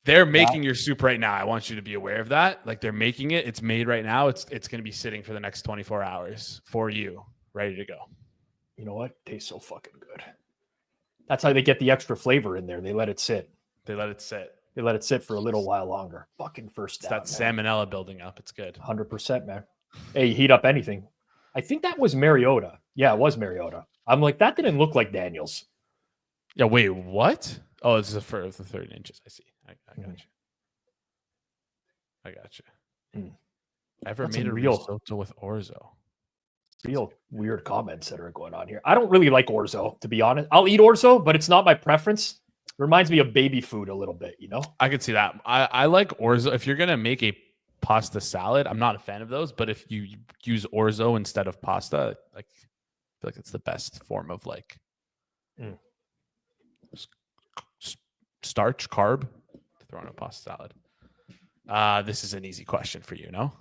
They're making your soup right now. I want you to be aware of that. Like they're making it. It's made right now. It's going to be sitting for the next 24 hours for you, ready to go. You know what? Tastes so fucking good. That's how they get the extra flavor in there. They let it sit. They let it sit for a little while longer. Fucking first down. It's that salmonella building up. It's good. 100%, man. Hey, heat up anything. I think that was Mariota. Yeah, it was Mariota. I'm like, that didn't look like Daniels. Yeah, wait, what? Oh, it's the 30 inches. I see. I got you. Ever That's made a real risotto with orzo? Real weird comments that are going on here. I don't really like orzo, to be honest. I'll eat orzo, but it's not my preference. It reminds me of baby food a little bit, you know? I could see that. I like orzo. If you're going to make a pasta salad, I'm not a fan of those, but if you use orzo instead of pasta, like I feel like it's the best form of like starch, carb to throw in a pasta salad. This is an easy question for you, no?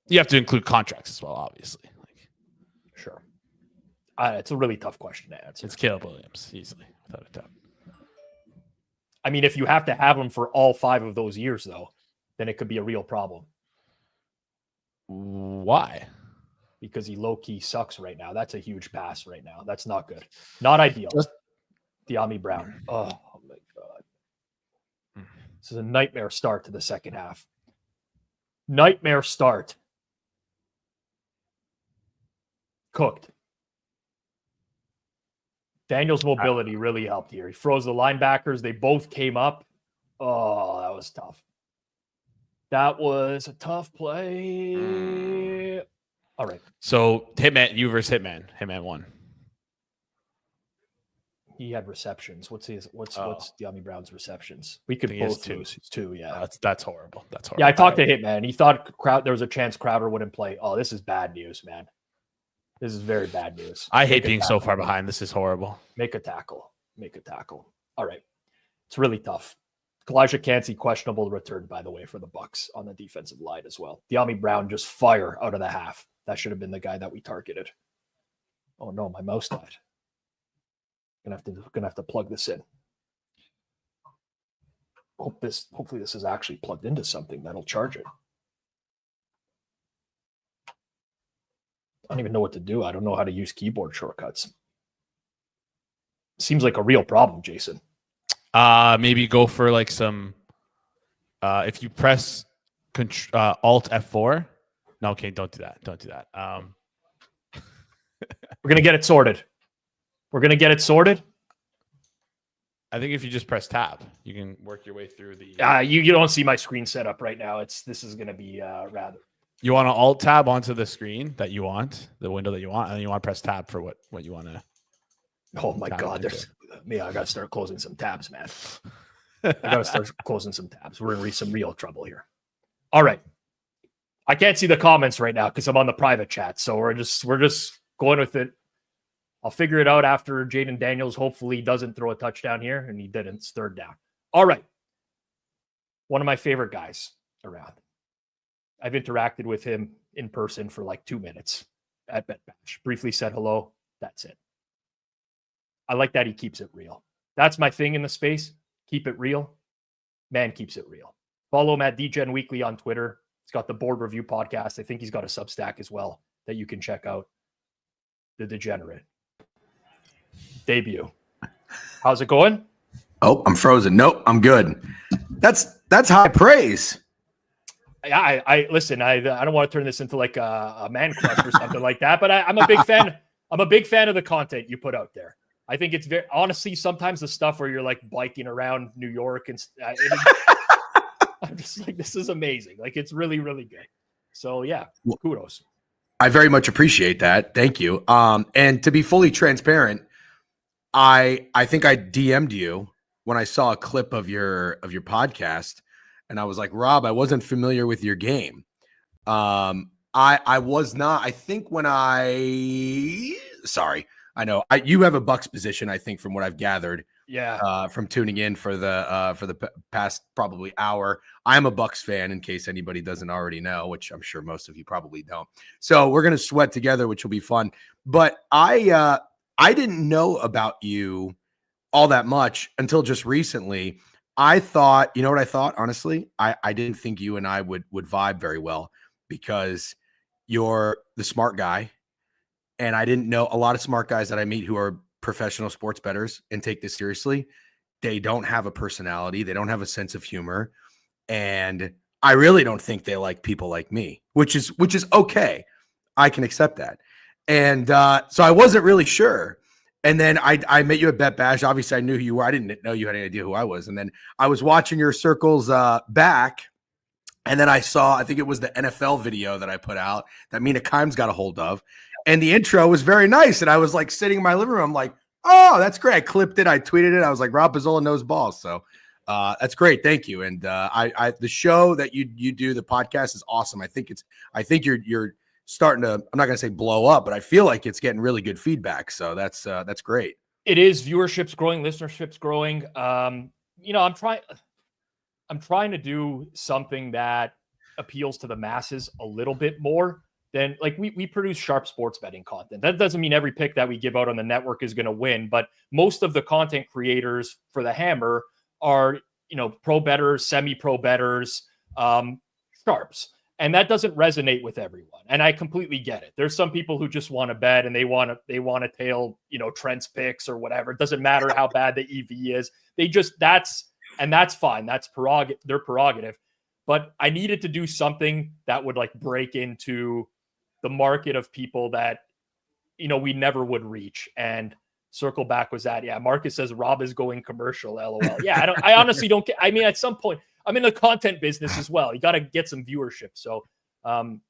You have to include contracts as well, obviously. Like, sure. It's a really tough question to answer. It's Caleb Williams, easily, without a doubt. I mean, if you have to have him for all 5 of those years, though, then it could be a real problem. Why? Because he low-key sucks right now. That's a huge pass right now. That's not good. Not ideal. De'Ami Brown. Oh, my God. This is a nightmare start to the second half. Nightmare start. Cooked. Daniel's mobility really helped here. He froze the linebackers. They both came up. Oh, that was tough. That was a tough play. All right. So Hitman, you versus Hitman. Hitman won. He had receptions. What's De'Ami Brown's receptions? We could both lose. It's 2, yeah. That's horrible. That's horrible. Yeah, I talked to Hitman. He thought there was a chance Crowder wouldn't play. Oh, this is bad news, man. This is very bad news. I hate being so far behind. This is horrible. Make a tackle. All right. It's really tough. Kalijah Cansey, questionable return, by the way, for the Bucs on the defensive line as well. De'Ami Brown just fire out of the half. That should have been the guy that we targeted. Oh no, my mouse died. Gonna have to plug this in. Hopefully this is actually plugged into something that'll charge it. I don't even know what to do. I don't know how to use keyboard shortcuts. Seems like a real problem, Jason. Maybe go for like some. If you press Alt F4. No, okay, don't do that. Don't do that. We're gonna get it sorted. I think if you just press tab, you can work your way through the. You don't see my screen set up right now. This is gonna be rather. You want to Alt tab onto the screen that you want, the window that you want, and then you want to press tab for what you want to. Oh my God! I gotta start closing some tabs, man. I gotta start closing some tabs. We're in some real trouble here. All right. I can't see the comments right now because I'm on the private chat. So we're just going with it. I'll figure it out after Jaden Daniels hopefully doesn't throw a touchdown here, and he didn't. It's 3rd down. All right. One of my favorite guys around. I've interacted with him in person for like 2 minutes at Bet Bash. Briefly said hello. That's it. I like that he keeps it real. That's my thing in the space. Keep it real. Man keeps it real. Follow him at DGen Weekly on Twitter. He's got the Board Review podcast. I think he's got a Substack as well that you can check out. The Degenerate. Debut. How's it going? Oh, I'm frozen. Nope, I'm good. That's high praise. I listen. I don't want to turn this into like a man crush or something like that, but I'm a big fan. I'm a big fan of the content you put out there. I think it's very honestly sometimes the stuff where you're like biking around New York and I'm just like, this is amazing. Like it's really, really good. So yeah, kudos. I very much appreciate that. Thank you. And to be fully transparent, I think I DM'd you when I saw a clip of your podcast, and I was like, Rob, I wasn't familiar with your game. I was not. I think when I know you have a Bucks position, I think, from what I've gathered. Yeah. From tuning in for the past probably hour. I'm a Bucks fan, in case anybody doesn't already know, which I'm sure most of you probably don't. So we're gonna sweat together, which will be fun. But I didn't know about you all that much until just recently. I thought, you know what I thought? Honestly, I didn't think you and I would vibe very well because you're the smart guy. And I didn't know a lot of smart guys that I meet who are professional sports bettors and take this seriously. They don't have a personality. They don't have a sense of humor. And I really don't think they like people like me, which is okay. I can accept that. And so I wasn't really sure. And then I met you at Bet Bash. Obviously, I knew who you were. I didn't know you had any idea who I was. And then I was watching your circles back. And then I saw, I think it was the NFL video that I put out that Mina Kimes got a hold of. And the intro was very nice. And I was like sitting in my living room. I'm like, oh, that's great. I clipped it. I tweeted it. I was like, Rob Pizzola knows balls. So that's great. Thank you. And the show that you do, the podcast is awesome. I think you're starting to, I'm not going to say blow up, but I feel like it's getting really good feedback. So that's great. It is. Viewership's growing, listenership's growing. I'm trying to do something that appeals to the masses a little bit more than like we produce sharp sports betting content. That doesn't mean every pick that we give out on the network is going to win, but most of the content creators for the Hammer are, pro bettors, semi-pro bettors, sharps. And that doesn't resonate with everyone. And I completely get it. There's some people who just want to bet and they want to tail, Trent's picks or whatever. It doesn't matter how bad the EV is. that's fine. That's their prerogative. But I needed to do something that would like break into the market of people that, we never would reach. And Circle Back was that. Yeah. Marcus says Rob is going commercial. LOL. Yeah. I honestly don't get, at some point I'm in the content business as well. You got to get some viewership. So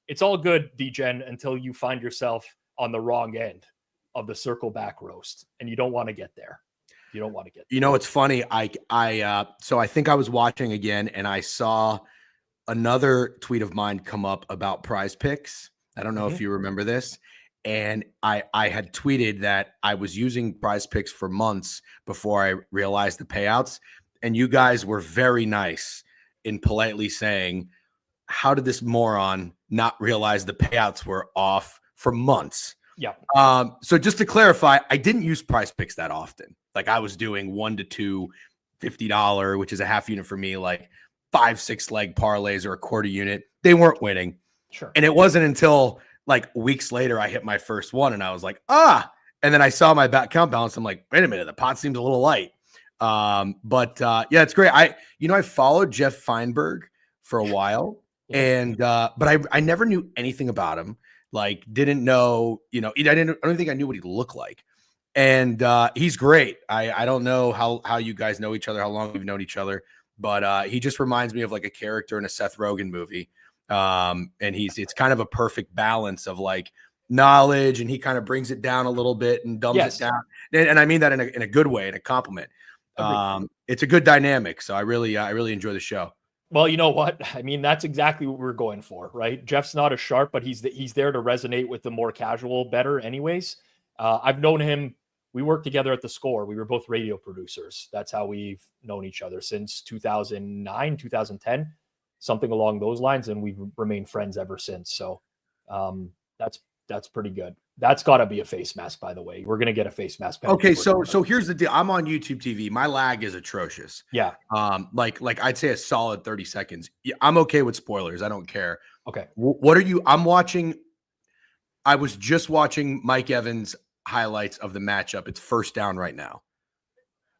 it's all good, DGen, until you find yourself on the wrong end of the Circle Back roast and you don't want to get there. You don't want to get there. It's funny. So I think I was watching again and I saw another tweet of mine come up about Prize Picks. I don't know if you remember this. And I had tweeted that I was using Prize Picks for months before I realized the payouts. And you guys were very nice in politely saying, how did this moron not realize the payouts were off for months? Yeah. So just to clarify, I didn't use Prize Picks that often. Like I was doing 1 to 2 $50, which is a half unit for me, like 5-6 leg parlays or a quarter unit. They weren't winning. Sure. And it wasn't until like weeks later I hit my first one and I was like, and then I saw my back count balance. I'm like, wait a minute, the pot seems a little light. Yeah, it's great. I followed Jeff Feinberg for a while and but I never knew anything about him. Like didn't know, I don't think I knew what he looked like. And he's great. I don't know how you guys know each other, how long we've known each other, but he just reminds me of like a character in a Seth Rogen movie. And it's kind of a perfect balance of like knowledge and he kind of brings it down a little bit and dumbs it down. And I mean that in a good way, in a compliment. It's a good dynamic. So I really enjoy the show. Well, you know what? That's exactly what we're going for, right? Jeff's not a sharp, but he's there to resonate with the more casual bettor anyways. I've known him. We worked together at The Score. We were both radio producers. That's how we've known each other since 2009, 2010, something along those lines. And we've remained friends ever since. So that's pretty good. That's got to be a face mask, by the way. We're going to get a face mask. Okay, so here's the deal. I'm on YouTube TV. My lag is atrocious. Yeah. Like I'd say a solid 30 seconds. Yeah, I'm okay with spoilers. I don't care. Okay. What are you? I was just watching Mike Evans' highlights of the matchup. It's first down right now.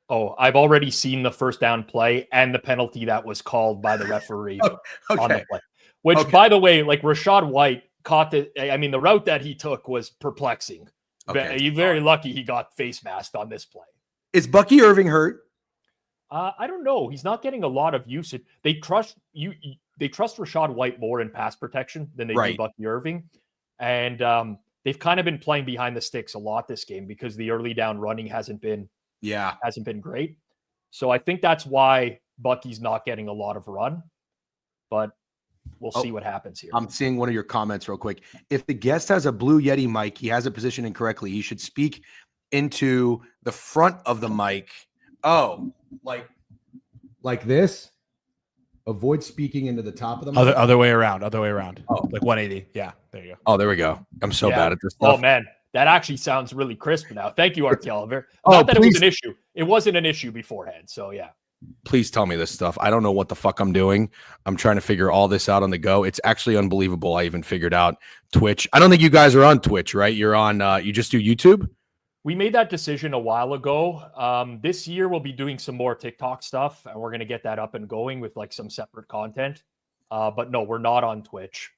Oh, I've already seen the first down play and the penalty that was called by the referee on the play. Which, by the way, like Rashad White caught the route that he took was perplexing. Okay. You're very lucky he got face masked on this play. Is Bucky Irving hurt? I don't know. He's not getting a lot of usage. They trust you. They trust Rachaad White more in pass protection than they do Bucky Irving, and they've kind of been playing behind the sticks a lot this game because the early down running hasn't been great. So I think that's why Bucky's not getting a lot of run, but we'll see what happens here. I'm seeing one of your comments real quick. If the guest has a Blue Yeti mic, he has it positioned incorrectly. He should speak into the front of the mic. Oh, like this. Avoid speaking into the top of the mic. Other way around. Oh. Like 180. Yeah, there you go. Oh, there we go. I'm so bad at this stuff. Oh man, that actually sounds really crisp now. Thank you, RTL. Not that it was an issue. It wasn't an issue beforehand. So yeah. Please tell me this stuff. I don't know what the fuck I'm doing. I'm trying to figure all this out on the go. It's actually unbelievable. I even figured out Twitch. I don't think you guys are on Twitch, right? You're on, you just do YouTube? We made that decision a while ago. This year we'll be doing some more TikTok stuff, and we're going to get that up and going with like some separate content. But no, we're not on Twitch.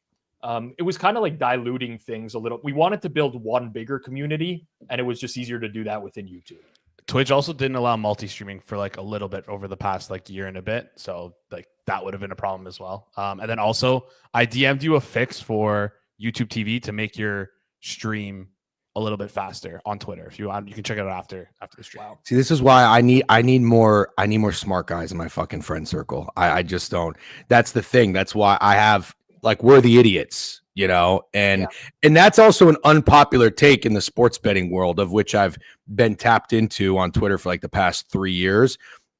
It was kind of like diluting things a little. We wanted to build one bigger community, and it was just easier to do that within YouTube. Twitch also didn't allow multi-streaming for like a little bit over the past like year and a bit. So like that would have been a problem as well. And then also I DM'd you a fix for YouTube TV to make your stream a little bit faster on Twitter. If you want, you can check it out after the stream. Wow. See, this is why I need more smart guys in my fucking friend circle. I just don't. That's the thing. That's why I have like, we're the idiots, you know, and that's also an unpopular take in the sports betting world, of which I've been tapped into on Twitter for like the past 3 years.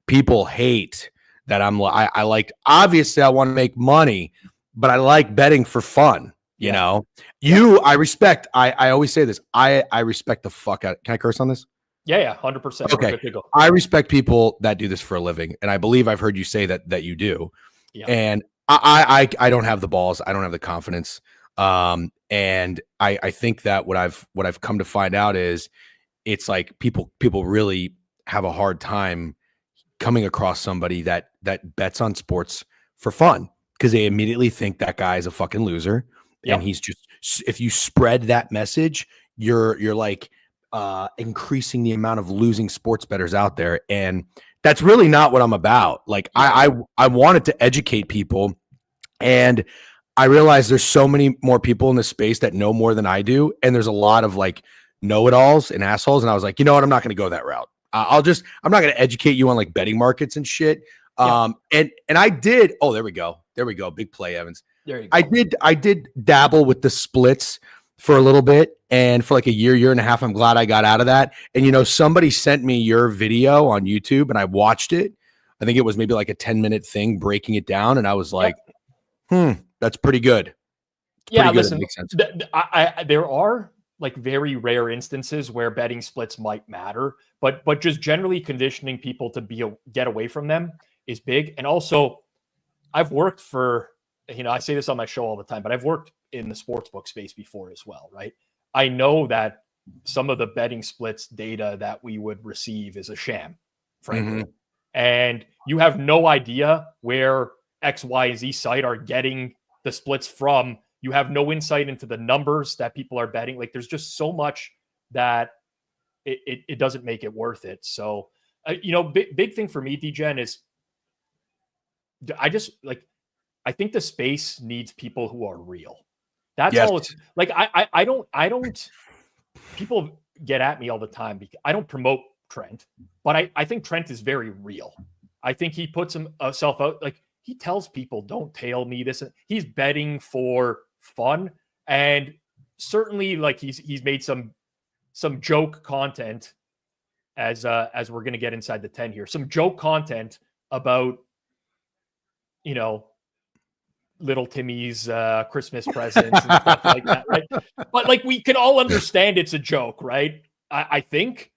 People hate that I like, obviously I want to make money, but I like betting for fun. You know, I respect, I always say this. I respect the fuck out. Can I curse on this? Yeah. 100%. Okay. I respect people that do this for a living. And I believe I've heard you say that you do. Yeah. And I don't have the balls. I don't have the confidence. And I think that what I've come to find out is it's like people really have a hard time coming across somebody that bets on sports for fun, because they immediately think that guy is a fucking loser. And he's just, if you spread that message, you're like increasing the amount of losing sports bettors out there. And that's really not what I'm about. Like I wanted to educate people, and I realized there's so many more people in this space that know more than I do. And there's a lot of like know-it-alls and assholes. And I was like, you know what? I'm not going to go that route. I'm not going to educate you on like betting markets and shit. And I did. Oh, there we go. Big play, Evans. There you go. I did dabble with the splits for a little bit, and for like a year and a half, I'm glad I got out of that. And, you know, somebody sent me your video on YouTube and I watched it. I think it was maybe like a 10-minute thing breaking it down. And I was like, that's pretty good. Listen, there are like very rare instances where betting splits might matter, but just generally conditioning people to get away from them is big. And also I've worked for, you know, I say this on my show all the time, but I've worked in the sportsbook space before as well, right? I know that some of the betting splits data that we would receive is a sham, frankly. Mm-hmm. And you have no idea where X, Y, and Z site are getting the splits from. You have no insight into the numbers that people are betting. Like there's just so much that it doesn't make it worth it. So, you know, big thing for me, DGen, is I think the space needs people who are real. That's all it's like. I don't, people get at me all the time because I don't promote Trent, but I think Trent is very real. I think he puts himself out. Like he tells people, don't tail me this. He's betting for fun. And certainly like he's made some joke content as we're going to get inside the 10 here, some joke content about, you know, little Timmy's Christmas presents and stuff like that, right? But like we can all understand it's a joke, right? I think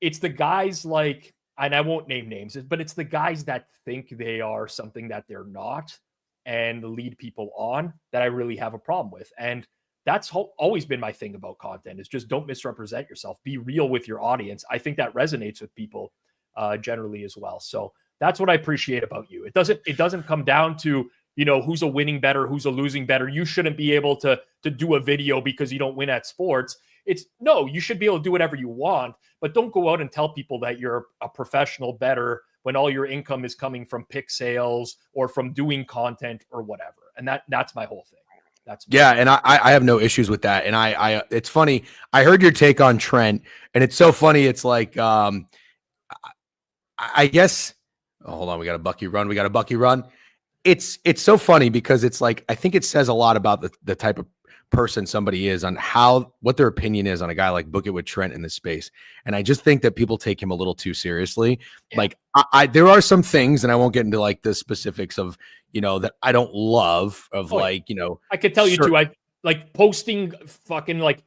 it's the guys like, and I won't name names, but it's the guys that think they are something that they're not and lead people on that I really have a problem with. And that's always been my thing about content, is just don't misrepresent yourself. Be real with your audience. I think that resonates with people generally as well. So that's what I appreciate about you. It doesn't come down to, you know, who's a winning bettor, who's a losing bettor. You shouldn't be able to do a video because you don't win at sports. no, you should be able to do whatever you want, but don't go out and tell people that you're a professional bettor when all your income is coming from pick sales or from doing content or whatever. And that's my whole thing. And I have no issues with that. And I it's funny. I heard your take on Trent, and it's so funny. It's like, I guess, hold on. We got a Bucky run. It's so funny because it's like, I think it says a lot about the type of person somebody is on what their opinion is on a guy like Book It with Trent in this space. And I just think that people take him a little too seriously. Yeah. Like there are some things, and I won't get into like the specifics of, that I don't love of I could tell you too. I like posting fucking like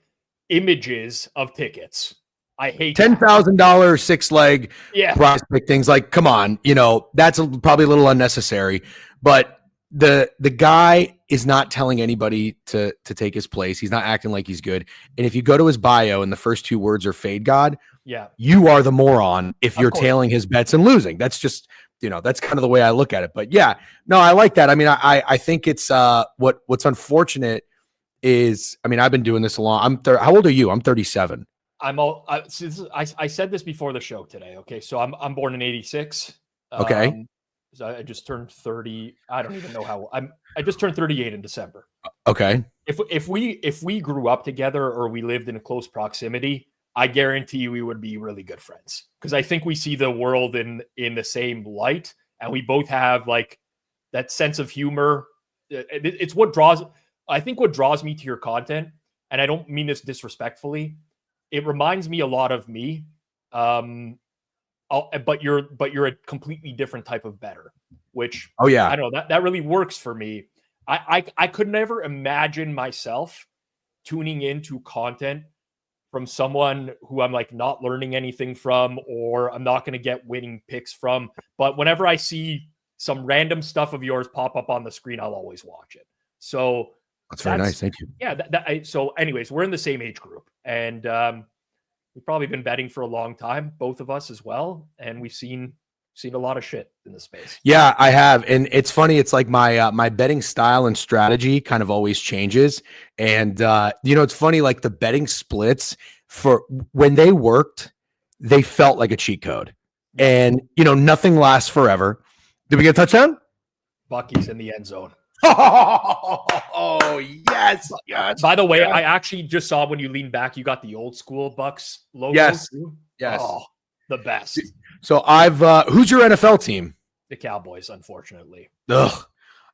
images of tickets. I hate $10,000 6-leg prize pick things. Like, come on, that's probably a little unnecessary, but the guy is not telling anybody to take his place. He's not acting like he's good. And if you go to his bio and the first 2 words are fade God, you are the moron if you're tailing his bets and losing. That's just, that's kind of the way I look at it. But yeah, no, I like that. I mean, I think it's what's unfortunate is, I mean, I've been doing this a long. How old are you? I'm 37. I said this before the show today. Okay. So I'm born in 86. Okay. So I just turned 30. I don't even know how I just turned 38 in December. Okay. If we grew up together or we lived in close proximity, I guarantee you we would be really good friends, because I think we see the world in the same light, and we both have like that sense of humor. It's what draws me to your content, and I don't mean this disrespectfully. It reminds me a lot of me. But you're a completely different type of bettor, which I don't know, that really works for me. I could never imagine myself tuning into content from someone who I'm like not learning anything from, or I'm not going to get winning picks from. But whenever I see some random stuff of yours pop up on the screen, I'll always watch it. So that's very nice. Thank you. Yeah. So anyways, we're in the same age group, and we've probably been betting for a long time, both of us as well. And we've seen a lot of shit in the space. Yeah, I have. And it's funny. It's like my betting style and strategy kind of always changes. And, it's funny, like the betting splits for when they worked, they felt like a cheat code. And, nothing lasts forever. Did we get a touchdown? Bucky's in the end zone. Oh, yes. By the way, I actually just saw when you leaned back, you got the old school Bucks logo. Yes. Too. Yes. Oh, the best. So who's your NFL team? The Cowboys, unfortunately. Ugh.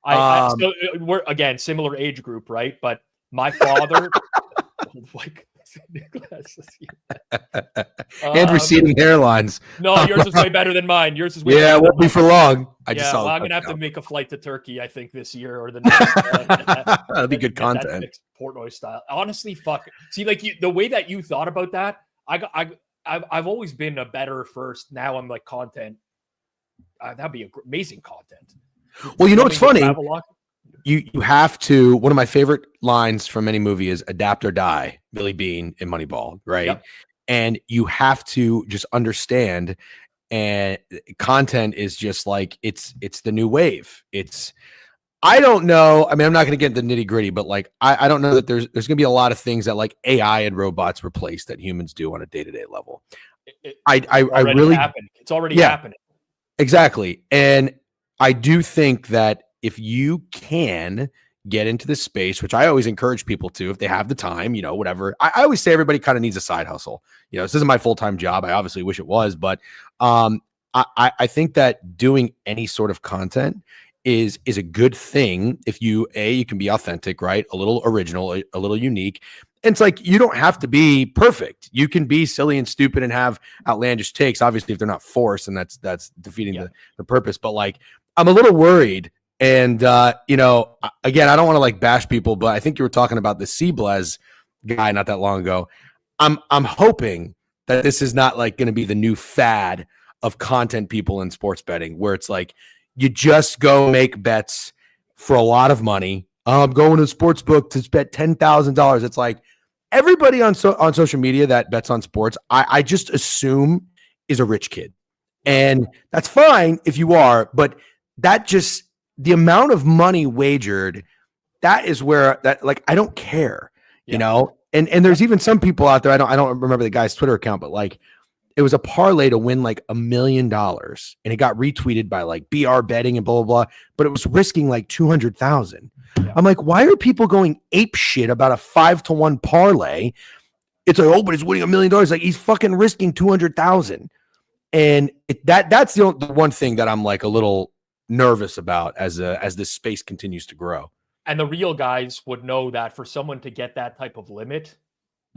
So we're again similar age group, right? But my father, and receding hairlines. No, yours is way better than mine. Yours is way better. Yeah, it won't be for long. I'm gonna have to make a flight to Turkey, I think, this year or the next. That'll be good content. Portnoy style. Honestly, fuck. See, like the way that you thought about that, I've always been a bettor first. Now I'm like content. That'd be amazing content. Well, what's funny? You have to. One of my favorite lines from any movie is "Adapt or Die." Billy Bean in Moneyball, right? Yep. And you have to just understand. And content is just like it's the new wave. I don't know. I mean, I'm not going to get into the nitty gritty, but like I don't know that there's going to be a lot of things that like AI and robots replace that humans do on a day-to-day level. I really happened. It's already happening. Exactly. And I do think that if you can get into this space, which I always encourage people to, if they have the time, whatever. I always say everybody kind of needs a side hustle. This isn't my full-time job. I obviously wish it was, but I think that doing any sort of content is a good thing if you can be authentic, right? A little original, a little unique. And it's like, you don't have to be perfect. You can be silly and stupid and have outlandish takes. Obviously, if they're not forced, and that's defeating the purpose. But like, I'm a little worried. And, again, I don't want to like bash people, but I think you were talking about the Seablez guy not that long ago. I'm hoping that this is not like going to be the new fad of content people in sports betting, where it's like, you just go make bets for a lot of money. I'm going to a sports book to bet $10,000. It's like everybody on social media that bets on sports, I just assume is a rich kid. And that's fine if you are, but that just the amount of money wagered, that is where that like I don't care. And there's even some people out there. I don't remember the guy's Twitter account, but like it was a parlay to win like $1 million, and it got retweeted by like BR betting and blah blah blah. But it was risking like 200,000. Yeah. I'm like, why are people going ape shit about a 5-to-1 parlay? It's like, oh, but he's winning $1 million. Like he's fucking risking 200,000. And that's the one thing that I'm like a little nervous about as this space continues to grow. And the real guys would know that for someone to get that type of limit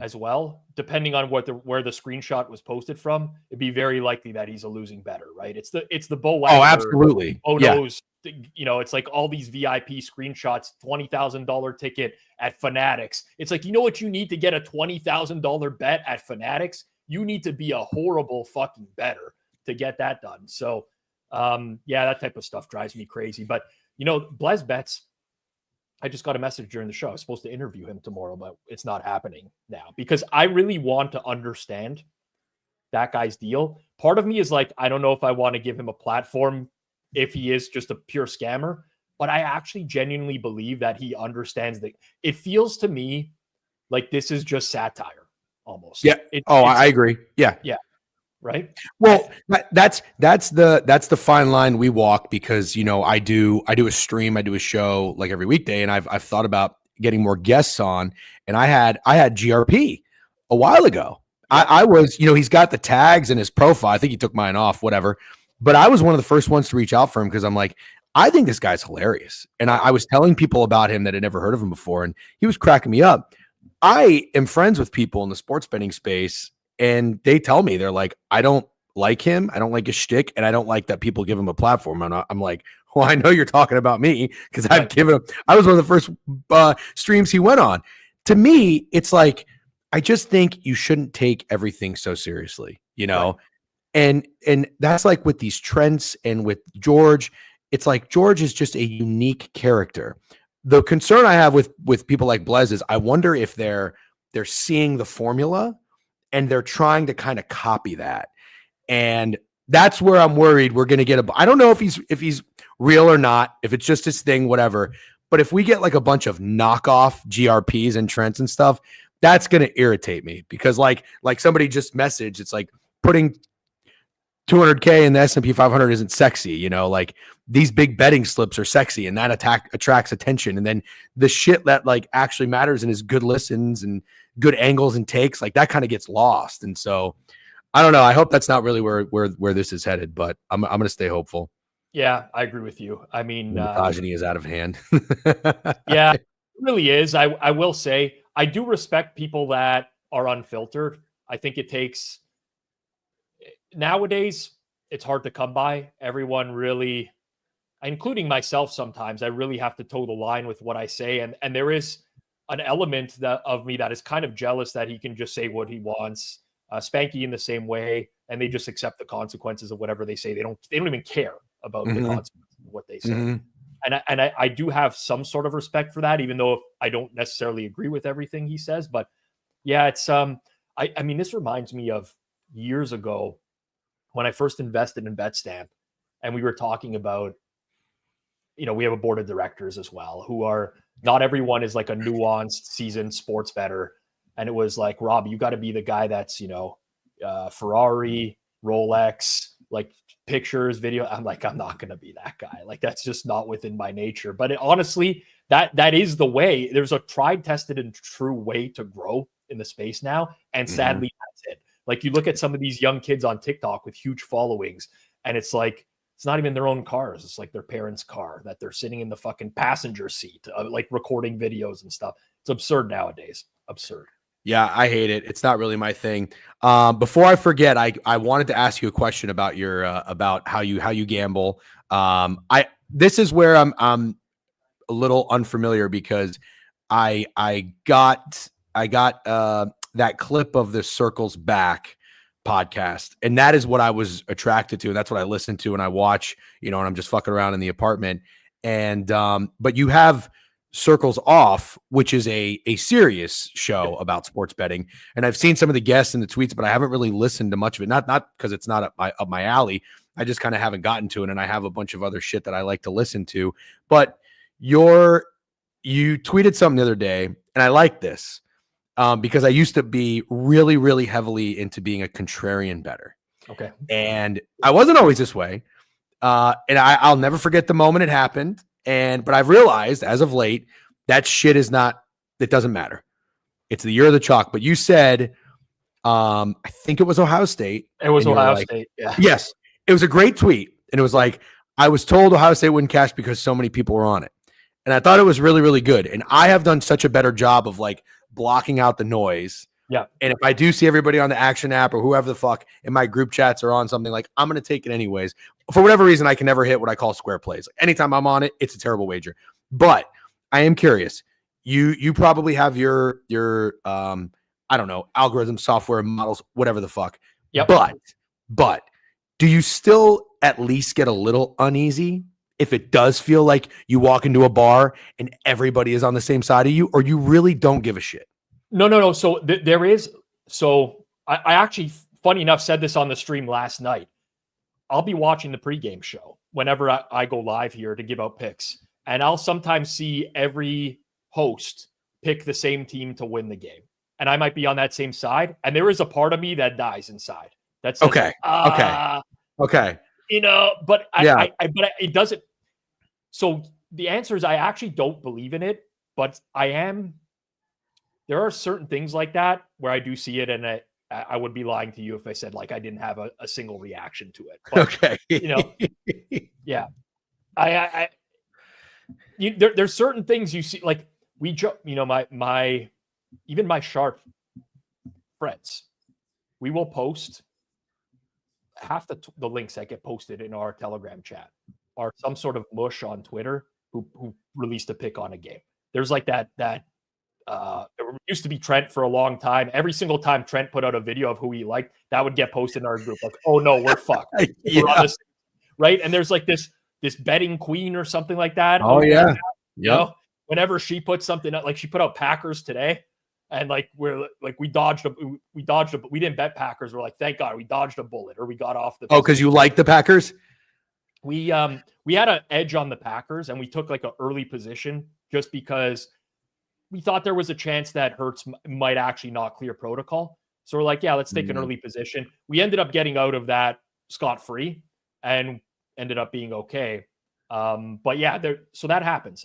as well, depending on where the screenshot was posted from, it'd be very likely that he's a losing bettor, right? It's the Bo Wagner. Oh, absolutely. Photos, you know, it's like all these VIP screenshots, $20,000 ticket at Fanatics. It's like, you know what you need to get a $20,000 bet at Fanatics? You need to be a horrible fucking bettor to get that done. So, yeah, that type of stuff drives me crazy. But, you know, Blez Bets, I just got a message during the show. I was supposed to interview him tomorrow, but it's not happening now because I really want to understand that guy's deal. Part of me is like, I don't know if I want to give him a platform if he is just a pure scammer, but I actually genuinely believe that he understands that. It feels to me like this is just satire almost. Yeah. I agree. Yeah. Yeah. Right. Well, that's the fine line we walk because, you know, I do a stream, I do a show like every weekday, and I've thought about getting more guests on, and I had GRP a while ago. Yeah. I was, you know, he's got the tags in his profile. I think he took mine off, whatever. But I was one of the first ones to reach out for him because I'm like, I think this guy's hilarious. And I was telling people about him that had never heard of him before, and he was cracking me up. I am friends with people in the sports betting space, and they tell me, they're like, I don't like him. I don't like his shtick. And I don't like that people give him a platform. And I'm like, well, I know you're talking about me because I was one of the first streams he went on. To me, it's I just think you shouldn't take everything so seriously, you know? Right. And that's like with these Trents and with George, it's like George is just a unique character. The concern I have with people like Blez is I wonder if they're seeing the formula and they're trying to kind of copy that. And that's where I'm worried we're going to get I don't know if he's real or not, if it's just his thing, whatever. But if we get like a bunch of knockoff GRPs and Trents and stuff, that's going to irritate me because like somebody just messaged, it's like putting 200K in the S&P 500 isn't sexy, you know, like these big betting slips are sexy and that attracts attention. And then the shit that like actually matters and is good listens and good angles and takes, like that kind of gets lost. And so I don't know. I hope that's not really where this is headed, but I'm going to stay hopeful. Yeah, I agree with you. I mean, misogyny is out of hand. Yeah, it really is. I will say, I do respect people that are unfiltered. I think it takes nowadays, it's hard to come by. Everyone really, including myself sometimes, I really have to toe the line with what I say. And there is an element of me that is kind of jealous that he can just say what he wants. Spanky in the same way, and they just accept the consequences of whatever they say. They don't even care about the consequences of what they say. And I do have some sort of respect for that, even though I don't necessarily agree with everything he says. But yeah, it's I mean, this reminds me of years ago when I first invested in BetStamp, and we were talking about, you know, we have a board of directors as well who are, not everyone is like a nuanced, seasoned sports bettor. And it was like, Rob, you got to be the guy that's, you know, Ferrari, Rolex, like pictures, video. I'm like, I'm not going to be that guy. Like, that's just not within my nature. But honestly, that is the way. There's a tried, tested, and true way to grow in the space now. And sadly, that's it. Like, you look at some of these young kids on TikTok with huge followings, and it's like, it's not even their own cars. It's like their parents' car that they're sitting in the fucking passenger seat, like recording videos and stuff. It's absurd nowadays. Absurd. Yeah, I hate it. It's not really my thing. Before I forget, I wanted to ask you a question about your about how you gamble. This is where I'm a little unfamiliar because I got that clip of the Circles Back podcast, and that is what I was attracted to, and that's what I listened to and I watch, you know, and I'm just fucking around in the apartment. And but you have Circles Off, which is a serious show about sports betting, and I've seen some of the guests and the tweets, but I haven't really listened to much of it. Not because it's not up my alley. I just kind of haven't gotten to it, and I have a bunch of other shit that I like to listen to. But you tweeted something the other day, and I like this. because I used to be really, really heavily into being a contrarian bettor. Okay. And I wasn't always this way. And I'll never forget the moment it happened. But I've realized as of late that shit is not, it doesn't matter. It's the year of the chalk. But you said, I think it was Ohio State. It was and you were Ohio like, State. Yeah. Yes. It was a great tweet. And it was like, I was told Ohio State wouldn't cash because so many people were on it. And I thought it was really, really good. And I have done such a better job of like blocking out the noise. Yeah. And if I do see everybody on the Action app or whoever the fuck in my group chats or on something, like, I'm going to take it anyways. For whatever reason, I can never hit what I call square plays. Like, anytime I'm on it, it's a terrible wager. But I am curious. You probably have your I don't know, algorithm, software, models, whatever the fuck. Yep. But do you still at least get a little uneasy if it does feel like you walk into a bar and everybody is on the same side of you, or you really don't give a shit? No. So there is. So I actually, funny enough, said this on the stream last night. I'll be watching the pregame show whenever I go live here to give out picks. And I'll sometimes see every host pick the same team to win the game. And I might be on that same side. And there is a part of me that dies inside. That's okay. You know, but Yeah. but it doesn't. So the answer is I actually don't believe in it, but I am. There are certain things like that where I do see it, and I would be lying to you if I said like I didn't have a single reaction to it. But, Okay. You know, yeah. There's certain things you see, like my even my sharp friends, we will post half the links that get posted in our Telegram chat are some sort of mush on Twitter who released a pick on a game. There's like that there used to be Trent for a long time. Every single time Trent put out a video of who he liked, that would get posted in our group. Like, oh no, we're fucked. Yeah. We're on this, right? And there's like this betting queen or something like that. Oh yeah. You know, whenever she puts something up, like she put out Packers today, and like we dodged we didn't bet Packers. We're like, thank God we dodged a bullet, or we got off the. Oh, because you like the Packers? We had an edge on the Packers, and we took like an early position just because we thought there was a chance that Hurts might actually not clear protocol. So we're like, yeah, let's take an early position. We ended up getting out of that scot-free and ended up being okay. But yeah, so that happens.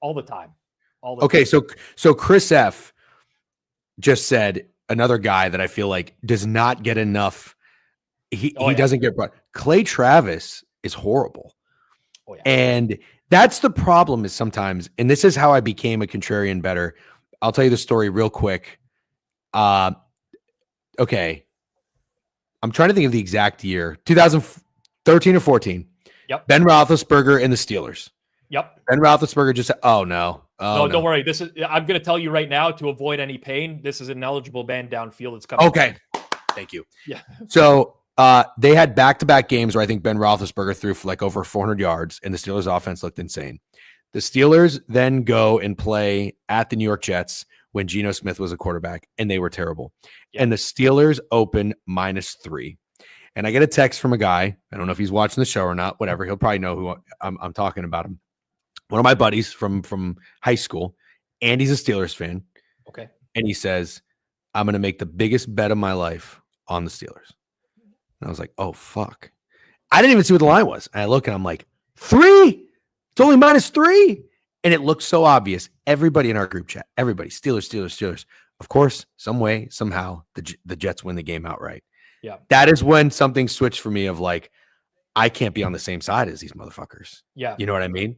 All the time. Okay, so Chris F just said, another guy that I feel like does not get enough. He doesn't get brought. Clay Travis is horrible. Oh, yeah. And that's the problem is sometimes, and this is how I became a contrarian bettor. I'll tell you the story real quick. Okay. I'm trying to think of the exact year, 2013 or 14. Yep. Ben Roethlisberger and the Steelers. Yep. Ben Roethlisberger just said, oh no. No, don't worry. I'm going to tell you right now to avoid any pain. This is an eligible ban downfield. It's coming. Okay. Thank you. Yeah. So they had back-to-back games where I think Ben Roethlisberger threw for like over 400 yards, and the Steelers' offense looked insane. The Steelers then go and play at the New York Jets when Geno Smith was a quarterback, and they were terrible. Yeah. And the Steelers open -3. And I get a text from a guy. I don't know if he's watching the show or not. Whatever. He'll probably know who I'm talking about him. One of my buddies from high school, and he's a Steelers fan. Okay. And he says, I'm going to make the biggest bet of my life on the Steelers. And I was like, oh, fuck. I didn't even see what the line was. And I look and I'm like, 3. It's only -3. And it looks so obvious. Everybody in our group chat, everybody, Steelers. Of course, some way, somehow, the Jets win the game outright. Yeah. That is when something switched for me of like, I can't be on the same side as these motherfuckers. Yeah. You know what I mean?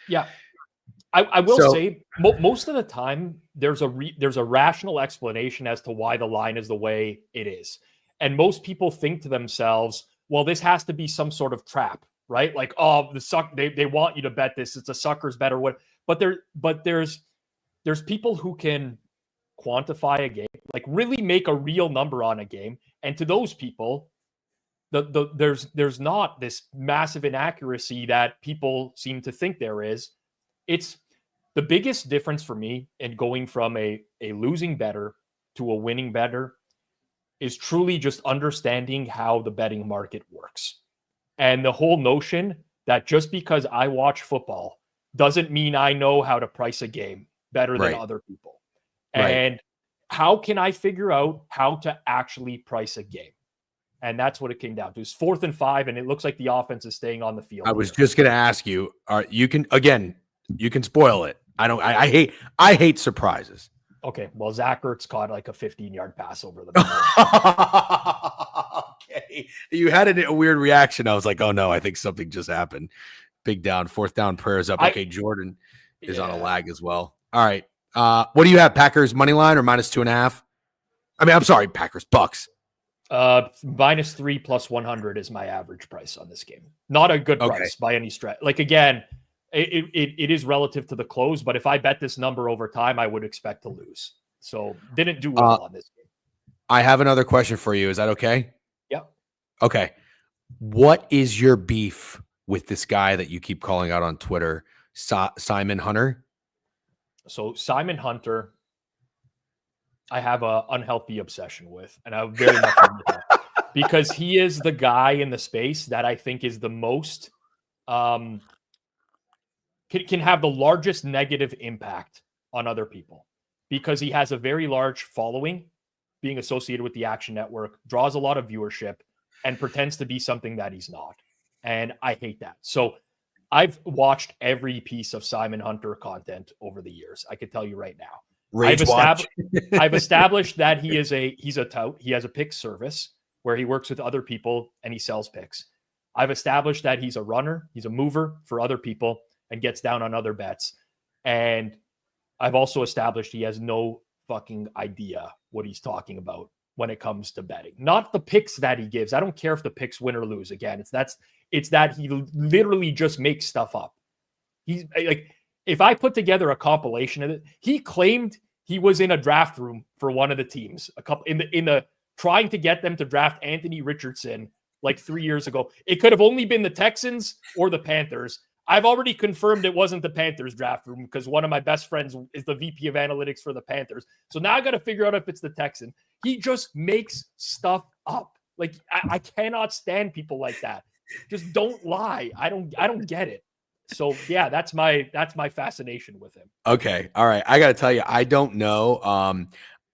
Yeah. I will say most of the time there's a rational explanation as to why the line is the way it is. And most people think to themselves, well, this has to be some sort of trap, right? Like, oh, they want you to bet this. It's a sucker's bet or what. But there's people who can quantify a game, like really make a real number on a game. And to those people, there's not this massive inaccuracy that people seem to think there is. It's the biggest difference for me in going from a losing bettor to a winning bettor is truly just understanding how the betting market works. And the whole notion that just because I watch football doesn't mean I know how to price a game better than other people. And how can I figure out how to actually price a game? And that's what it came down to. It's 4th and 5, and it looks like the offense is staying on the field. I was just going to ask you, you can spoil it. I hate surprises. Okay. Well, Zach Ertz caught like a 15-yard pass over the middle. Okay. You had a weird reaction. I was like, oh no, I think something just happened. Big down, 4th down, prayers up. Okay. Jordan is on a lag as well. All right. What do you have? Packers money line or -2.5? I mean, I'm sorry, Packers Bucks. -3 plus 100 is my average price on this game. Not a good price by any stretch. Like, again, it is relative to the close, but if I bet this number over time, I would expect to lose. So didn't do well on this game. I have another question for you. Is that okay? Yeah. Okay. What is your beef with this guy that you keep calling out on Twitter, Simon Hunter? So Simon Hunter, I have an unhealthy obsession with, and I very much admit that, because he is the guy in the space that I think is the most can have the largest negative impact on other people, because he has a very large following, being associated with the Action Network, draws a lot of viewership, and pretends to be something that he's not. And I hate that. So I've watched every piece of Simon Hunter content over the years. I could tell you right now. I've established that he's a tout. He has a pick service where he works with other people and he sells picks. I've established that he's a runner. He's a mover for other people and gets down on other bets. And I've also established he has no fucking idea what he's talking about when it comes to betting. Not the picks that he gives. I don't care if the picks win or lose. Again, it's that he literally just makes stuff up. He's like, if I put together a compilation of it, he claimed he was in a draft room for one of the teams, a couple in the trying to get them to draft Anthony Richardson like 3 years ago. It could have only been the Texans or the Panthers. I've already confirmed it wasn't the Panthers draft room because one of my best friends is the VP of analytics for the Panthers. So now I got to figure out if it's the Texan. He just makes stuff up. Like I cannot stand people like that. Just don't lie. I don't get it. So yeah, that's my fascination with him. Okay. All right. I got to tell you, I don't know.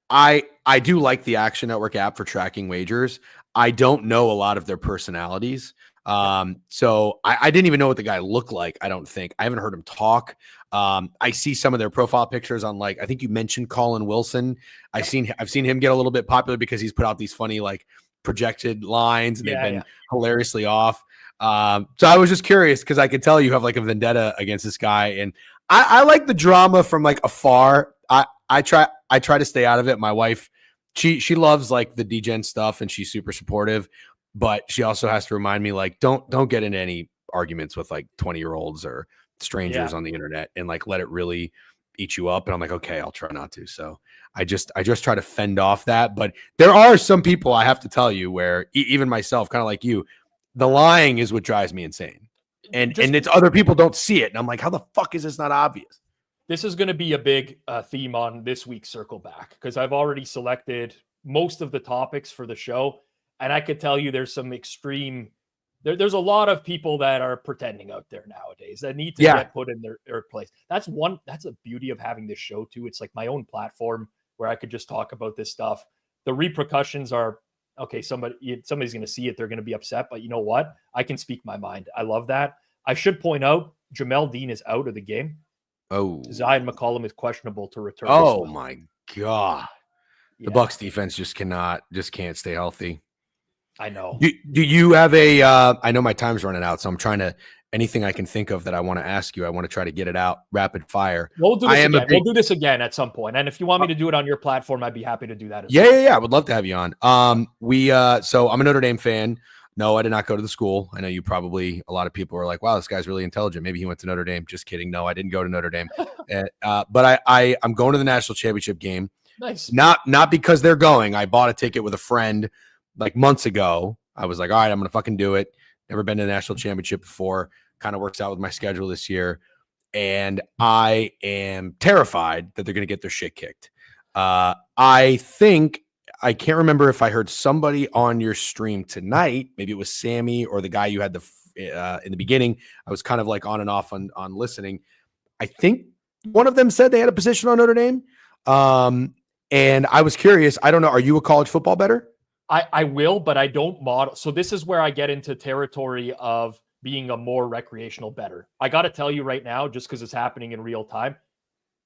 I do like the Action Network app for tracking wagers. I don't know a lot of their personalities. So I didn't even know what the guy looked like. I don't think. I haven't heard him talk. I see some of their profile pictures on, like, I think you mentioned Colin Wilson. I've seen him get a little bit popular because he's put out these funny, like, projected lines and they've been hilariously off. So I was just curious because I could tell you have like a vendetta against this guy, and I like the drama from like afar. I try to stay out of it. My wife, she loves like the degen stuff and she's super supportive, but she also has to remind me, like, don't get into any arguments with like 20-year-olds or strangers on the internet and like let it really eat you up. And I'm like, okay, I'll try not to. So I just try to fend off that. But there are some people, I have to tell you, where even myself, kind of like you, the lying is what drives me insane. And it's other people don't see it. And I'm like, how the fuck is this not obvious? This is going to be a big theme on this week's Circle Back, because I've already selected most of the topics for the show. And I could tell you there's some extreme, there's a lot of people that are pretending out there nowadays that need to get put in their place. That's a beauty of having this show too. It's like my own platform where I could just talk about this stuff. The repercussions are, okay, somebody's going to see it. They're going to be upset, but you know what? I can speak my mind. I love that. I should point out Jamel Dean is out of the game. Oh, Zion McCollum is questionable to return. Oh my God. The Bucs defense just can't stay healthy. I know. Do you have I know my time's running out, so I'm trying to, anything I can think of that I want to ask you, I want to try to get it out rapid fire. We'll do this again. We'll do this again at some point. And if you want me to do it on your platform, I'd be happy to do that as well. Yeah. I would love to have you on. So I'm a Notre Dame fan. No, I did not go to the school. I know you probably, a lot of people are like, wow, this guy's really intelligent. Maybe he went to Notre Dame. Just kidding. No, I didn't go to Notre Dame. But I'm going to the national championship game. Nice. Not because they're going. I bought a ticket with a friend like months ago. I was like, all right, I'm going to fucking do it. Never been to the national championship before. Kind of works out with my schedule this year. And I am terrified that they're going to get their shit kicked. I can't remember if I heard somebody on your stream tonight. Maybe it was Sammy or the guy you had in the beginning. I was kind of like on and off on listening. I think one of them said they had a position on Notre Dame. And I was curious. I don't know. Are you a college football bettor? I will, but I don't model. So this is where I get into territory of being a more recreational bettor. I got to tell you right now, just because it's happening in real time,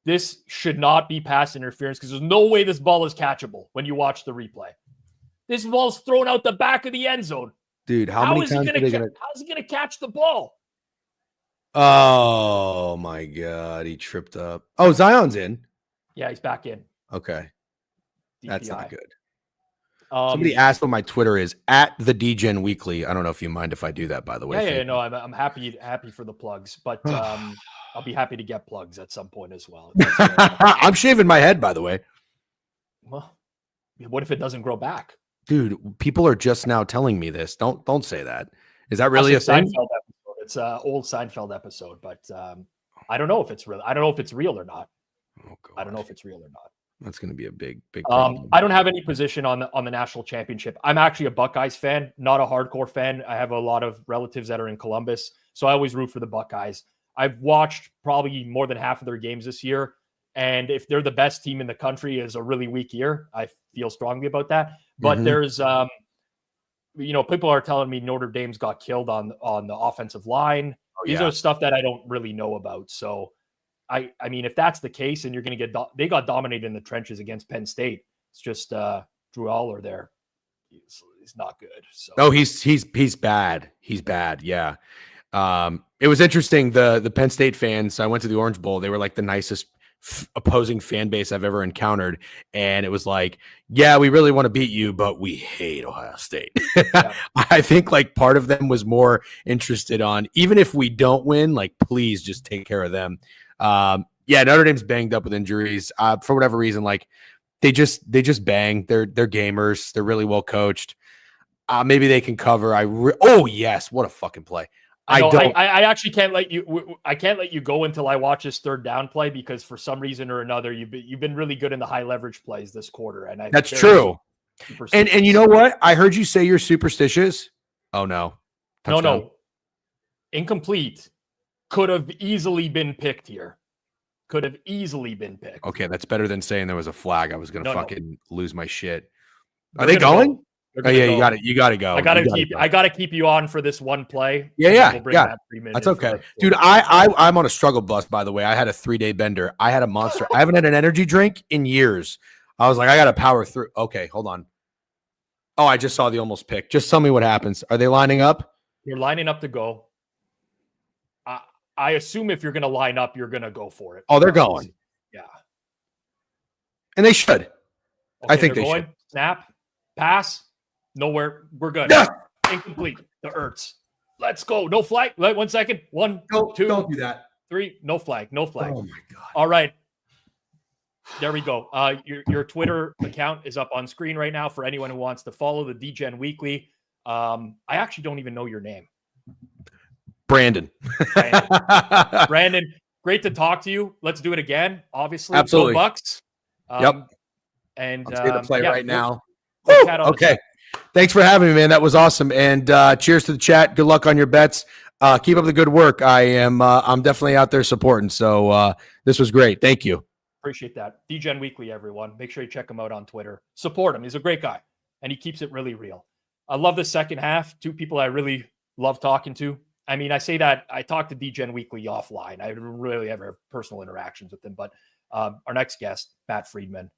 this should not be pass interference because there's no way this ball is catchable when you watch the replay. This ball's thrown out the back of the end zone. Dude, how many times are they going to... How's he going to catch the ball? Oh, my God. He tripped up. Oh, Zion's in. Yeah, he's back in. Okay. DPI. That's not good. Somebody asked what my Twitter is, at the DGen Weekly. I don't know if you mind if I do that, by the way. Yeah, no, I'm happy for the plugs, but I'll be happy to get plugs at some point as well. I'm shaving my head, by the way. Well, what if it doesn't grow back? Dude, people are just now telling me this. Don't say that. Is that really a thing? Seinfeld episode. It's an old Seinfeld episode, but I don't know if it's real. I don't know if it's real or not. Oh, God. I don't know if it's real or not. That's going to be a big problem. I don't have any position on the national championship. I'm actually a Buckeyes fan, not a hardcore fan. I have a lot of relatives that are in Columbus, so I always root for the Buckeyes. I've watched probably more than half of their games this year, and if they're the best team in the country, is a really weak year. I feel strongly about that. But there's, people are telling me Notre Dame's got killed on the offensive line. These are stuff that I don't really know about. So, I mean, if that's the case, and you're going to get they got dominated in the trenches against Penn State. It's just Drew Aller there. He's not good. So. Oh, he's bad. He's bad. Yeah. It was interesting. The Penn State fans. I went to the Orange Bowl. They were like the nicest opposing fan base I've ever encountered, and it was like, yeah, we really want to beat you, but we hate Ohio State. Yeah. I think like part of them was more interested on, even if we don't win, like please just take care of them. Notre Dame's banged up with injuries for whatever reason. Like they just bang. They're gamers. They're really well coached. Maybe they can cover. Oh yes, what a fucking play! I actually can't let you. I can't let you go until I watch this third down play because for some reason or another, you've been really good in the high leverage plays this quarter, and that's true. And you know what? I heard you say you're superstitious. Oh no, touchdown. No, incomplete. Could have easily been picked here. Could have easily been picked. Okay, that's better than saying there was a flag. I was gonna fucking lose my shit. Are they going? Oh yeah, go. You gotta go. I gotta keep you on for this one play. Yeah. That's okay, dude. I'm on a struggle bus. By the way, I had a 3-day bender. I had a monster. I haven't had an energy drink in years. I was like, I gotta power through. Okay, hold on. Oh, I just saw the almost pick. Just tell me what happens. Are they lining up? You're lining up to go. I assume if you're going to line up, you're going to go for it. Oh, they're going. Yeah. And they should. Okay, I think they should. Snap. Pass. Nowhere. We're good. Yeah. Incomplete. The Ertz. Let's go. No flag. Wait 1 second. 1, 2. Don't do that. 3. No flag. No flag. Oh, my God. All right. There we go. Your Twitter account is up on screen right now for anyone who wants to follow the DGen Weekly. I actually don't even know your name. Brandon, great to talk to you. Let's do it again. Obviously, absolutely. Go Bucks. Yep. And let's get the play right now. Okay. Thanks for having me, man. That was awesome. And cheers to the chat. Good luck on your bets. Keep up the good work. I'm definitely out there supporting. So this was great. Thank you. Appreciate that. DGen Weekly, everyone. Make sure you check him out on Twitter. Support him. He's a great guy, and he keeps it really real. I love the second half. Two people I really love talking to. I mean, I say that I talk to DGen Weekly offline. I don't really ever have personal interactions with him, but our next guest, Matt Friedman,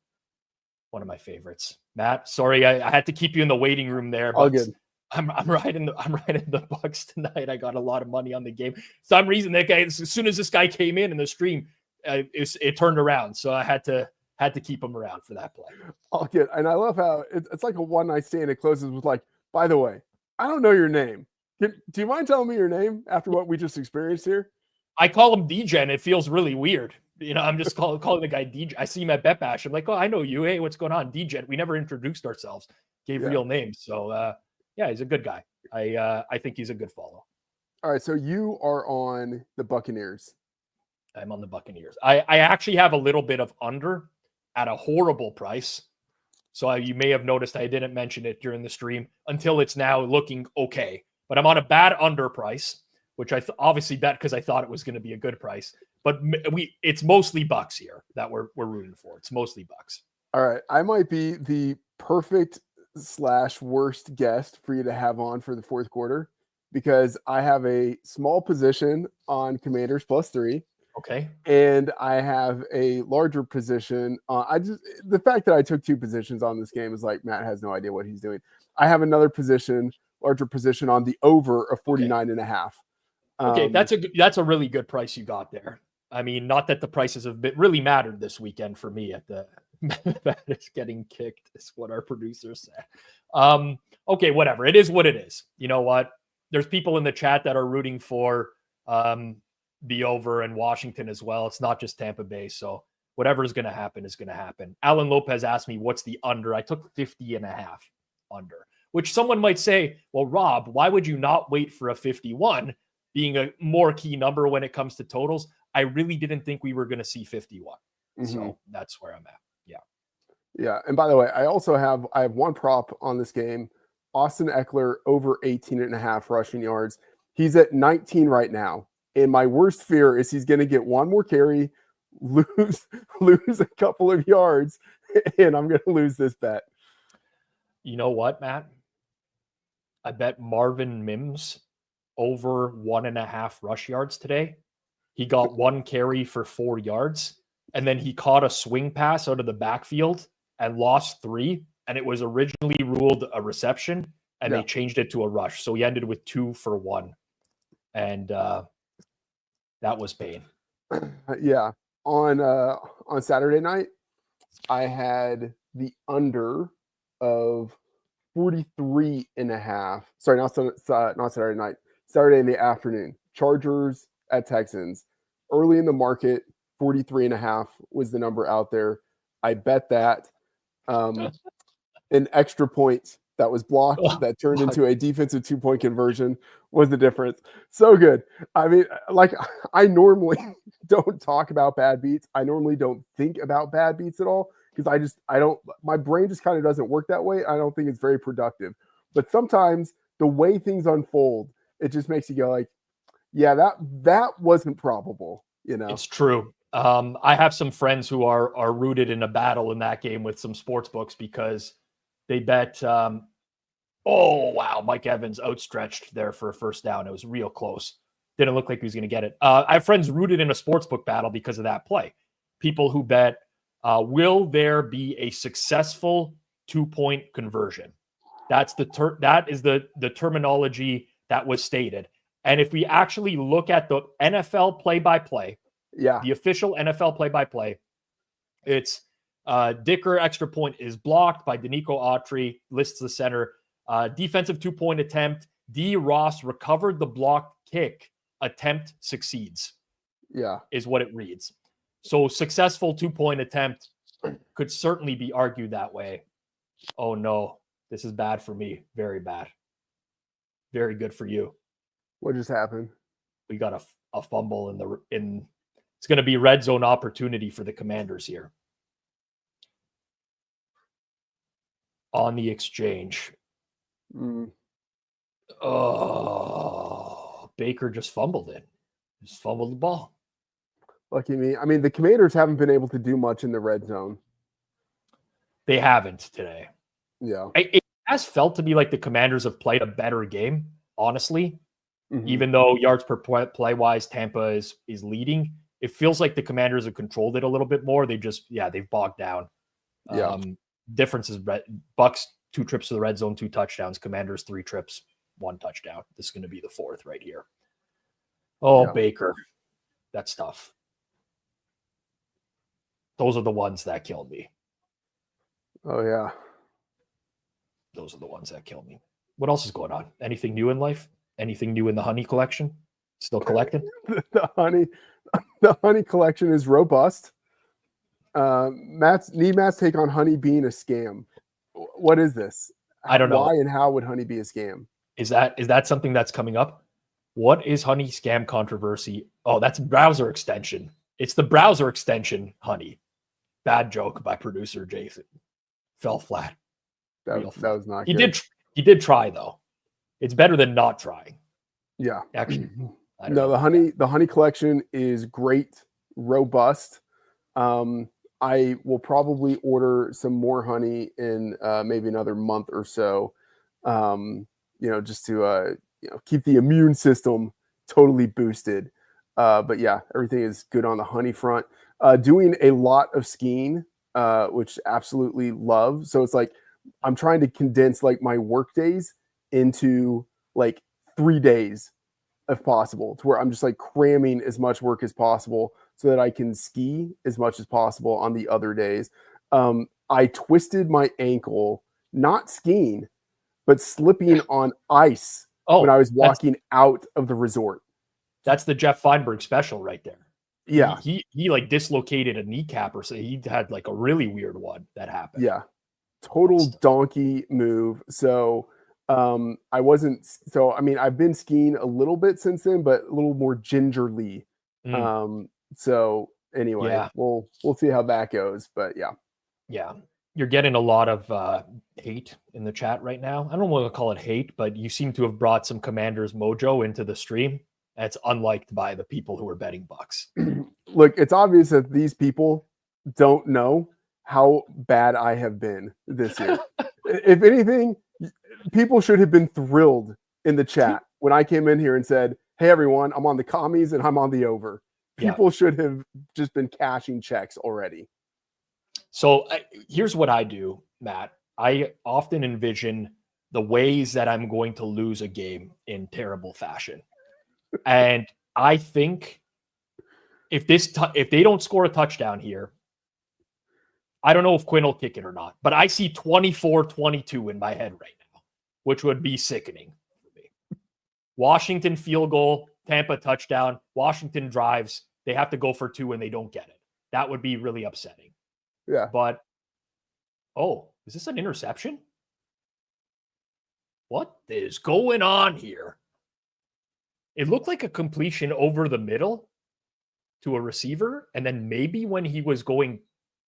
one of my favorites. Matt, sorry, I had to keep you in the waiting room there. But all good. I'm riding the Bucks tonight. I got a lot of money on the game. Some reason that guy, as soon as this guy came in the stream, it turned around. So I had to keep him around for that play. All good. And I love how it's like a one night stand. It closes with like, by the way, I don't know your name. Do you mind telling me your name after what we just experienced here? I call him DGen. It feels really weird. I'm just calling the guy DJ. I see him at Bet Bash. I'm like, oh, I know you. Hey, what's going on? DGen. We never introduced ourselves, gave real names. So, he's a good guy. I think he's a good follow. All right. So you are on the Buccaneers. I'm on the Buccaneers. I actually have a little bit of under at a horrible price. So you may have noticed I didn't mention it during the stream until it's now looking okay. But I'm on a bad under price, which I obviously bet because I thought it was going to be a good price. but it's mostly Bucks here that we're rooting for. It's mostly Bucks. All right. I might be the perfect / worst guest for you to have on for the fourth quarter because I have a small position on Commanders +3. Okay. And I have a larger position. The fact that I took 2 positions on this game is like Matt has no idea what he's doing. I have another larger position on the over of 49.5. Okay, that's a really good price you got there. I mean, not that the prices have really mattered this weekend for me at the that is getting kicked is what our producers say. Okay, whatever. It is what it is. You know what? There's people in the chat that are rooting for the over in Washington as well. It's not just Tampa Bay. So whatever is going to happen is going to happen. Alan Lopez asked me, what's the under? I took 50.5 under, which someone might say, well, Rob, why would you not wait for a 51 being a more key number when it comes to totals? I really didn't think we were going to see 51. So that's where I'm at. Yeah. And by the way, I have one prop on this game. Austin Eckler over 18.5 rushing yards. He's at 19 right now. And my worst fear is he's going to get one more carry, lose a couple of yards, and I'm going to lose this bet. You know what, Matt? I bet Marvin Mims over 1.5 rush yards today. He got 1 carry for 4 yards, and then he caught a swing pass out of the backfield and lost 3, and it was originally ruled a reception, and they changed it to a rush. So he ended with 2 for 1, and that was pain. Yeah. On Saturday night, I had the under of 43.5. Sorry, not Saturday night. Saturday in the afternoon. Chargers at Texans. Early in the market, 43.5 was the number out there. I bet that. An extra point that was blocked that turned into a defensive 2-point conversion was the difference. So good. I mean, like, I normally don't talk about bad beats. I normally don't think about bad beats at all because my brain just kind of doesn't work that way. I don't think it's very productive. But sometimes the way things unfold, it just makes you go like, yeah, that wasn't probable, you know? It's true. I have some friends who are rooted in a battle in that game with some sports books because they bet, oh, wow, Mike Evans outstretched there for a first down. It was real close. Didn't look like he was going to get it. I have friends rooted in a sports book battle because of that play. People who bet, will there be a successful 2-point conversion? That is the terminology that was stated. And if we actually look at the NFL play-by-play, the official NFL play-by-play, it's Dicker extra point is blocked by Danico Autry, lists the center. Defensive 2-point attempt. D. Ross recovered the blocked kick. Attempt succeeds. Yeah. Is what it reads. So successful 2-point attempt could certainly be argued that way. Oh no, this is bad for me. Very bad. Very good for you. What just happened? We got a fumble it's going to be red zone opportunity for the Commanders here. On the exchange. Oh, Baker just fumbled it. Just fumbled the ball. Lucky me. I mean, the Commanders haven't been able to do much in the red zone. They haven't today. Yeah. It has felt to me like the Commanders have played a better game, honestly. Even though yards per play wise, Tampa is leading. It feels like the Commanders have controlled it a little bit more. They've bogged down. Difference is Bucks 2 trips to the red zone, 2 touchdowns. Commanders 3 trips, 1 touchdown. This is going to be the 4th right here. Oh, Baker. That's tough. Those are the ones that killed me. Oh, yeah. Those are the ones that killed me. What else is going on? Anything new in life? Anything new in the honey collection? Still collecting? The honey collection is robust. Matt's take on honey being a scam. What is this? I don't know. Why and how would honey be a scam? Is that something that's coming up? What is honey scam controversy? Oh, that's browser extension. It's the browser extension, honey. Bad joke by producer Jason. Fell flat. That was not good. He did try though. It's better than not trying. Yeah. Actually. The honey collection is great robust. I will probably order some more honey in maybe another month or so, just to keep the immune system totally boosted. But yeah, everything is good on the honey front. Doing a lot of skiing, which absolutely love. So it's like I'm trying to condense like my work days into like 3 days if possible, to where I'm just like cramming as much work as possible so that I can ski as much as possible on the other days. I twisted my ankle, not skiing, but slipping on ice when I was walking out of the resort. That's the Jeff Feinberg special right there. Yeah. He like dislocated a kneecap or so. He had like a really weird one that happened. Yeah. Total donkey move. So I've been skiing a little bit since then, but a little more gingerly. So anyway, we'll see how that goes. But yeah. You're getting a lot of hate in the chat right now. I don't want to call it hate, but you seem to have brought some Commanders mojo into the stream. That's unliked by the people who are betting Bucks. Look, it's obvious that these people don't know how bad I have been this year. If anything, people should have been thrilled in the chat when I came in here and said, "Hey everyone, I'm on the commies and I'm on the over." People should have just been cashing checks already. So here's what I do, Matt. I often envision the ways that I'm going to lose a game in terrible fashion. And I think if they don't score a touchdown here, I don't know if Quinn will kick it or not, but I see 24-22 in my head right now, which would be sickening for me. Washington field goal, Tampa touchdown, Washington drives. They have to go for 2 and they don't get it. That would be really upsetting. Yeah. But, is this an interception? What is going on here? It looked like a completion over the middle to a receiver. And then maybe when he was going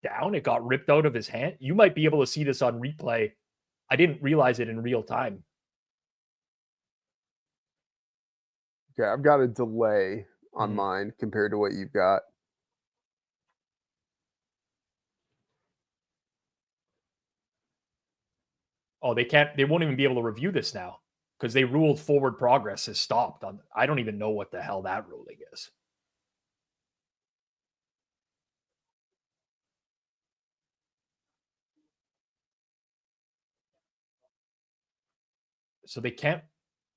down, it got ripped out of his hand. You might be able to see this on replay. I didn't realize it in real time. Okay, I've got a delay on mine compared to what you've got. Oh, they won't even be able to review this now because they ruled forward progress is stopped. I don't even know what the hell that ruling is. So they can't,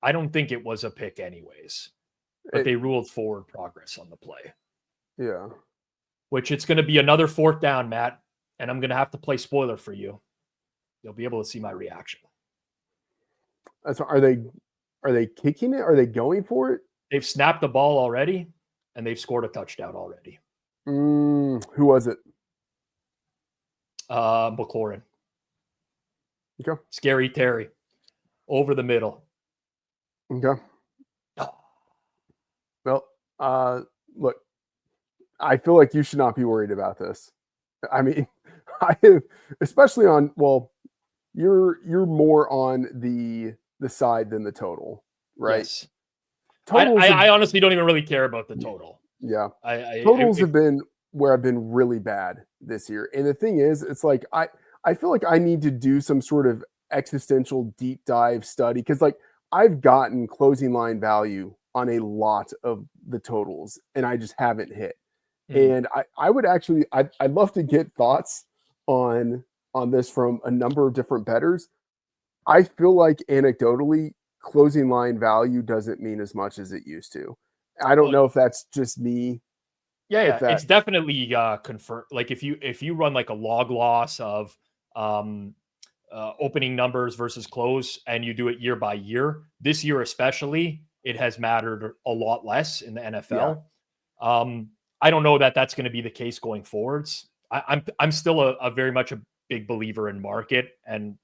I don't think it was a pick anyways, but they ruled forward progress on the play. Yeah. Which it's going to be another 4th down, Matt, and I'm going to have to play spoiler for you. You'll be able to see my reaction. So are they kicking it? Are they going for it? They've snapped the ball already, and they've scored a touchdown already. Who was it? McLaurin. Okay. Scary Terry. Over the middle. Okay. Well, look, I feel like you should not be worried about this. I mean, I have, especially on, you're more on the side than the total, right? Yes. I honestly don't even really care about the total. Yeah. Totals have been where I've been really bad this year. And the thing is, it's like, I feel like I need to do some sort of existential deep dive study, because like I've gotten closing line value on a lot of the totals and I just haven't hit. And I would actually, I'd love to get thoughts on this from a number of different bettors. I feel like anecdotally closing line value doesn't mean as much as it used to. I don't know if that's just me. Yeah. It's definitely confirmed. Like if you run like a log loss of opening numbers versus close, and you do it year by year, this year especially, it has mattered a lot less in the NFL. Yeah. I don't know that that's going to be the case going forwards. I'm still a very much a big believer in market, and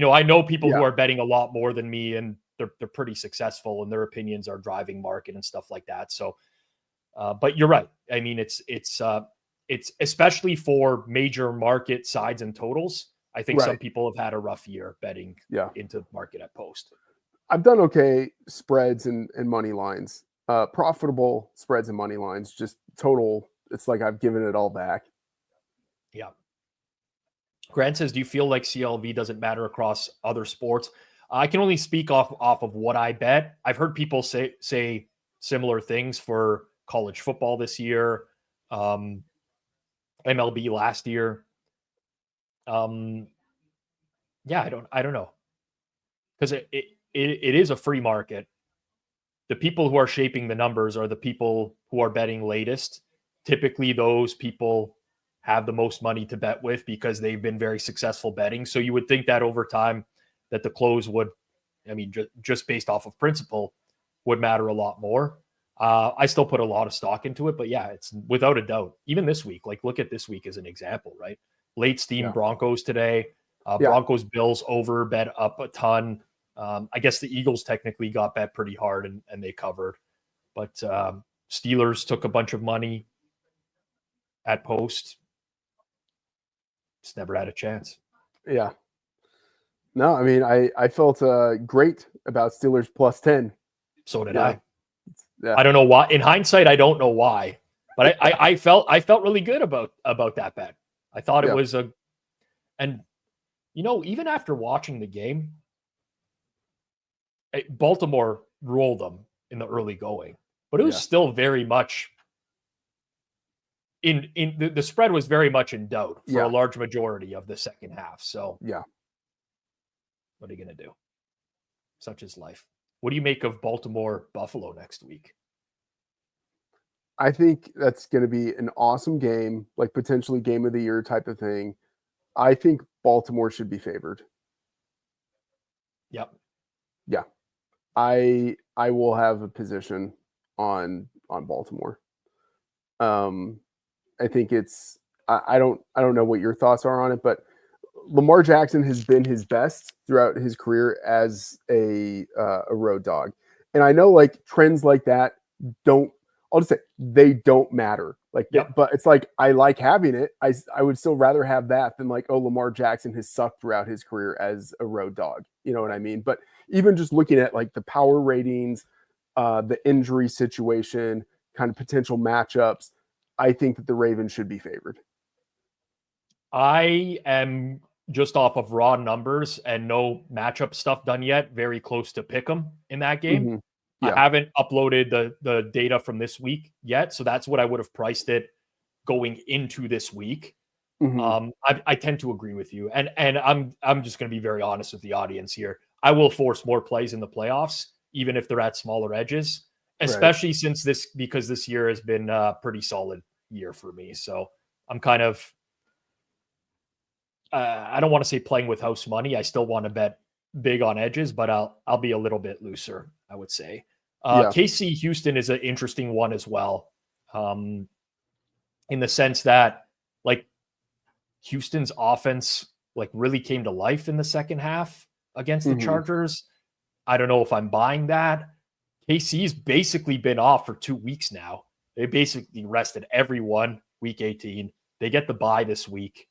I know people who are betting a lot more than me, and they're pretty successful, and their opinions are driving market and stuff like that. So, but you're right. I mean, it's especially for major market sides and totals. I think some people have had a rough year betting into market at post. I've done okay spreads and money lines, profitable spreads and money lines. Just total it's like I've given it all back. Yeah. Grant says, do you feel like CLV doesn't matter across other sports? I can only speak off of what I bet. I've heard people say similar things for college football this year, MLB last year. Yeah, I don't know, because it is a free market. The people who are shaping the numbers are the people who are betting latest. Typically, those people have the most money to bet with because they've been very successful betting. So you would think that over time that the close would, I mean, just based off of principle, would matter a lot more. I still put a lot of stock into it, but yeah, it's without a doubt. Even this week, like look at this week as an example, right? Late steam Broncos today. Broncos Bills over bet up a ton. I guess the Eagles technically got bet pretty hard and they covered, but Steelers took a bunch of money at post. Just never had a chance. Yeah. No, I mean, I felt great about Steelers plus 10. So did Yeah. I. Yeah. I don't know why. In hindsight, I don't know why, but I felt really good about that bet. I thought it was and even after watching the game, Baltimore rolled them in the early going, but it was still very much in the spread was very much in doubt for a large majority of the second half. So yeah, what are you going to do? Such is life. What do you make of Baltimore Buffalo next week? I think that's going to be an awesome game, like potentially game of the year type of thing. I think Baltimore should be favored. Yep. Yeah. I will have a position on Baltimore. I think it's I don't know what your thoughts are on it, but Lamar Jackson has been his best throughout his career as a road dog. And I know like trends like that I'll just say they don't matter. Like, but it's like, I like having it. I would still rather have that than like, oh, Lamar Jackson has sucked throughout his career as a road dog. You know what I mean? But even just looking at like the power ratings, the injury situation, kind of potential matchups, I think that the Ravens should be favored. I am just off of raw numbers and no matchup stuff done yet, very close to pick 'em in that game. Mm-hmm. Yeah. I haven't uploaded the data from this week yet, so that's what I would have priced it going into this week. Mm-hmm. I tend to agree with you, and I'm just going to be very honest with the audience here. I will force more plays in the playoffs, even if they're at smaller edges, especially because this year has been a pretty solid year for me. So I'm kind of I don't want to say playing with house money. I still want to bet big on edges, but I'll be a little bit looser, I would say. KC Houston is an interesting one as well, in the sense that like Houston's offense like really came to life in the second half against the Chargers. I don't know if I'm buying that. KC's basically been off for 2 weeks now. They basically rested everyone week 18. They get the bye this week.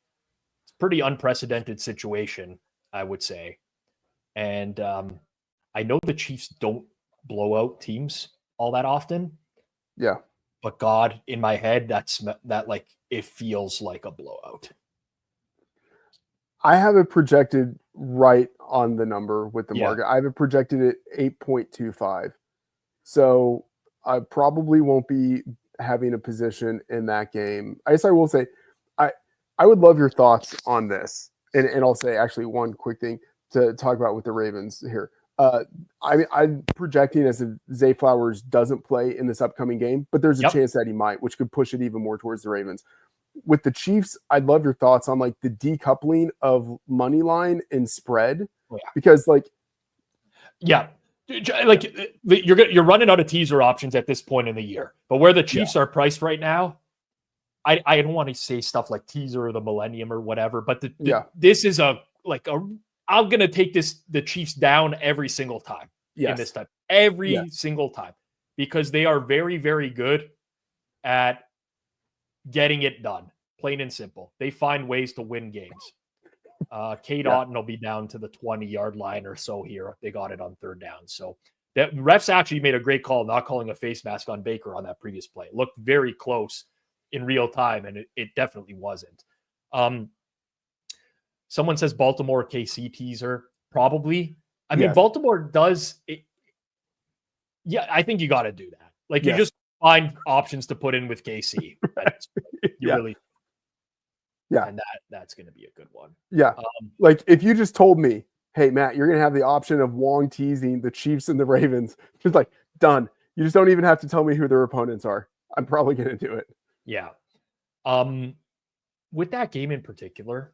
It's a pretty unprecedented situation, I would say. And I know the Chiefs don't blow out teams all that often. Yeah. But God, in my head, that like it feels like a blowout. I have it projected right on the number with the market. I have it projected at 8.25. So I probably won't be having a position in that game. I guess I will say, I would love your thoughts on this. And I'll say actually one quick thing to talk about with the Ravens here. I'm projecting as if Zay Flowers doesn't play in this upcoming game, but there's a chance that he might, which could push it even more towards the Ravens. With the Chiefs, I'd love your thoughts on like the decoupling of money line and spread, because like, like you're running out of teaser options at this point in the year. But where the Chiefs are priced right now, I don't want to say stuff like teaser or the millennium or whatever, but this is I'm going to take the Chiefs down every single time in this time, single time, because they are very, very good at getting it done, plain and simple. They find ways to win games. Kate Otten will be down to the 20-yard line or so here. They got it on third down. So that refs actually made a great call not calling a face mask on Baker on that previous play. It looked very close in real time, and it definitely wasn't. Someone says Baltimore KC teaser. Probably. I mean, Yes. Baltimore does it. Yeah, I think you got to do that. Like, you Yes. just find options to put in with KC. You Yeah. really. Yeah. And that's going to be a good one. Yeah. Like, if you just told me, hey, Matt, you're going to have the option of Wong teasing the Chiefs and the Ravens, just like, done. You just don't even have to tell me who their opponents are. I'm probably going to do it. Yeah. With that game in particular,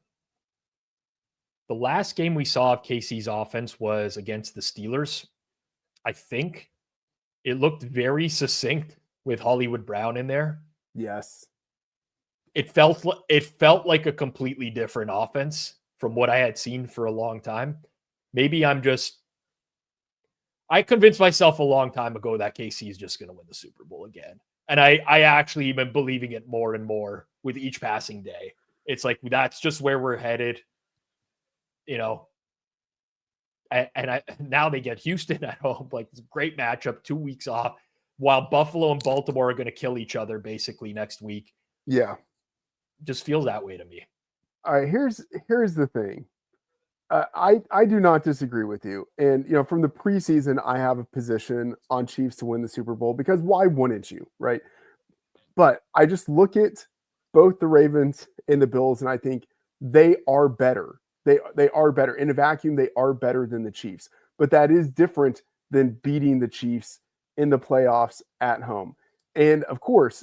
the last game we saw of KC's offense was against the Steelers. I think it looked very succinct with Hollywood Brown in there. Yes. It felt like a completely different offense from what I had seen for a long time. Maybe I convinced myself a long time ago that KC is just going to win the Super Bowl again. And I actually been believing it more and more with each passing day. It's like, that's just where we're headed. And now they get Houston at home. Like, it's a great matchup, 2 weeks off, while Buffalo and Baltimore are going to kill each other basically next week. Yeah. Just feels that way to me. All right. Here's the thing. I do not disagree with you. And, from the preseason, I have a position on Chiefs to win the Super Bowl, because why wouldn't you? Right. But I just look at both the Ravens and the Bills, and I think they are better. They are better in a vacuum. They are better than the Chiefs, but that is different than beating the Chiefs in the playoffs at home. And of course,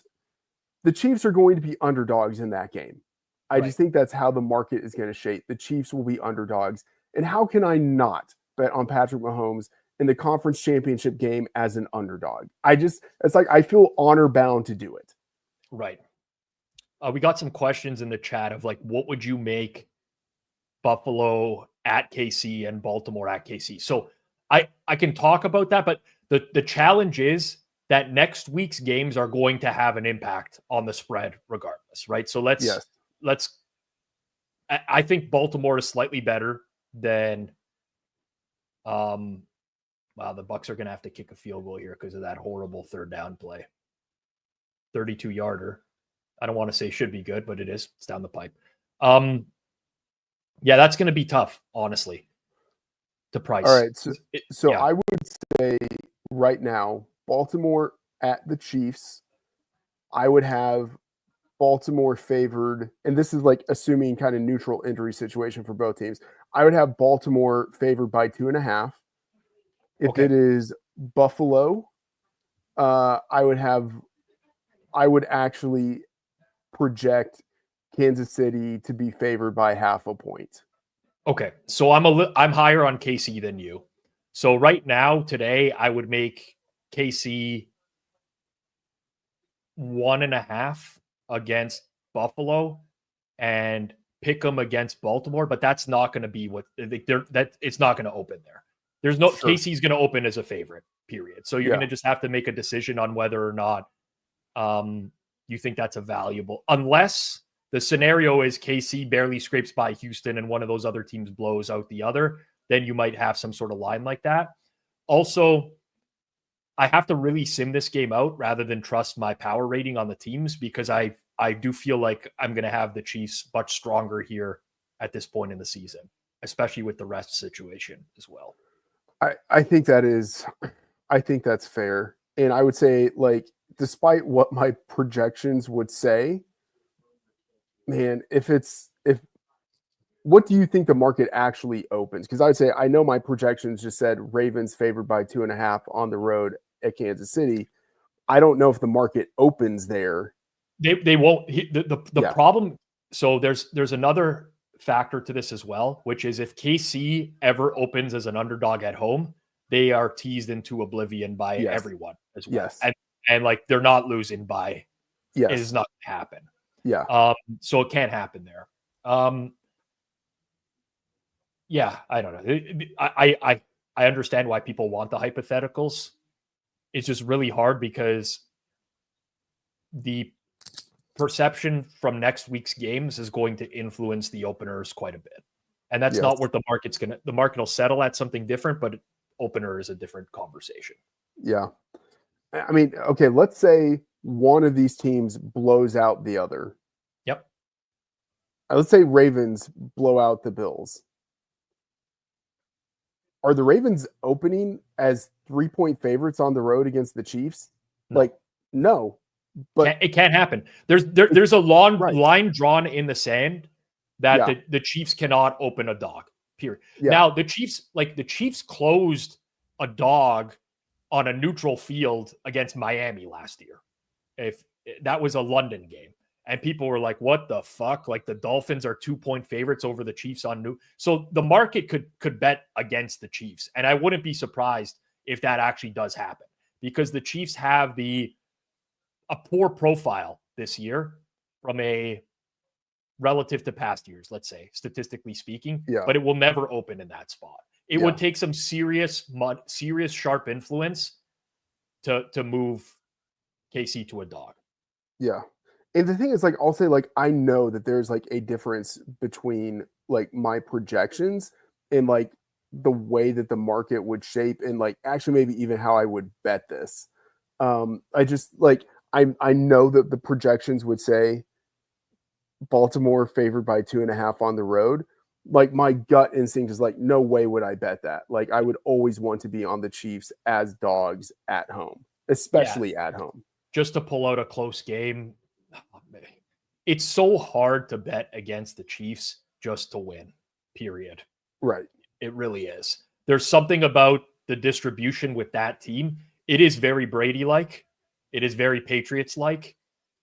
the Chiefs are going to be underdogs in that game. I just think that's how the market is going to shape. The Chiefs will be underdogs. And how can I not bet on Patrick Mahomes in the conference championship game as an underdog? It's like, I feel honor bound to do it. Right. We got some questions in the chat of like, what would you make Buffalo at KC and Baltimore at KC? So I can talk about that, but the challenge is that next week's games are going to have an impact on the spread regardless, right? So I think Baltimore is slightly better than the Bucs are going to have to kick a field goal here because of that horrible third down play. 32-yarder. I don't want to say should be good, but it is. It's down the pipe. Yeah, that's going to be tough, honestly, to price. All right. So I would say right now, Baltimore at the Chiefs, I would have Baltimore favored, and this is like assuming kind of neutral injury situation for both teams. I would have Baltimore favored by 2.5. If it is Buffalo, I would actually project Kansas City to be favored by 0.5 point. Okay, so I'm higher on KC than you. So right now, today, I would make KC 1.5 against Buffalo and pick them against Baltimore, but that's not going to be it's not going to open there. There's no KC's going to open as a favorite, period. So you're going to just have to make a decision on whether or not you think that's a valuable, unless the scenario is KC barely scrapes by Houston and one of those other teams blows out the other, then you might have some sort of line like that. Also, I have to really sim this game out rather than trust my power rating on the teams, because I do feel like I'm going to have the Chiefs much stronger here at this point in the season, especially with the rest situation as well. I think that's fair. And I would say, like, despite what my projections would say, man, what do you think the market actually opens? Because I would say, I know my projections just said Ravens favored by 2.5 on the road at Kansas City. I don't know if the market opens there. They won't. The problem. So there's another factor to this as well, which is if KC ever opens as an underdog at home, they are teased into oblivion by everyone as well. Yes. And like, they're not losing by. Yes. It is not going to happen. Yeah. So it can't happen there. Yeah, I don't know. I understand why people want the hypotheticals. It's just really hard because the perception from next week's games is going to influence the openers quite a bit. And that's not what the market will settle at something different, but opener is a different conversation. Yeah. I mean, okay, let's say one of these teams blows out the other. Yep. Let's say Ravens blow out the Bills. Are the Ravens opening as 3-point favorites on the road against the Chiefs? No. Like, no. But it can't happen. There's a long right. line drawn in the sand that Yeah. the Chiefs cannot open a dog. Period. Yeah. Now the Chiefs closed a dog on a neutral field against Miami last year. If that was a London game, and people were like, "What the fuck?" Like the Dolphins are 2-point favorites over the Chiefs on new. So the market could bet against the Chiefs, and I wouldn't be surprised if that actually does happen because the Chiefs have a poor profile this year from a relative to past years, let's say, statistically speaking. Yeah. But it will never open in that spot. It Yeah. would take some serious sharp influence to move KC to a dog. Yeah. And the thing is, like, I'll say, like, I know that there's like a difference between like my projections and like the way that the market would shape and like actually maybe even how I would bet this. I just like I know that the projections would say Baltimore favored by 2.5 on the road. Like my gut instinct is like, no way would I bet that. Like I would always want to be on the Chiefs as dogs at home, especially at home. Just to pull out a close game. It's so hard to bet against the Chiefs just to win, period. Right. It really is. There's something about the distribution with that team. It is very Brady-like. It is very Patriots-like,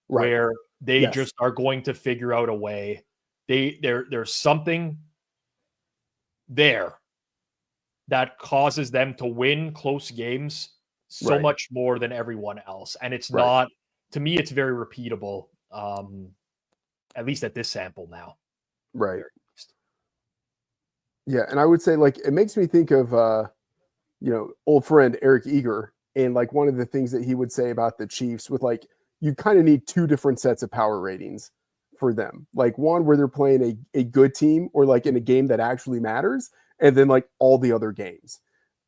Right. where they Yes. just are going to figure out a way. There's something there that causes them to win close games so Right. much more than everyone else. And it's Right. not, to me, it's very repeatable, at least at this sample now. Right. Yeah. And I would say like it makes me think of old friend Eric Eager. And like one of the things that he would say about the Chiefs with like you kind of need two different sets of power ratings for them. Like one where they're playing a good team or like in a game that actually matters, and then like all the other games.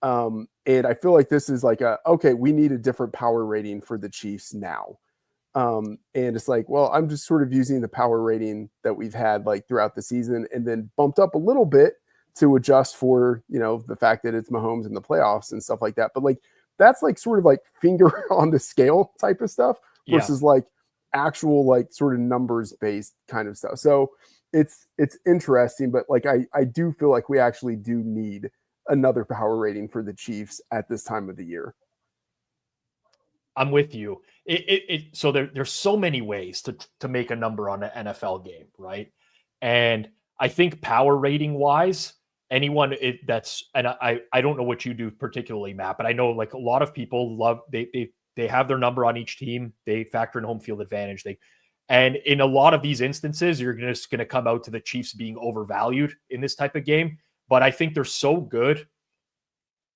And I feel like this is like okay, we need a different power rating for the Chiefs now. And it's like, well, I'm just sort of using the power rating that we've had like throughout the season and then bumped up a little bit to adjust for, the fact that it's Mahomes in the playoffs and stuff like that. But like, that's like sort of like finger on the scale type of stuff versus like actual, like sort of numbers based kind of stuff. So it's interesting, but like, I do feel like we actually do need another power rating for the Chiefs at this time of the year. I'm with you. So there's so many ways to make a number on an NFL game, right? And I think power rating wise, anyone that's, and I don't know what you do particularly, Matt, but I know like a lot of people love, they have their number on each team. They factor in home field advantage. And in a lot of these instances, you're just going to come out to the Chiefs being overvalued in this type of game. But I think they're so good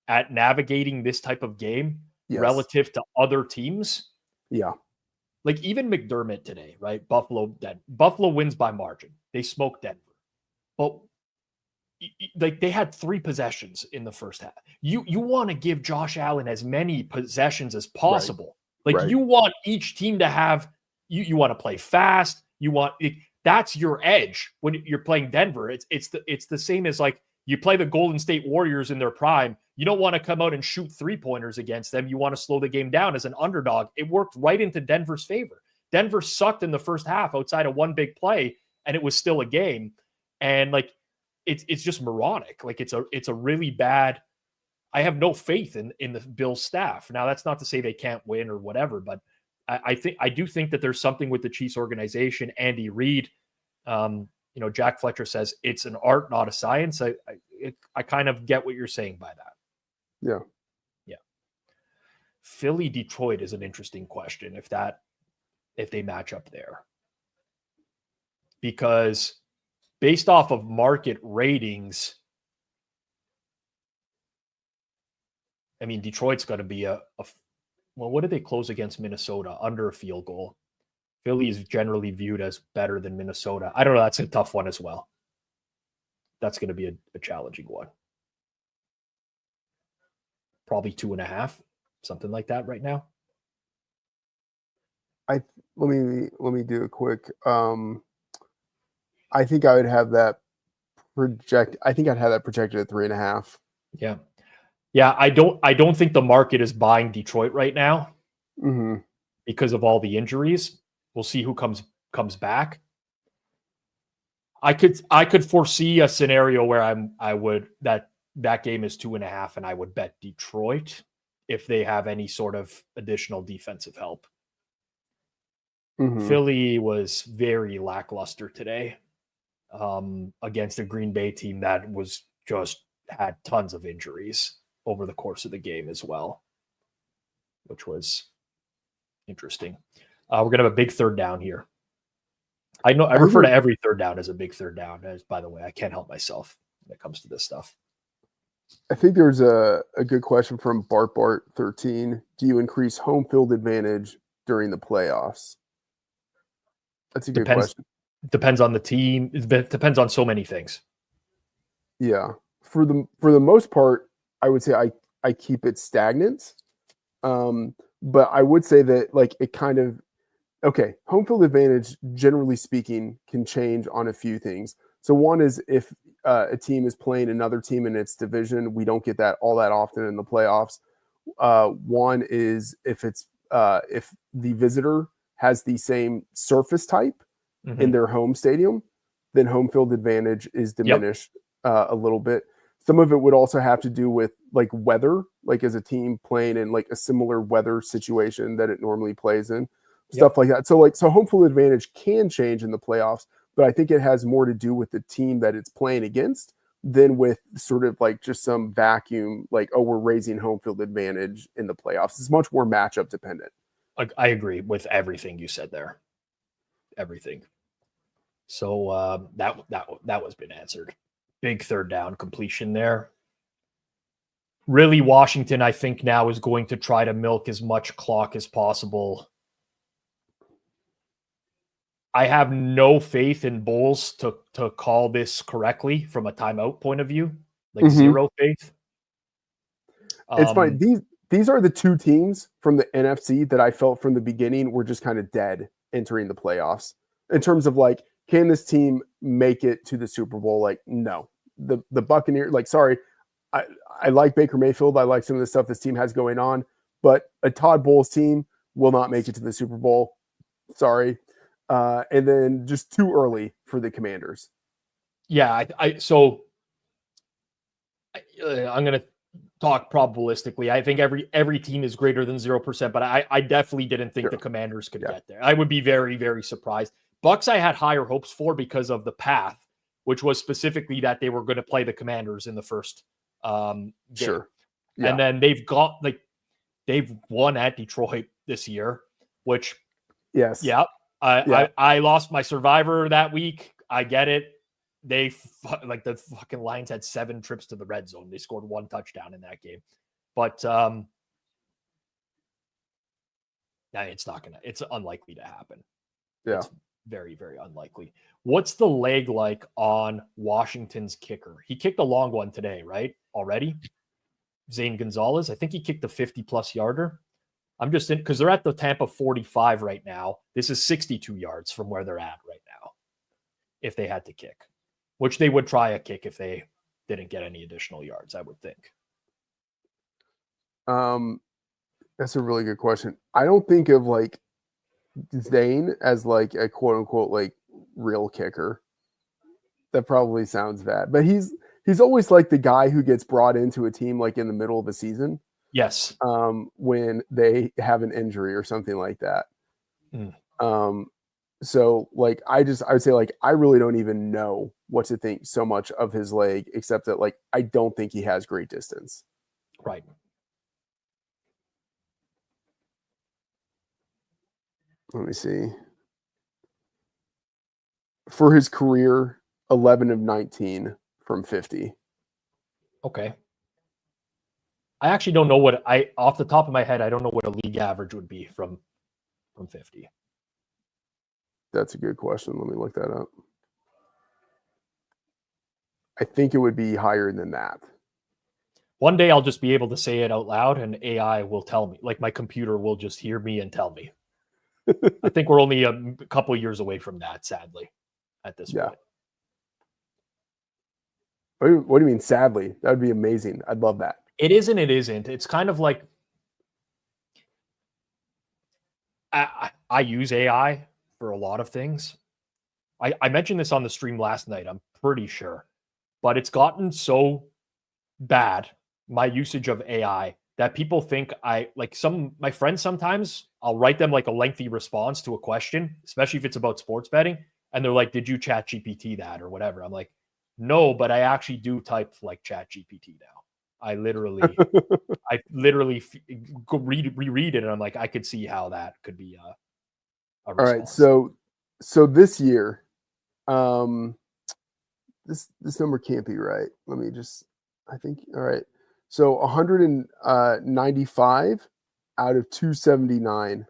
at navigating this type of game relative to other teams. Yeah. Like even McDermott today, right? Buffalo wins by margin. They smoked Denver. But like they had 3 possessions in the first half. You want to give Josh Allen as many possessions as possible. Right. Like you want each team to have, you want to play fast. That's your edge when you're playing Denver. It's the same as like you play the Golden State Warriors in their prime. You don't want to come out and shoot 3-pointers against them. You want to slow the game down as an underdog. It worked right into Denver's favor. Denver sucked in the first half outside of one big play, and it was still a game. And like, it's just moronic. Like it's a really bad. I have no faith in the Bills staff. Now that's not to say they can't win or whatever, but I do think that there's something with the Chiefs organization. Andy Reid, Jack Fletcher says it's an art, not a science. I kind of get what you're saying by that. Yeah. Philly Detroit is an interesting question if they match up there, because based off of market ratings, I mean, Detroit's going to be well, what did they close against Minnesota? Under a field goal. Philly is generally viewed as better than Minnesota. I don't know. That's a tough one as well. That's going to be a challenging one. Probably 2.5, something like that right now. let me do a quick. I think I would have that I think I'd have that projected at 3.5. Yeah. Yeah. I don't think the market is buying Detroit right now because of all the injuries. We'll see who comes back. I could foresee a scenario where I would that game is 2.5 and I would bet Detroit if they have any sort of additional defensive help. Philly was very lackluster today against a Green Bay team that was just had tons of injuries over the course of the game as well, which was interesting. We're going to have a big third down here. I know I refer to every third down as a big third down. As, by the way, I can't help myself when it comes to this stuff. I think there's a good question from Bart13. Do you increase home field advantage during the playoffs? That's a good question. Depends on the team. It depends on so many things. Yeah. For the most part, I would say I keep it stagnant. But I would say that like it kind of home field advantage, generally speaking, can change on a few things. So one is if a team is playing another team in its division, we don't get that all that often in the playoffs. One is if the visitor has the same surface type in their home stadium, then home field advantage is diminished a little bit. Some of it would also have to do with like weather, like as a team playing in like a similar weather situation that it normally plays in, stuff like that. So home field advantage can change in the playoffs, but I think it has more to do with the team that it's playing against than with sort of like just some vacuum, like, oh, we're raising home field advantage in the playoffs. It's much more matchup dependent. I agree with everything you said there. Everything. So that was been answered. Big third down completion there. Really, Washington, I think now is going to try to milk as much clock as possible. I have no faith in Bowles to call this correctly from a timeout point of view. Like zero faith. It's fine. These are the two teams from the NFC that I felt from the beginning were just kind of dead entering the playoffs in terms of like, can this team make it to the Super Bowl? Like, no. The Buccaneers, like, sorry, I like Baker Mayfield. I like some of the stuff this team has going on, but a Todd Bowles team will not make it to the Super Bowl. Sorry. And then just too early for the Commanders. Yeah, I'm going to talk probabilistically. I think every team is greater than 0%, but I definitely didn't think the Commanders could get there. I would be very, very surprised. Bucks I had higher hopes for because of the path, which was specifically that they were going to play the Commanders in the first game. Sure. Yeah. And then they've won at Detroit this year, which I lost my survivor that week. I get it. The fucking Lions had 7 trips to the red zone. They scored 1 touchdown in that game. But it's unlikely to happen. Yeah. It's very, very unlikely. What's the leg like on Washington's kicker? He kicked a long one today, right? Already? Zane Gonzalez. I think he kicked a 50-plus yarder. I'm just in because they're at the Tampa 45 right now. This is 62 yards from where they're at right now. If they had to kick, which they would try a kick if they didn't get any additional yards, I would think. That's a really good question. I don't think of like Zane as like a quote unquote like real kicker. That probably sounds bad, but he's always like the guy who gets brought into a team like in the middle of a season. Yes. When they have an injury or something like that. So like I would say like I really don't even know what to think so much of his leg, except that like I don't think he has great distance. Right. Let me see. For his career, 11 of 19 from 50. Okay. I actually don't know off the top of my head, I don't know what a league average would be from 50. That's a good question. Let me look that up. I think it would be higher than that. One day I'll just be able to say it out loud and AI will tell me. Like my computer will just hear me and tell me. I think we're only a couple of years away from that, sadly, at this Yeah. point. What do you mean, sadly? That would be amazing. I'd love that. It isn't. It isn't. It's kind of like I use AI for a lot of things. I mentioned this on the stream last night, I'm pretty sure, but it's gotten so bad, my usage of AI, that people think my friends sometimes I'll write them like a lengthy response to a question, especially if it's about sports betting. And they're like, did you chat GPT that or whatever? I'm like, no, but I actually do type like chat GPT now. I literally reread it, and I'm like, I could see how that could be a response. All right, so this year, this number can't be right. Let me just, I think, all right. So 195 out of 279,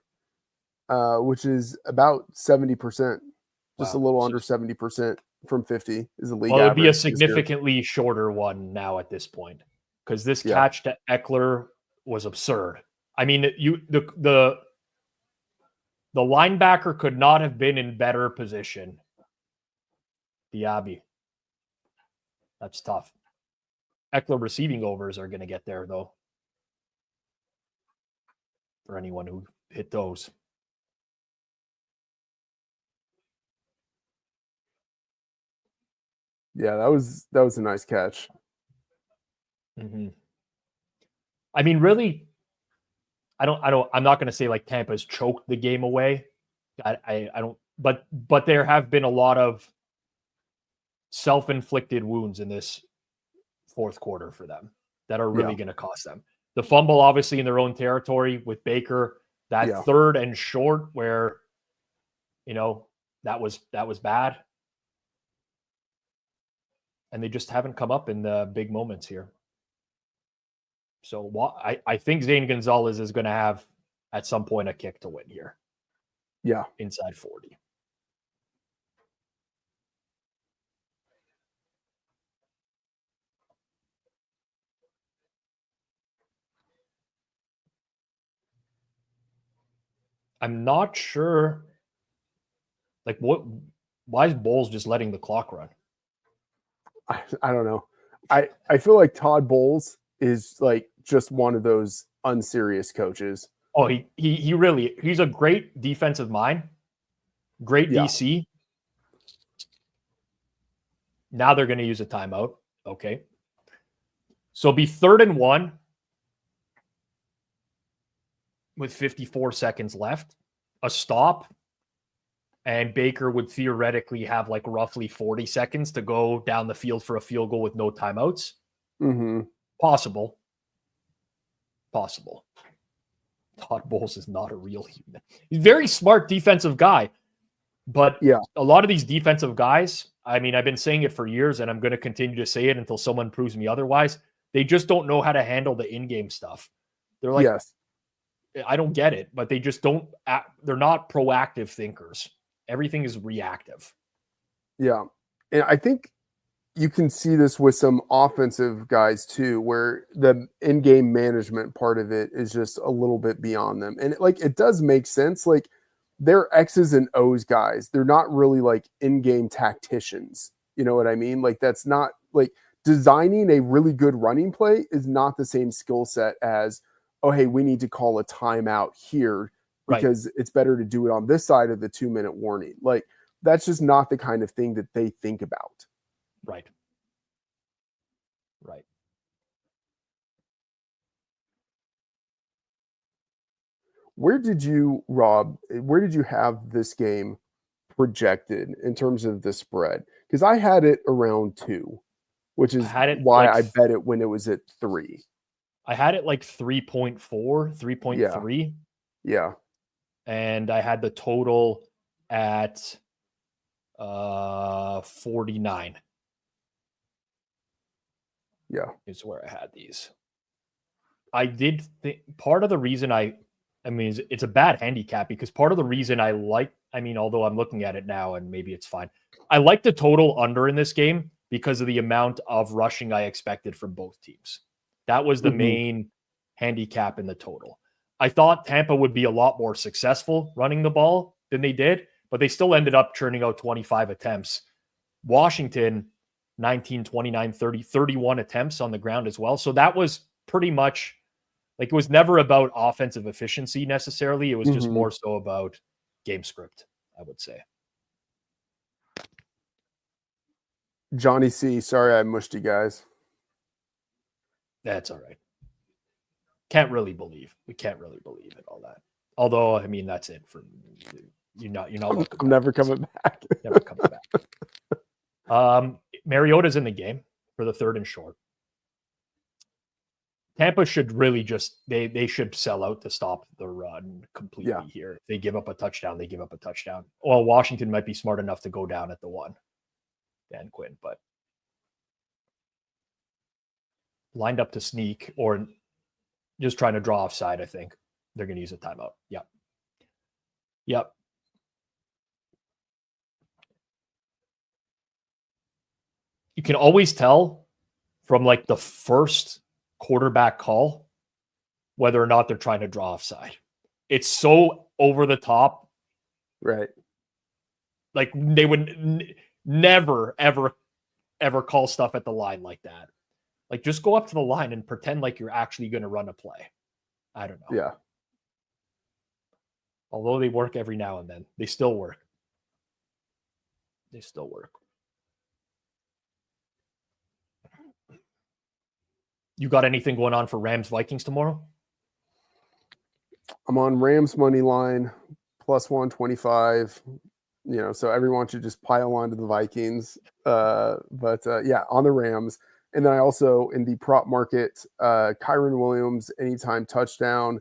which is about 70%, just a little under 70% from 50 is a league Well, it would be a average this year. significantly shorter one now at this point, because this catch to Eckler was absurd. I mean, the linebacker could not have been in better position. Diaby. That's tough. Eckler receiving overs are going to get there, though, for anyone who hit those. Yeah, that was a nice catch. Mm-hmm. I mean, really, I'm not going to say like Tampa's choked the game away. I don't, but there have been a lot of self-inflicted wounds in this fourth quarter for them that are really going to cost them. The fumble, obviously, in their own territory with Baker, that third and short where, that was bad. And they just haven't come up in the big moments here. So I think Zane Gonzalez is going to have, at some point, a kick to win here. Yeah. Inside 40. I'm not sure. Like, why is Bowles just letting the clock run? I don't know. I feel like Todd Bowles is like just one of those unserious coaches. Oh, he's a great defensive mind, great DC. Now they're going to use a timeout. Okay. So it'll be 3rd and 1 with 54 seconds left, a stop, and Baker would theoretically have like roughly 40 seconds to go down the field for a field goal with no timeouts. Mm-hmm. Possible. Todd Bowles is not a real human. He's a very smart defensive guy. But a lot of these defensive guys, I mean, I've been saying it for years, and I'm going to continue to say it until someone proves me otherwise. They just don't know how to handle the in-game stuff. They're like, I don't get it, but they just don't. They're not proactive thinkers. Everything is reactive. Yeah. And I think you can see this with some offensive guys too, where the in-game management part of it is just a little bit beyond them. And it does make sense. Like, they're X's and O's guys. They're not really like in-game tacticians. You know what I mean? Like, that's not like designing a really good running play is not the same skill set as, oh, hey, we need to call a timeout here because it's better to do it on this side of the 2-minute warning. Like, that's just not the kind of thing that they think about. Right. Where did you have this game projected in terms of the spread? Because I had it around 2, which is why I bet it when it was at 3. I had it like 3.4, 3.3. Yeah. And I had the total at 49. Yeah. Is where I had these. I did think part of the reason I mean, it's a bad handicap because part of the reason although I'm looking at it now and maybe it's fine, I like the total under in this game because of the amount of rushing I expected from both teams. That was the main handicap in the total. I thought Tampa would be a lot more successful running the ball than they did, but they still ended up churning out 25 attempts. Washington, 19, 29, 30, 31 attempts on the ground as well. So that was pretty much like, it was never about offensive efficiency necessarily. It was just more so about game script, I would say. Johnny C, sorry I mushed you guys. That's all right. We can't really believe in all that. Although, I mean, that's it for you're not I'm never coming back. Never coming back. Mariota's in the game for the 3rd and short. Tampa should really just they should sell out to stop the run completely here. If they give up a touchdown, they give up a touchdown. Well, Washington might be smart enough to go down at the 1. Dan Quinn, but lined up to sneak or just trying to draw offside, I think. They're going to use a timeout. Yep. You can always tell from like the first quarterback call whether or not they're trying to draw offside. It's so over the top. Right. Like they would never, ever call stuff at the line like that. Like just go up to the line and pretend like you're actually going to run a play. I don't know. Yeah. Although they work every now and then, they still work. You got anything going on for Rams Vikings tomorrow? I'm on Rams money line plus 125. So everyone should just pile on to the Vikings. But on the Rams. And then I also, in the prop market, Kyron Williams, anytime touchdown.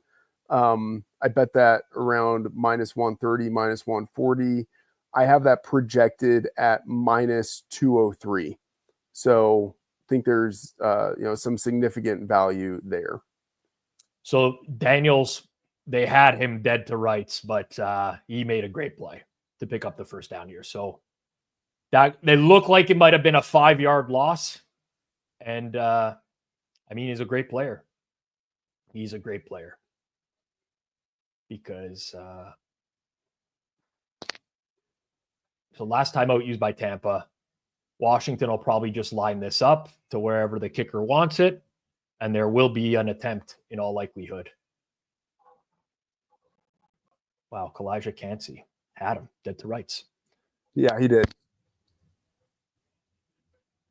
I bet that around minus 130, minus 140. I have that projected at minus 203. So I think there's, some significant value there. So Daniels, they had him dead to rights, but he made a great play to pick up the first down here. So that they look like it might have been a 5-yard loss. And he's a great player. He's a great player because so last time out used by Tampa, Washington will probably just line this up to wherever the kicker wants it, and there will be an attempt in all likelihood. Wow, Kalijah Cansey had him dead to rights. Yeah, he did.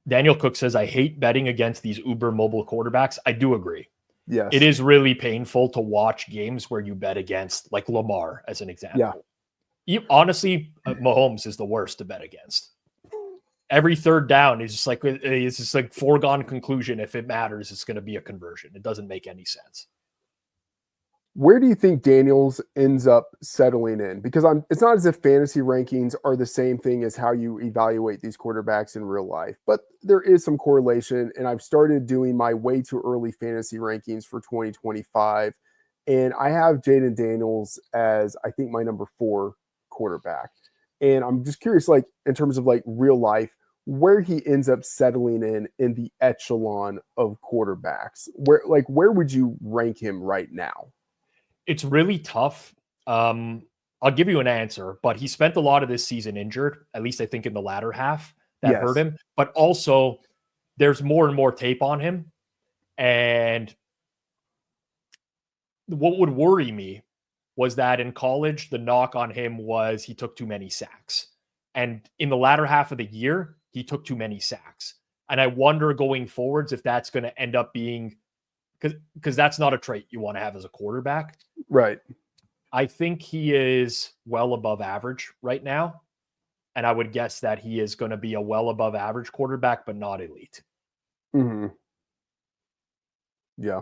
Daniel Cook says, I hate betting against these uber mobile quarterbacks. I do agree. Yes. It is really painful to watch games where you bet against, like Lamar, as an example. Yeah. Mahomes is the worst to bet against. Every third down is just like foregone conclusion. If it matters, it's going to be a conversion. It doesn't make any sense. Where do you think Daniels ends up settling in? Because it's not as if fantasy rankings are the same thing as how you evaluate these quarterbacks in real life, but there is some correlation. And I've started doing my way too early fantasy rankings for 2025. And I have Jaden Daniels as, I think, my number 4 quarterback. And I'm just curious, like, in terms of like real life, where he ends up settling in the echelon of quarterbacks. Where would you rank him right now? It's really tough. I'll give you an answer, but he spent a lot of this season injured, at least I think in the latter half that hurt him. But also there's more and more tape on him. And what would worry me was that in college, the knock on him was he took too many sacks. And in the latter half of the year, he took too many sacks. And I wonder going forwards if that's going to end up being, because that's not a trait you want to have as a quarterback. Right. I think he is well above average right now. And I would guess that he is going to be a well above average quarterback, but not elite. Mm-hmm. Yeah,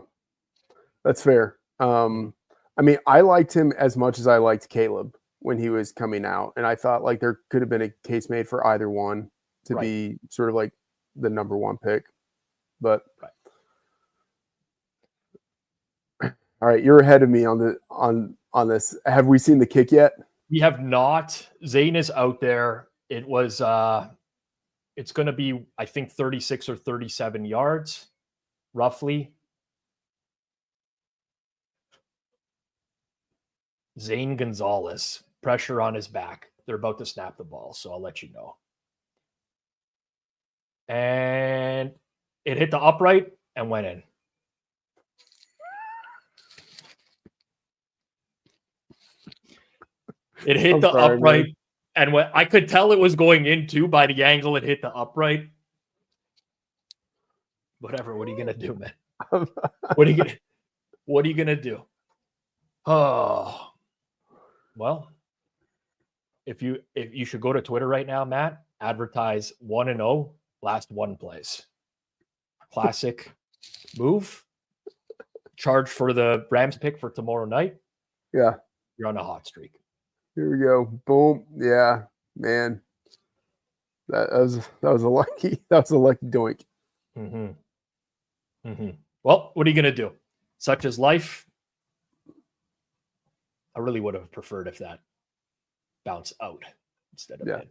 that's fair. I liked him as much as I liked Caleb when he was coming out. And I thought like there could have been a case made for either one to be sort of like the number 1 pick. But all right, you're ahead of me on this. Have we seen the kick yet? We have not. Zane is out there. It was it's going to be, I think, 36 or 37 yards, roughly. Zane Gonzalez, pressure on his back. They're about to snap the ball, so I'll let you know. And it hit the upright and went in. It hit the upright, man. And when I could tell it was going in too by the angle it hit the upright. Whatever. What are you gonna do, man? What are you gonna do? Oh, well. If you should go to Twitter right now, Matt, advertise 1-0, last one plays. Classic move. Charge for the Rams pick for tomorrow night. Yeah. You're on a hot streak. Here we go. Boom. Yeah, man. That was a lucky doink. Mm-hmm. Mm-hmm. Well, what are you gonna do? Such is life. I really would have preferred if that bounce out instead of in.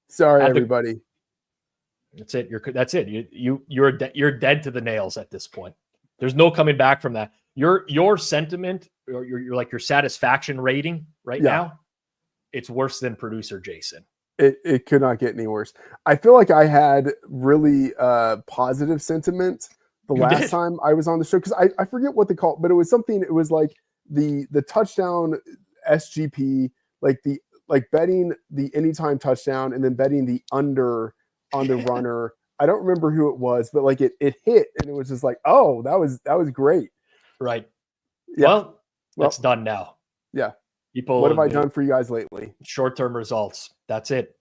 Sorry, everybody. That's it. That's it. You're dead to the nails at this point. There's no coming back from that. Your sentiment or your satisfaction rating right now, it's worse than producer Jason. It could not get any worse. I feel like I had really positive sentiment the last time I was on the show, because I forget what they call it, but it was something. It was like the touchdown SGP, like betting the anytime touchdown and then betting the under on the runner. I don't remember who it was, but like it hit and it was just like, oh, that was great. Right. Yeah. Well, that's done now. Yeah. People, what have I done for you guys lately? Short-term results. That's it.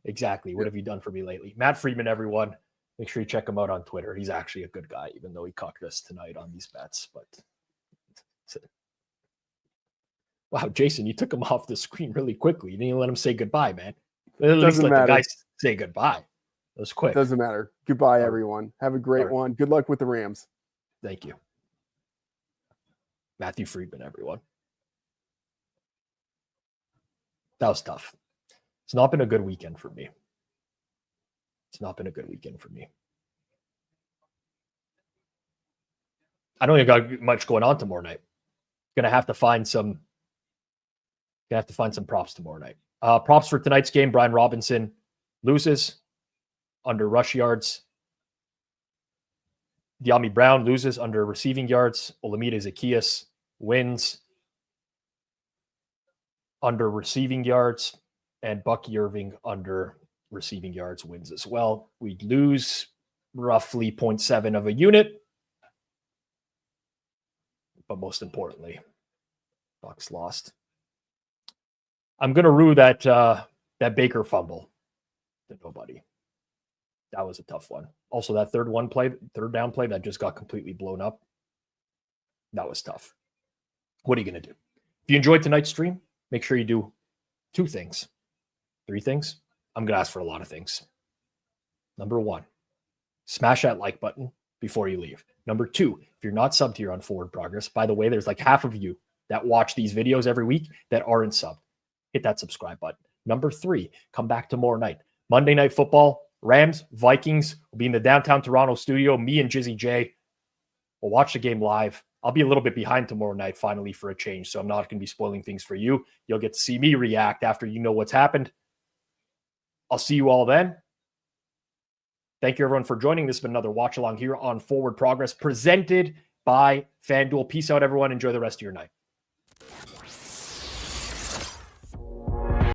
Exactly. What have you done for me lately? Matt Friedman, everyone. Make sure you check him out on Twitter. He's actually a good guy, even though he cocked us tonight on these bets. But wow, Jason, you took him off the screen really quickly. You didn't even let him say goodbye, man. At least let the guys say goodbye. That was quick. Doesn't matter. Goodbye, everyone. Have a great one. Good luck with the Rams. Thank you. Matthew Friedman, everyone. That was tough. It's not been a good weekend for me. I don't think I got much going on tomorrow night. Gonna have to find some props tomorrow night. Props for tonight's game: Brian Robinson loses under rush yards. De'Ami Brown loses under receiving yards. Olamide Zaccheaus wins under receiving yards. And Bucky Irving under receiving yards wins as well. We lose roughly 0.7 of a unit. But most importantly, Bucks lost. I'm going to rue that Baker fumble to nobody. That was a tough one. Also, that third down play that just got completely blown up. That was tough. What are you going to do? If you enjoyed tonight's stream, make sure you do 2 things. 3 things. I'm going to ask for a lot of things. Number 1, smash that like button before you leave. Number 2, if you're not subbed here on Forward Progress, by the way, there's like half of you that watch these videos every week that aren't subbed. Hit that subscribe button. Number 3, come back tomorrow night. Monday Night Football, Rams, Vikings will be in the downtown Toronto studio. Me and Jizzy J will watch the game live. I'll be a little bit behind tomorrow night, finally, for a change, so I'm not going to be spoiling things for you. You'll get to see me react after you know what's happened. I'll see you all then. Thank you, everyone, for joining. This has been another watch along here on Forward Progress, presented by FanDuel. Peace out, everyone. Enjoy the rest of your night.